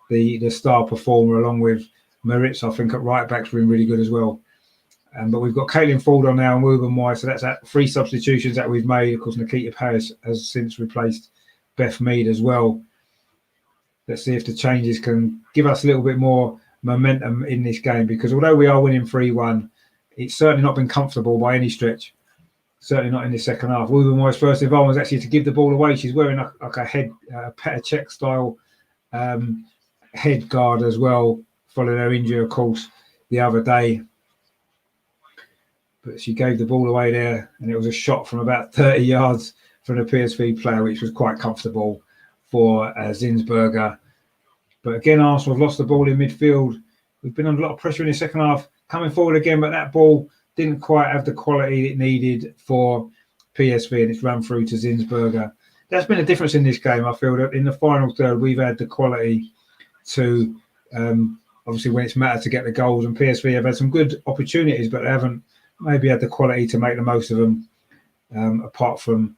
the star performer, along with Maritz, I think, at right back's been really good as well. But we've got Caitlin Ford on now and Woober-Moy. So that's 3 substitutions that we've made. Of course, Nikita Parrish has since replaced Beth Mead as well. Let's see if the changes can give us a little bit more momentum in this game, because although we are winning 3-1, it's certainly not been comfortable by any stretch. Certainly not in the second half. Woober-Moy's first involvement was actually to give the ball away. She's wearing a Petr Cech style head guard as well, following her injury, of course, the other day. But she gave the ball away there, and it was a shot from about 30 yards from the PSV player, which was quite comfortable for Zinsberger. But again, Arsenal have lost the ball in midfield. We've been under a lot of pressure in the second half, coming forward again, but that ball didn't quite have the quality it needed for PSV, and it's run through to Zinsberger. That's been a difference in this game. I feel that in the final third, we've had the quality to, obviously, when it's mattered, to get the goals, and PSV have had some good opportunities, but they haven't maybe had the quality to make the most of them, apart from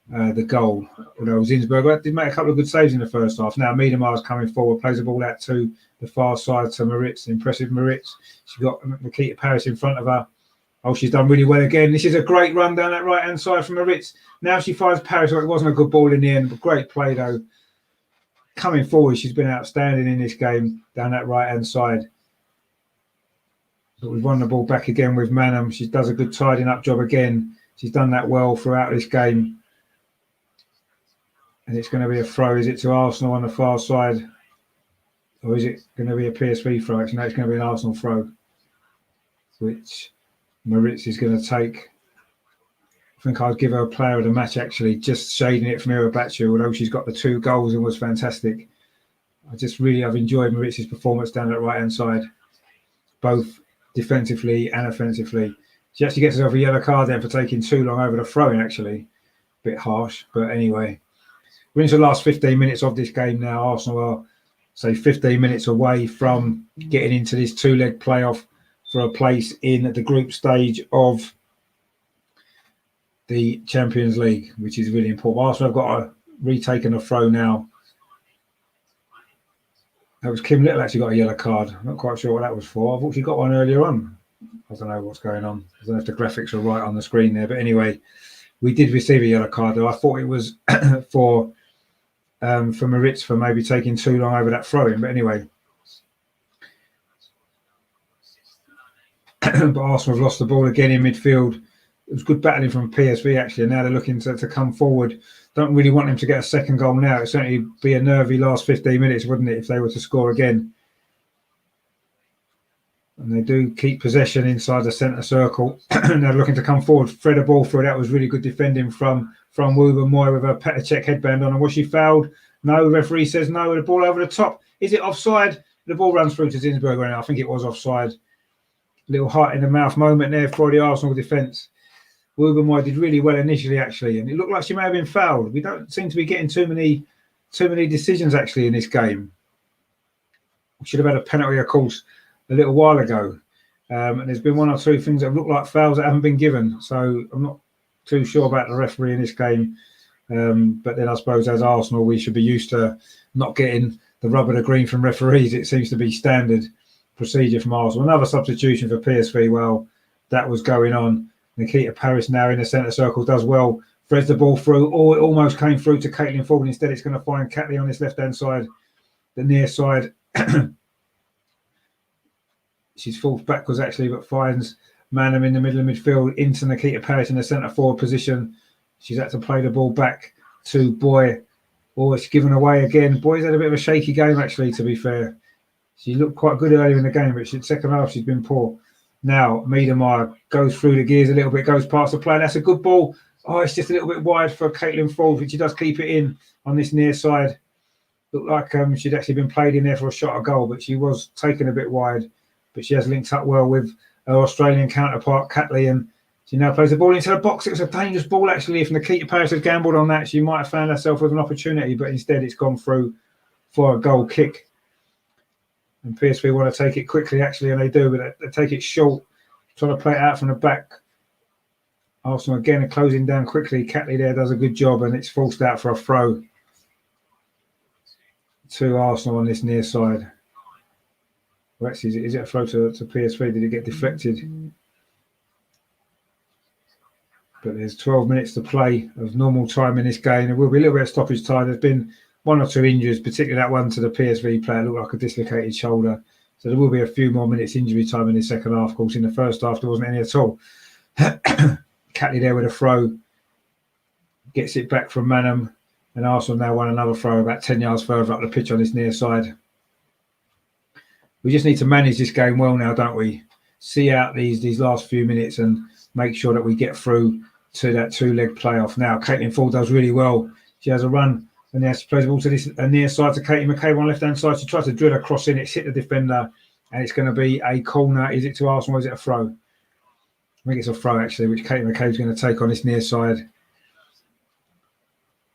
the goal. Although Zinsberger did make a couple of good saves in the first half. Now Miedema's coming forward, plays the ball out to the far side to Maritz, impressive Maritz. She's got Nikita Parrish in front of her. Oh, she's done really well again. This is a great run down that right-hand side from Maritz. Now she finds Parrish. It wasn't a good ball in the end, but great play though. Coming forward, she's been outstanding in this game down that right-hand side. But we've won the ball back again with Manham. She does a good tidying up job again. She's done that well throughout this game. And it's going to be a throw. Is it to Arsenal on the far side? Or is it going to be a PSV throw? Actually, no, it's going to be an Arsenal throw, which Maritz is going to take. I think I'd give her a player of the match, actually, just shading it from Iwabachi, although she's got the 2 goals and was fantastic. I've enjoyed Maritz's performance down that right-hand side, both defensively and offensively. She actually gets herself a yellow card then for taking too long over the throw-in, actually. A bit harsh, but anyway. We're into the last 15 minutes of this game now. Arsenal are, say, 15 minutes away from getting into this 2-leg playoff for a place in the group stage of the Champions League, which is really important. Arsenal have got retaken a throw now. That was Kim Little actually got a yellow card. I'm not quite sure what that was for. I thought she got one earlier on. I don't know what's going on. I don't know if the graphics are right on the screen there. But anyway, we did receive a yellow card, though. I thought it was for Maritz for maybe taking too long over that throw-in. But anyway. But Arsenal have lost the ball again in midfield. It was good battling from PSV, actually. And now they're looking to come forward. Don't really want them to get a second goal now. It'd certainly be a nervy last 15 minutes, wouldn't it, if they were to score again. And they do keep possession inside the centre circle. And they're looking to come forward, thread a ball through. That was really good defending from Woober-Moy with her Petr Cech headband on. And was she fouled? No, the referee says no. The ball over the top. Is it offside? The ball runs through to Zinsberger, and I think it was offside. Little heart in the mouth moment there for the Arsenal defence. Woober-Moy did really well initially, actually, and it looked like she may have been fouled. We don't seem to be getting too many decisions, actually, in this game. We should have had a penalty, of course, a little while ago. And there's been 1 or 2 things that look like fouls that haven't been given. So I'm not too sure about the referee in this game. But then I suppose as Arsenal, we should be used to not getting the rub of the green from referees. It seems to be standard procedure from Arsenal. Another substitution for PSV. Well, that was going on. Nikita Paris now in the centre circle does well. Threads the ball through. Oh, it almost came through to Caitlin Ford. Instead, it's going to find Catley on this left-hand side, the near side. She's falls backwards actually, but finds Manham in the middle of midfield into Nikita Paris in the centre forward position. She's had to play the ball back to Boy. Oh, it's given away again. Boy's had a bit of a shaky game actually, to be fair. She looked quite good earlier in the game, but second half she's been poor. Now, Miedemeier goes through the gears a little bit, goes past the play. That's a good ball. Oh, it's just a little bit wide for Caitlin Ford, which she does keep it in on this near side. Looked like she'd actually been played in there for a shot at goal, but she was taken a bit wide. But she has linked up well with her Australian counterpart, Catley, and she now plays the ball into the box. It was a dangerous ball, actually. If Nikita Paris had gambled on that, she might have found herself with an opportunity, but instead it's gone through for a goal kick. And PSV want to take it quickly, actually, and they do, but they take it short, trying to play it out from the back. Arsenal again are closing down quickly. Catley there does a good job, and it's forced out for a throw to Arsenal on this near side. Well, actually, is it a throw to PSV? Did it get deflected? But there's 12 minutes to play of normal time in this game. There will be a little bit of stoppage time. There's been one or two injuries, particularly that one to the PSV player, looked like a dislocated shoulder. So there will be a few more minutes injury time in the second half. Of course, in the first half, there wasn't any at all. Catley there with a throw. Gets it back from Manham. And Arsenal now won another throw about 10 yards further up the pitch on this near side. We just need to manage this game well now, don't we? See out these last few minutes and make sure that we get through to that two-leg playoff. Now, Caitlin Ford does really well. She has a run, and now she plays the ball to this near side to Katie McCabe on left-hand side. She tries to drill a cross in. It's hit the defender, and it's going to be a corner. Is it to Arsenal or is it a throw? I think it's a throw, actually, which Katie McCabe's going to take on this near side.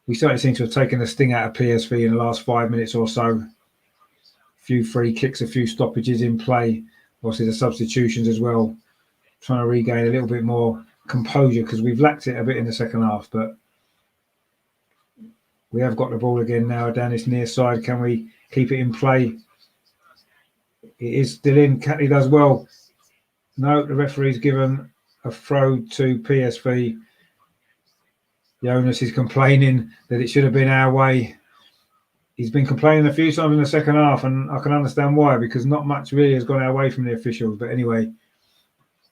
We certainly seem to have taken the sting out of PSV in the last 5 minutes or so. A few free kicks, a few stoppages in play. Obviously, the substitutions as well. Trying to regain a little bit more composure because we've lacked it a bit in the second half. But we have got the ball again now down this near side. Can we keep it in play? It is still in. Catley does well. No, the referee's given a throw to PSV. The onus is complaining that it should have been our way. He's been complaining a few times in the second half, and I can understand why, because not much really has gone our way from the officials. But anyway,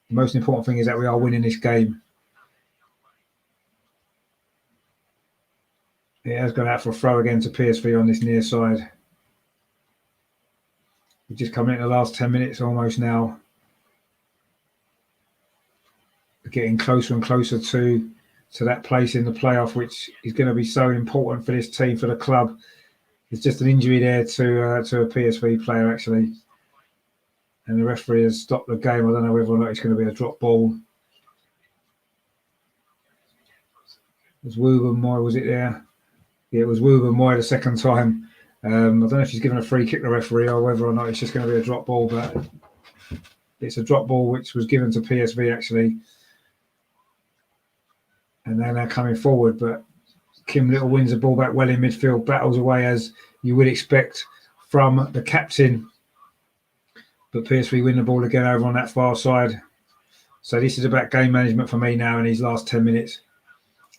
the most important thing is that we are winning this game. It has gone out for a throw again to PSV on this near side. We've just come in the last 10 minutes almost now. We're getting closer and closer to that place in the playoff, which is going to be so important for this team, for the club. There's just an injury there to a PSV player, actually. And the referee has stopped the game. I don't know whether or not it's going to be a drop ball. Was Wooben-Moy, was it there? Yeah, it was Wooben-Moy the second time. I don't know if she's given a free kick to the referee or whether or not it's just going to be a drop ball, but it's a drop ball which was given to PSV, actually. And then they're coming forward, but Kim Little wins the ball back well in midfield, battles away as you would expect from the captain. But PSV win the ball again over on that far side. So this is about game management for me now in these last 10 minutes.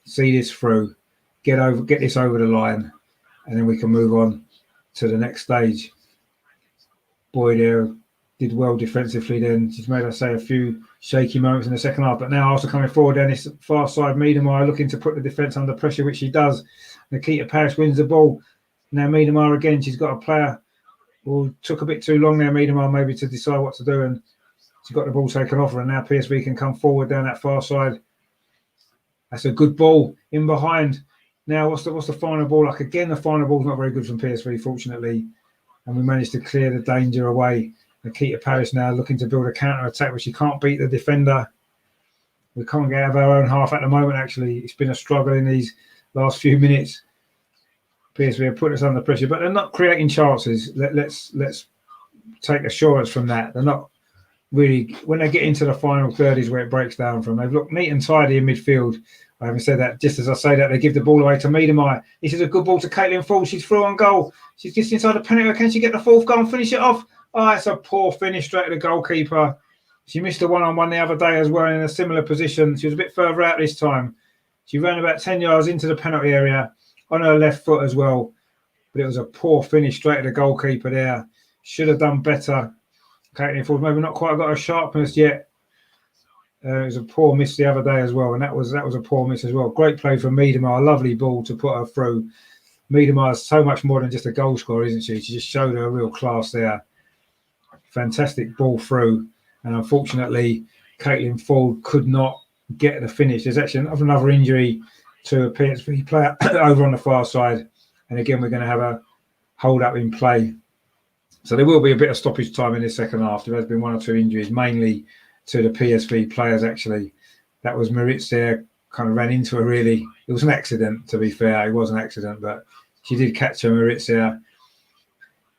See this through, get this over the line, and then we can move on to the next stage. Boy there did well defensively then. She's made, I say, a few shaky moments in the second half, but now also coming forward down this far side, Miedemeier looking to put the defence under pressure, which she does. Nikita Paris wins the ball. Now Miedemeier again, she's got a player who took a bit too long there, Miedemeier, maybe to decide what to do, and she got the ball taken off her, and now PSV can come forward down that far side. That's a good ball in behind. Now, what's the final ball like? Again, the final ball's not very good from PSV, fortunately, and we managed to clear the danger away. Nikita Paris now looking to build a counter-attack, but she can't beat the defender. We can't get out of our own half at the moment, actually. It's been a struggle in these last few minutes. PSV have put us under pressure, but they're not creating chances. Let's take assurance from that. They're not really, when they get into the final third is where it breaks down from. They've looked neat and tidy in midfield. Having said that, just as I say that, they give the ball away to Miedemar. This is a good ball to Caitlin Ford. She's through on goal. She's just inside the penalty. Can she get the fourth goal and finish it off? Oh, it's a poor finish straight to the goalkeeper. She missed a one-on-one the other day as well in a similar position. She was a bit further out this time. She ran about 10 yards into the penalty area on her left foot as well. But it was a poor finish straight to the goalkeeper there. Should have done better. Caitlin Ford maybe not quite got her sharpness yet. It was a poor miss the other day as well, and that was a poor miss as well. Great play from Miedemar, a lovely ball to put her through. Miedemar is so much more than just a goal scorer, isn't she? She just showed her real class there. Fantastic ball through, and unfortunately, Caitlin Ford could not get the finish. There's actually another injury to a PSV player over on the far side, and again we're going to have a hold up in play. So there will be a bit of stoppage time in this second half. There has been one or two injuries, mainly to the PSV players, actually. That was Maritz there, kind of ran into her, really. It was an accident, to be fair. It was an accident, but she did catch her, Maritz there.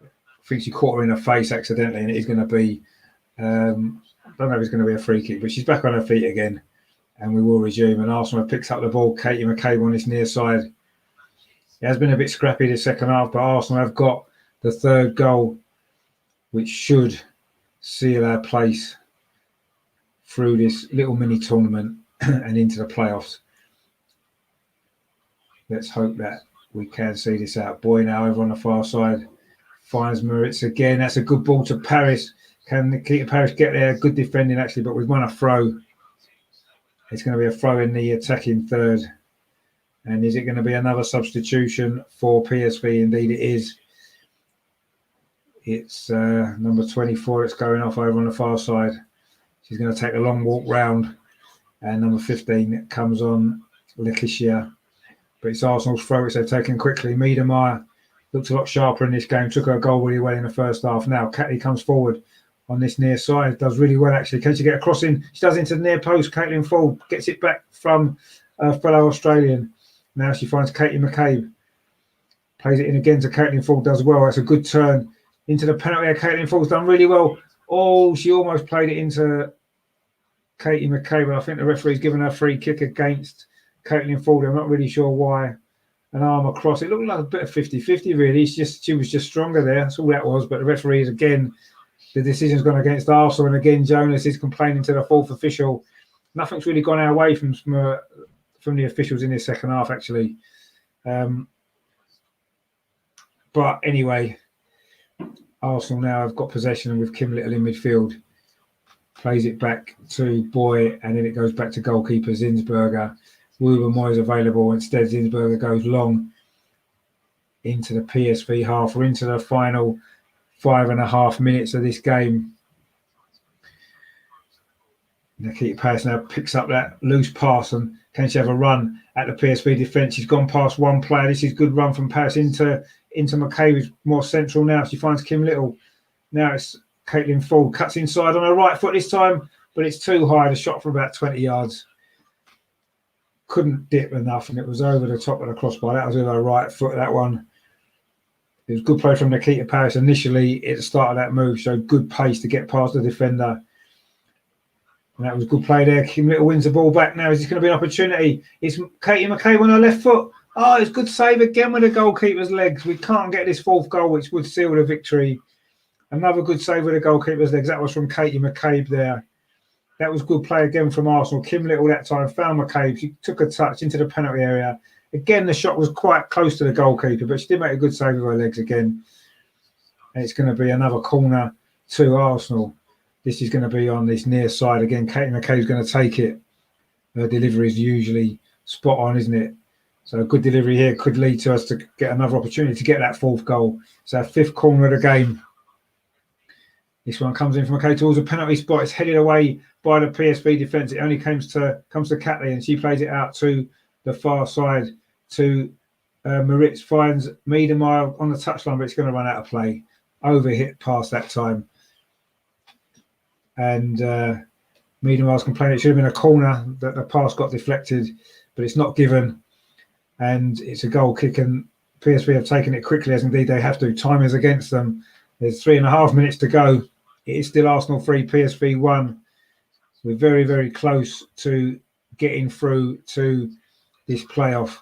I think she caught her in the face accidentally, and it is going to be, I don't know if it's going to be a free kick, but she's back on her feet again, and we will resume. And Arsenal picks up the ball. Katie McCabe on this near side. It has been a bit scrappy this second half, but Arsenal have got the third goal, which should seal our place through this little mini tournament and into the playoffs. Let's hope that we can see this out. Boy now over on the far side finds Maritz again. That's a good ball to Paris. Can Nikita Paris get there? Good defending actually, but we've won a throw. It's going to be a throw in the attacking third. And is it going to be another substitution for PSV? Indeed it is. It's number 24 that's going off over on the far side. She's going to take a long walk round, and number 15 comes on, Letitia. But it's Arsenal's throw, which they've taken quickly. Miedemar looks a lot sharper in this game, took her goal really well in the first half. Now Catley comes forward on this near side, does really well actually. Can she get a cross in? She does into the near post. Caitlin Ford gets it back from a fellow Australian. Now she finds Katie McCabe. Plays it in again to Caitlin Ford, does well. That's a good turn into the penalty area. Caitlin Ford's done really well. Oh, she almost played it into Katie McCabe. I think the referee's given her a free kick against Caitlin Ford. I'm not really sure why. An arm across. It looked like a bit of 50-50, really. She was just stronger there. That's all that was. But the referee is, again, the decision's gone against Arsenal. And again, Jonas is complaining to the fourth official. Nothing's really gone our way from the officials in this second half, actually. But anyway, Arsenal now have got possession with Kim Little in midfield. Plays it back to Boy, and then it goes back to goalkeeper Zinsberger. Ruben is available. Instead, Zinsberger goes long into the PSV half. We're into the final 5.5 minutes of this game. Nikita Paris now picks up that loose pass, and can she have a run at the PSV defence? She's gone past one player. This is good run from Paris into McKay, who's more central now. She finds Kim Little. Now it's Caitlin Ford. Cuts inside on her right foot this time, but it's too high. The shot for about 20 yards. Couldn't dip enough, and it was over the top of the crossbar. That was with her right foot, that one. It was good play from Nikita Paris initially at the start of that move. Showed good pace to get past the defender. And that was good play there. Kim Little wins the ball back now. Is this going to be an opportunity? It's Katie McCabe on her left foot. Oh, it's good save again with the goalkeeper's legs. We can't get this fourth goal, which would seal the victory. Another good save with the goalkeeper's legs. That was from Katie McCabe there. That was good play again from Arsenal. Kim Little that time found McCabe. She took a touch into the penalty area. Again, the shot was quite close to the goalkeeper, but she did make a good save with her legs again. And it's going to be another corner to Arsenal. This is going to be on this near side again. Katie McCabe's going to take it. Her delivery is usually spot on, isn't it? So a good delivery here could lead to us to get another opportunity to get that fourth goal. So our fifth corner of the game. This one comes in from McCabe towards a penalty spot. It's headed away by the PSV defence. It only comes to Catley, and she plays it out to the far side to Maritz. Finds Miedemar on the touchline, but it's going to run out of play. Overhit past that time. And Miedemar's complaining it should have been a corner, that the pass got deflected, but it's not given. And it's a goal kick, and PSV have taken it quickly, as indeed they have to. Time is against them. There's 3.5 minutes to go. It is still Arsenal 3, PSV 1. We're very, very close to getting through to this playoff.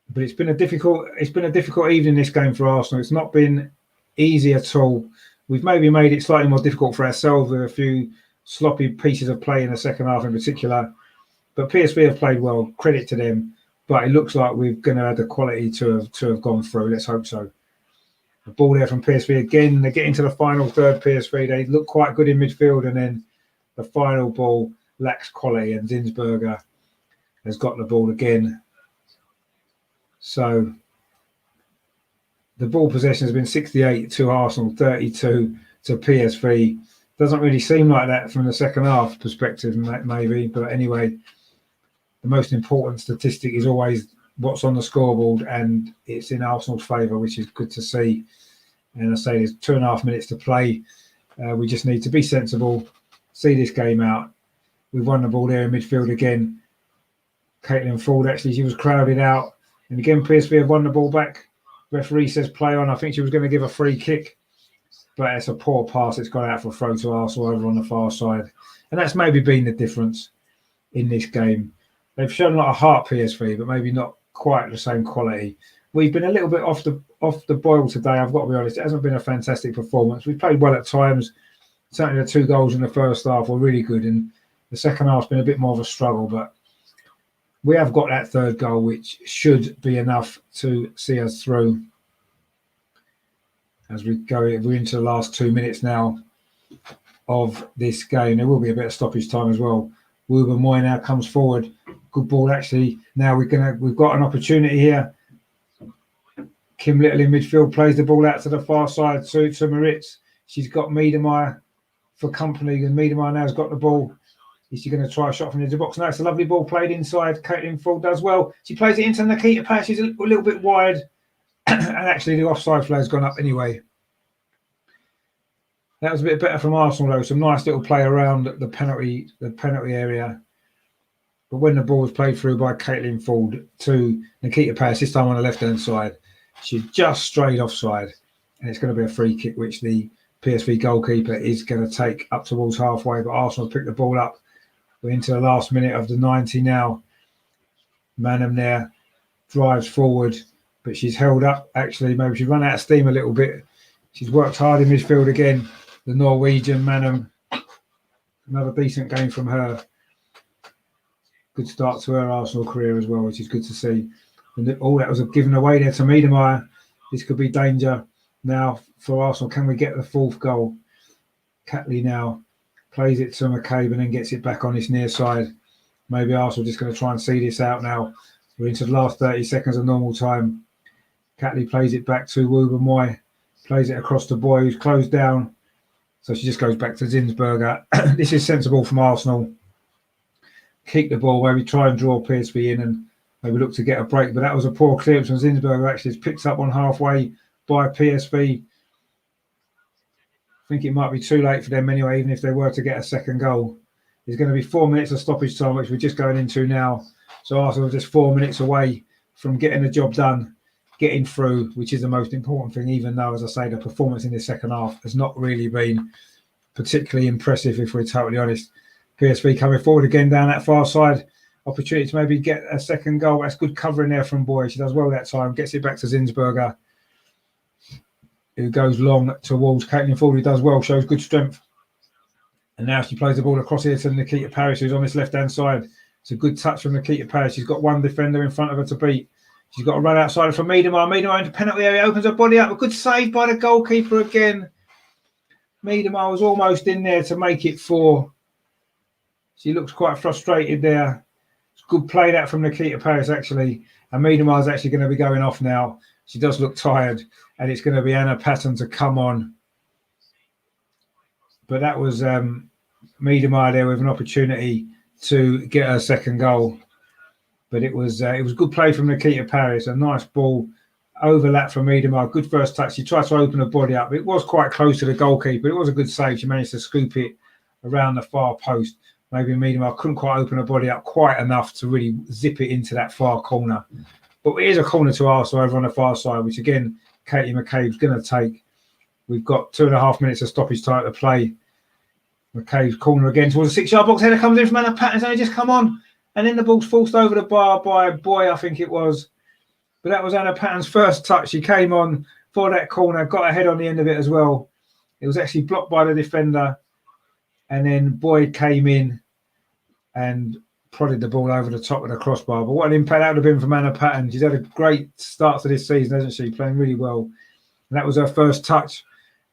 But it's been a difficult evening, this game for Arsenal. It's not been easy at all. We've maybe made it slightly more difficult for ourselves with a few sloppy pieces of play in the second half in particular. But PSV have played well, credit to them. But it looks like we're going to have the quality to have gone through. Let's hope so. The ball there from PSV again. They get into the final third, PSV. They look quite good in midfield, and then the final ball lacks quality, and Zinsberger has got the ball again. So the ball possession has been 68 to Arsenal, 32 to PSV. Doesn't really seem like that from the second half perspective, maybe. But anyway, the most important statistic is always what's on the scoreboard, and it's in Arsenal's favour, which is good to see. And I say there's 2.5 minutes to play. We just need to be sensible, see this game out. We've won the ball there in midfield again. Caitlin Ford, actually, she was crowded out. And again, PSV have won the ball back. Referee says play on. I think she was going to give a free kick. But it's a poor pass. It's gone out for a throw to Arsenal over on the far side. And that's maybe been the difference in this game. They've shown a lot of heart, PSV, but maybe not quite the same quality. We've been a little bit off the boil today, I've got to be honest. It hasn't been a fantastic performance. We've played well at times. Certainly the 2 goals in the first half were really good, and the second half's been a bit more of a struggle, but we have got that 3rd goal, which should be enough to see us through. As we're into the last 2 minutes now of this game. There will be a bit of stoppage time as well. Wouba Moy now comes forward. Good ball, actually. Now we've got an opportunity here. Kim Little in midfield plays the ball out to the far side to Moritz. She's got Miedemeier for company, and Miedemeier now has got the ball. Is she going to try a shot from the edge of the box? No, it's a lovely ball played inside. Caitlin Ford does well. She plays it into Nikita Pass. She's a little bit wide. And actually, the offside flag's gone up anyway. That was a bit better from Arsenal, though. Some nice little play around the penalty area. But when the ball was played through by Caitlin Ford to Nikita Pass, this time on the left-hand side, she just strayed offside. And it's going to be a free kick, which the PSV goalkeeper is going to take up towards halfway. But Arsenal pick the ball up. We're into the last minute of the 90 now. Manham there drives forward, but she's held up. Actually, maybe she's run out of steam a little bit. She's worked hard in midfield again. The Norwegian Manham. Another decent game from her. Good start to her Arsenal career as well, which is good to see. And all that was given away there to Miedemeier. This could be danger now for Arsenal. Can we get the 4th goal? Catley now plays it to McCabe and then gets it back on this near side. Maybe Arsenal just going to try and see this out now. We're into the last 30 seconds of normal time. Catley plays it back to Wouba Moy. Plays it across the boy who's closed down. So she just goes back to Zinsberger. This is sensible from Arsenal. Keep the ball, maybe try and draw PSV in and maybe look to get a break. But that was a poor clearance from Zinsberger. Actually, it's picked up on halfway by PSV. I think it might be too late for them anyway, even if they were to get a 2nd goal. There's going to be 4 minutes of stoppage time, which we're just going into now. So Arsenal are just 4 minutes away from getting the job done, getting through, which is the most important thing, even though, as I say, the performance in the second half has not really been particularly impressive, if we're totally honest. PSV coming forward again down that far side. Opportunity to maybe get a 2nd goal. That's good covering there from Boy. She does well that time. Gets it back to Zinsberger, who goes long towards Caitlin Ford, who does well, shows good strength. And now she plays the ball across here to Nikita Parrish, who's on this left-hand side. It's a good touch from Nikita Parrish. She's got one defender in front of her to beat. She's got to run outside from Miedemeier. Miedemeier into penalty area, opens her body up. A good save by the goalkeeper again. Miedemeier was almost in there to make it 4. She looks quite frustrated there. It's good play that from Nikita Parrish, actually. And Miedemeier's actually going to be going off now. She does look tired. And it's going to be Anna Patton to come on. But that was Miedemeier there with an opportunity to get her 2nd goal. But it was good play from Nikita Parrish. A nice ball overlap from Miedemeier. Good first touch. She tried to open her body up. It was quite close to the goalkeeper. It was a good save. She managed to scoop it around the far post. Maybe Miedemeier couldn't quite open her body up quite enough to really zip it into that far corner. But it is a corner to Arsenal over on the far side, which again, Katie McCabe's going to take. We've got 2.5 minutes of stoppage time to play. McCabe's corner again towards the 6-yard box. Header comes in from Anna Patton's only just come on. and then the ball's forced over the bar by Boy, I think it was. But that was Anna Patton's first touch. She came on for that corner, got a head on the end of it as well. It was actually blocked by the defender, and then Boyd came in and prodded the ball over the top of the crossbar. But what an impact that would have been from Anna Patton. She's had a great start to this season, hasn't she? Playing really well. And that was her first touch,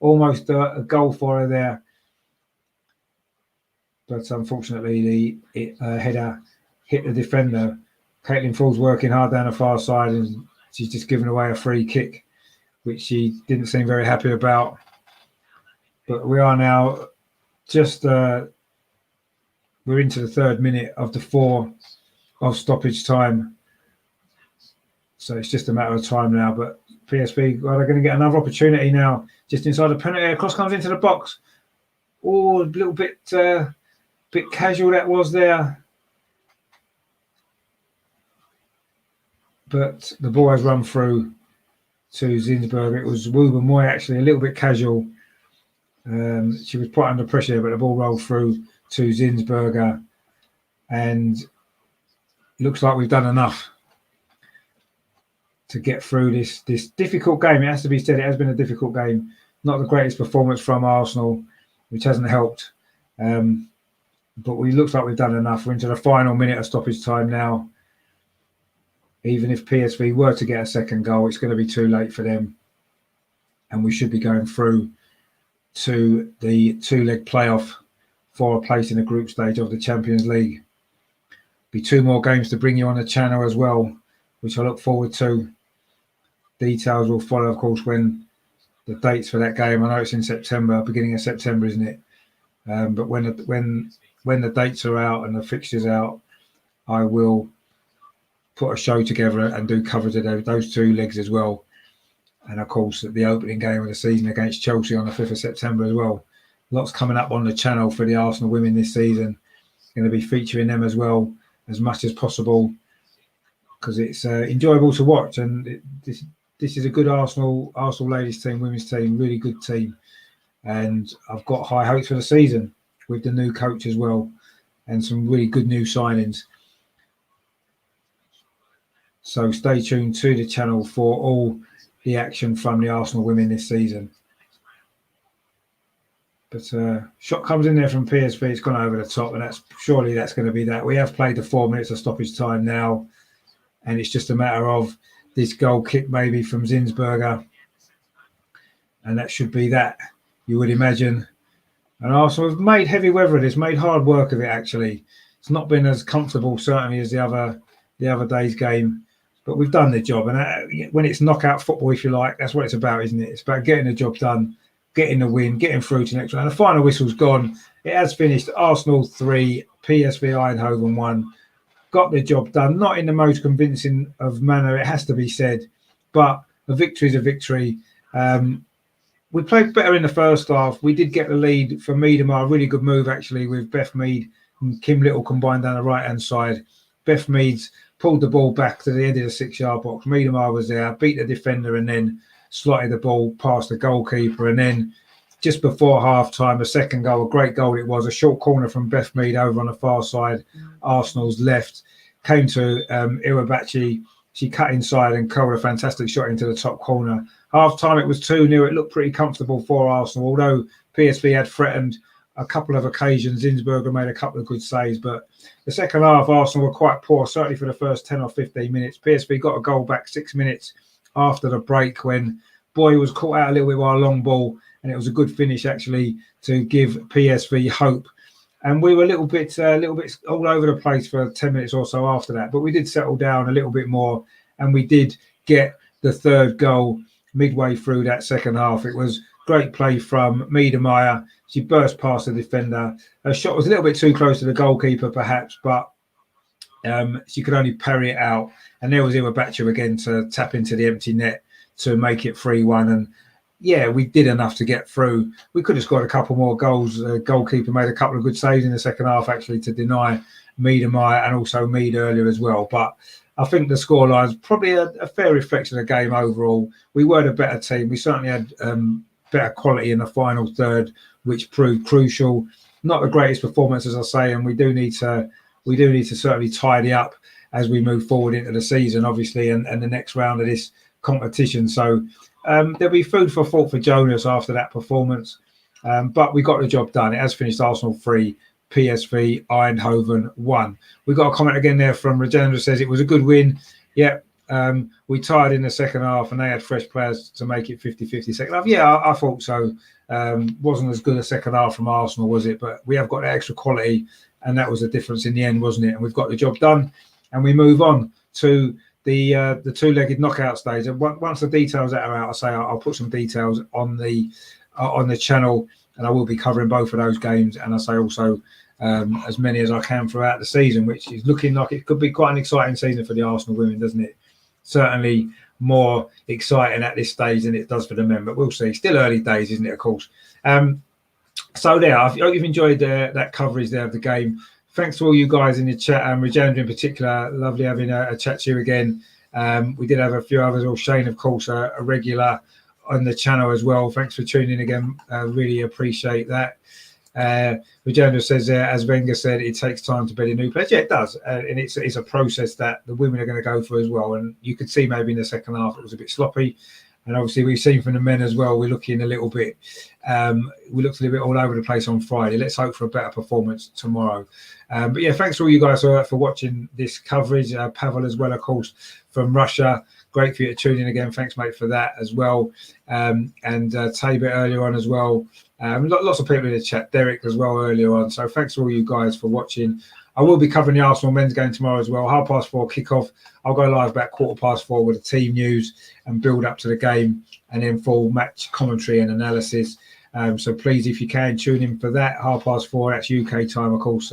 almost a goal for her there. But unfortunately, the header hit the defender. Caitlin Fall's working hard down the far side, and she's just given away a free kick, which she didn't seem very happy about. But we are now just we're into the 3rd minute of the 4 of stoppage time, so it's just a matter of time now. But PSV are going to get another opportunity now, just inside the penalty area. Cross comes into the box. Oh, a little bit casual that was there. But the ball has run through to Zinsberger. It was Wuba Moy actually, a little bit casual. She was put under pressure, but the ball rolled through to Zinsberger, and looks like we've done enough to get through this difficult game. It has to be said, it has been a difficult game. Not the greatest performance from Arsenal, which hasn't helped. But we looks like we've done enough. We're into the final minute of stoppage time now. Even if PSV were to get a second goal, it's going to be too late for them, and we should be going through to the 2-leg playoff for a place in the group stage of the Champions League. Be 2 more games to bring you on the channel as well, which I look forward to. Details will follow, of course, when the dates for that game. I know it's in September, beginning of September, isn't it? But when the dates are out and the fixtures out, I will put a show together and do coverage of those 2 legs as well. And of course, the opening game of the season against Chelsea on the 5th of September as well. Lots coming up on the channel for the Arsenal women this season. Going to be featuring them as well as much as possible, because it's enjoyable to watch. And this is a good Arsenal ladies team, women's team, really good team. And I've got high hopes for the season with the new coach as well, and some really good new signings. So stay tuned to the channel for all the action from the Arsenal women this season. But shot comes in there from PSV. It's gone over the top, and that's going to be that. We have played the 4 minutes of stoppage time now, and it's just a matter of this goal kick maybe from Zinsberger, and that should be that, you would imagine. And Arsenal have made heavy weather of this, made hard work of it actually. It's not been as comfortable certainly as the other day's game. But we've done the job, and when it's knockout football, if you like, that's what it's about, isn't it? It's about getting the job done, getting the win, getting through to the next round. The final whistle's gone. It has finished. Arsenal 3, PSV Eindhoven 1. Got the job done. Not in the most convincing of manner, it has to be said, but a victory is a victory. We played better in the first half. We did get the lead from Miedema. A really good move, actually, with Beth Mead and Kim Little combined down the right-hand side. Beth Mead's pulled the ball back to the end of the 6-yard box. Miedema was there, beat the defender, and then slotted the ball past the goalkeeper. And then just before half-time, a second goal, a great goal it was, a short corner from Beth Mead over on the far side, Arsenal's left, came to Iwabachi. She cut inside and curled a fantastic shot into the top corner. Half-time, it was 2-0. It looked pretty comfortable for Arsenal, although PSV had threatened a couple of occasions. Zinsberger made a couple of good saves, but the second half, Arsenal were quite poor, certainly for the first 10 or 15 minutes. PSV got a goal back 6 minutes after the break when Boy was caught out a little bit by a long ball, and it was a good finish, actually, to give PSV hope. And we were a little bit all over the place for 10 minutes or so after that, but we did settle down a little bit more, and we did get the 3rd goal midway through that second half. It was great play from Miedema. She burst past the defender. Her shot was a little bit too close to the goalkeeper, perhaps, but she could only parry it out. And there was Iwabachi again to tap into the empty net to make it 3-1. And yeah, we did enough to get through. We could have scored a couple more goals. The goalkeeper made a couple of good saves in the second half, actually, to deny Miedema and also Mead earlier as well. But I think the scoreline is probably a fair reflection of the game overall. We were the better team. We certainly had better quality in the final third, which proved crucial. Not the greatest performance, as I say, and we do need to we do need to certainly tidy up as we move forward into the season, obviously, and the next round of this competition. So there'll be food for thought for Jonas after that performance. But we got the job done. It has finished Arsenal 3, PSV Eindhoven 1. We got a comment again there from Regenda, says it was a good win. Yeah, we tied in the second half and they had fresh players to make it 50-50 second half. Yeah, I thought so. Wasn't as good a second half from Arsenal, was it? But we have got the extra quality, and that was the difference in the end, wasn't it? And we've got the job done, and we move on to the two-legged knockout stage. And once the details are out, I'll put some details on the channel, and I will be covering both of those games. And I say also as many as I can throughout the season, which is looking like it could be quite an exciting season for the Arsenal women, doesn't it? Certainly more exciting at this stage than it does for the men, but we'll see. Still early days, isn't it? Of course. So there, I hope you've enjoyed that coverage there of the game. Thanks to all you guys in the chat, and Regenda in particular. Lovely having a chat to you again. We did have a few others. Or Shane, of course, a regular on the channel as well. Thanks for tuning in again. Really appreciate that. Regenda says, as Wenger said, it takes time to build a new players. Yeah, it does, and it's a process that the women are going to go through as well. And you could see maybe in the second half it was a bit sloppy. And obviously we've seen from the men as well, we're looking a little bit, we looked a little bit all over the place on Friday. Let's hope for a better performance tomorrow. But yeah, thanks to all you guys for watching this coverage. Pavel as well, of course, from Russia. Great for you to tune in again. Thanks, mate, for that as well. And Tabit earlier on as well. Lots of people in the chat. Derek as well earlier on. So thanks to all you guys for watching. I will be covering the Arsenal men's game tomorrow as well. 4:30 kickoff. I'll go live about 4:15 with the team news and build up to the game, and then full match commentary and analysis. So please, if you can, tune in for that. 4:30. That's UK time, of course,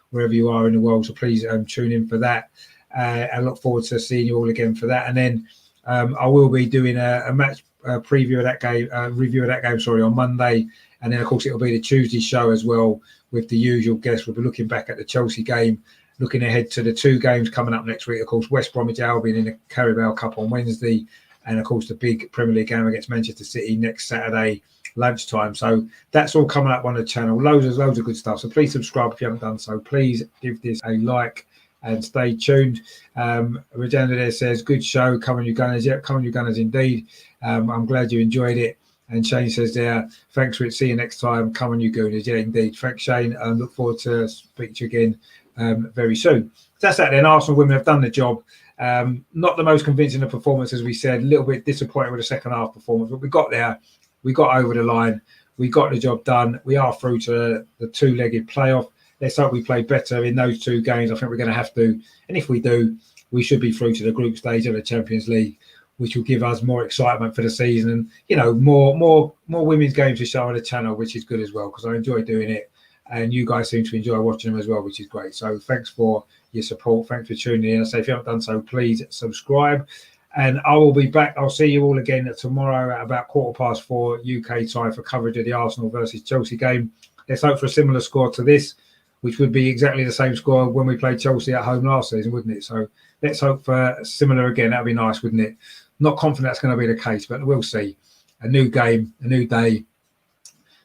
wherever you are in the world. So please tune in for that. And look forward to seeing you all again for that. And then I will be doing a match preview of that game, review of that game, on Monday. And then, of course, it'll be the Tuesday show as well with the usual guests. We'll be looking back at the Chelsea game, looking ahead to the two games coming up next week. Of course, West Bromwich Albion in the Carabao Cup on Wednesday. And, of course, the big Premier League game against Manchester City next Saturday lunchtime. So that's all coming up on the channel. Loads of good stuff. So please subscribe if you haven't done so. Please give this a like and stay tuned. Regenda there says, good show. Come on, you Gunners. Yeah, come on, you Gunners indeed. I'm glad you enjoyed it. And Shane says there, thanks for it. See you next time. Come on, you Gooners. Yeah, indeed. Thanks, Shane. Look forward to speaking to you again very soon. So that's that then. Arsenal women have done the job. Not the most convincing of performance, as we said. A little bit disappointed with the second half performance, but we got there. We got over the line. We got the job done. We are through to the two-legged playoff. Let's hope we play better in those two games. I think we're going to have to. And if we do, we should be through to the group stage of the Champions League, which will give us more excitement for the season and, you know, more women's games to show on the channel, which is good as well, because I enjoy doing it. And you guys seem to enjoy watching them as well, which is great. So thanks for your support. Thanks for tuning in. I say if you haven't done so, please subscribe. And I will be back. I'll see you all again tomorrow at about 4:15 UK time for coverage of the Arsenal versus Chelsea game. Let's hope for a similar score to this, which would be exactly the same score when we played Chelsea at home last season, wouldn't it? So let's hope for similar again. That'd be nice, wouldn't it? Not confident that's going to be the case, but we'll see. A new game, a new day.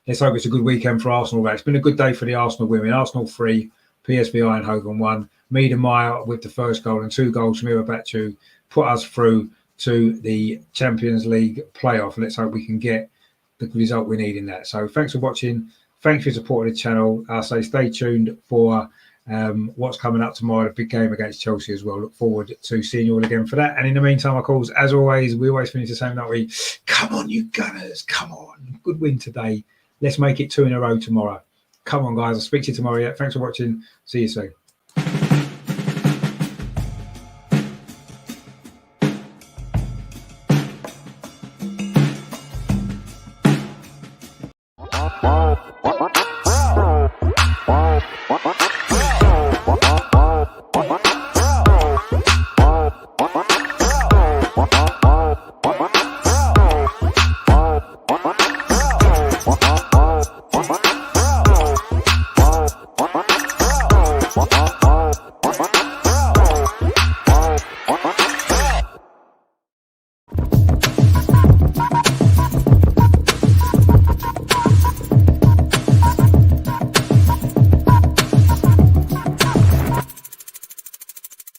Let's hope it's a good weekend for Arsenal. It's been a good day for the Arsenal women. Arsenal 3, PSV Eindhoven 1. Miedemar with the first goal and 2 goals from Irabatchu put us through to the Champions League playoff. Let's hope we can get the result we need in that. So thanks for watching. Thanks for supporting the channel. I'll say stay tuned for what's coming up tomorrow, the big game against Chelsea as well. Look forward to seeing you all again for that. And in the meantime, of course, as always, we always finish the same, don't we? Come on, you Gunners. Come on. Good win today. Let's make it 2 in a row tomorrow. Come on, guys. I'll speak to you tomorrow. Yeah. Thanks for watching. See you soon. What?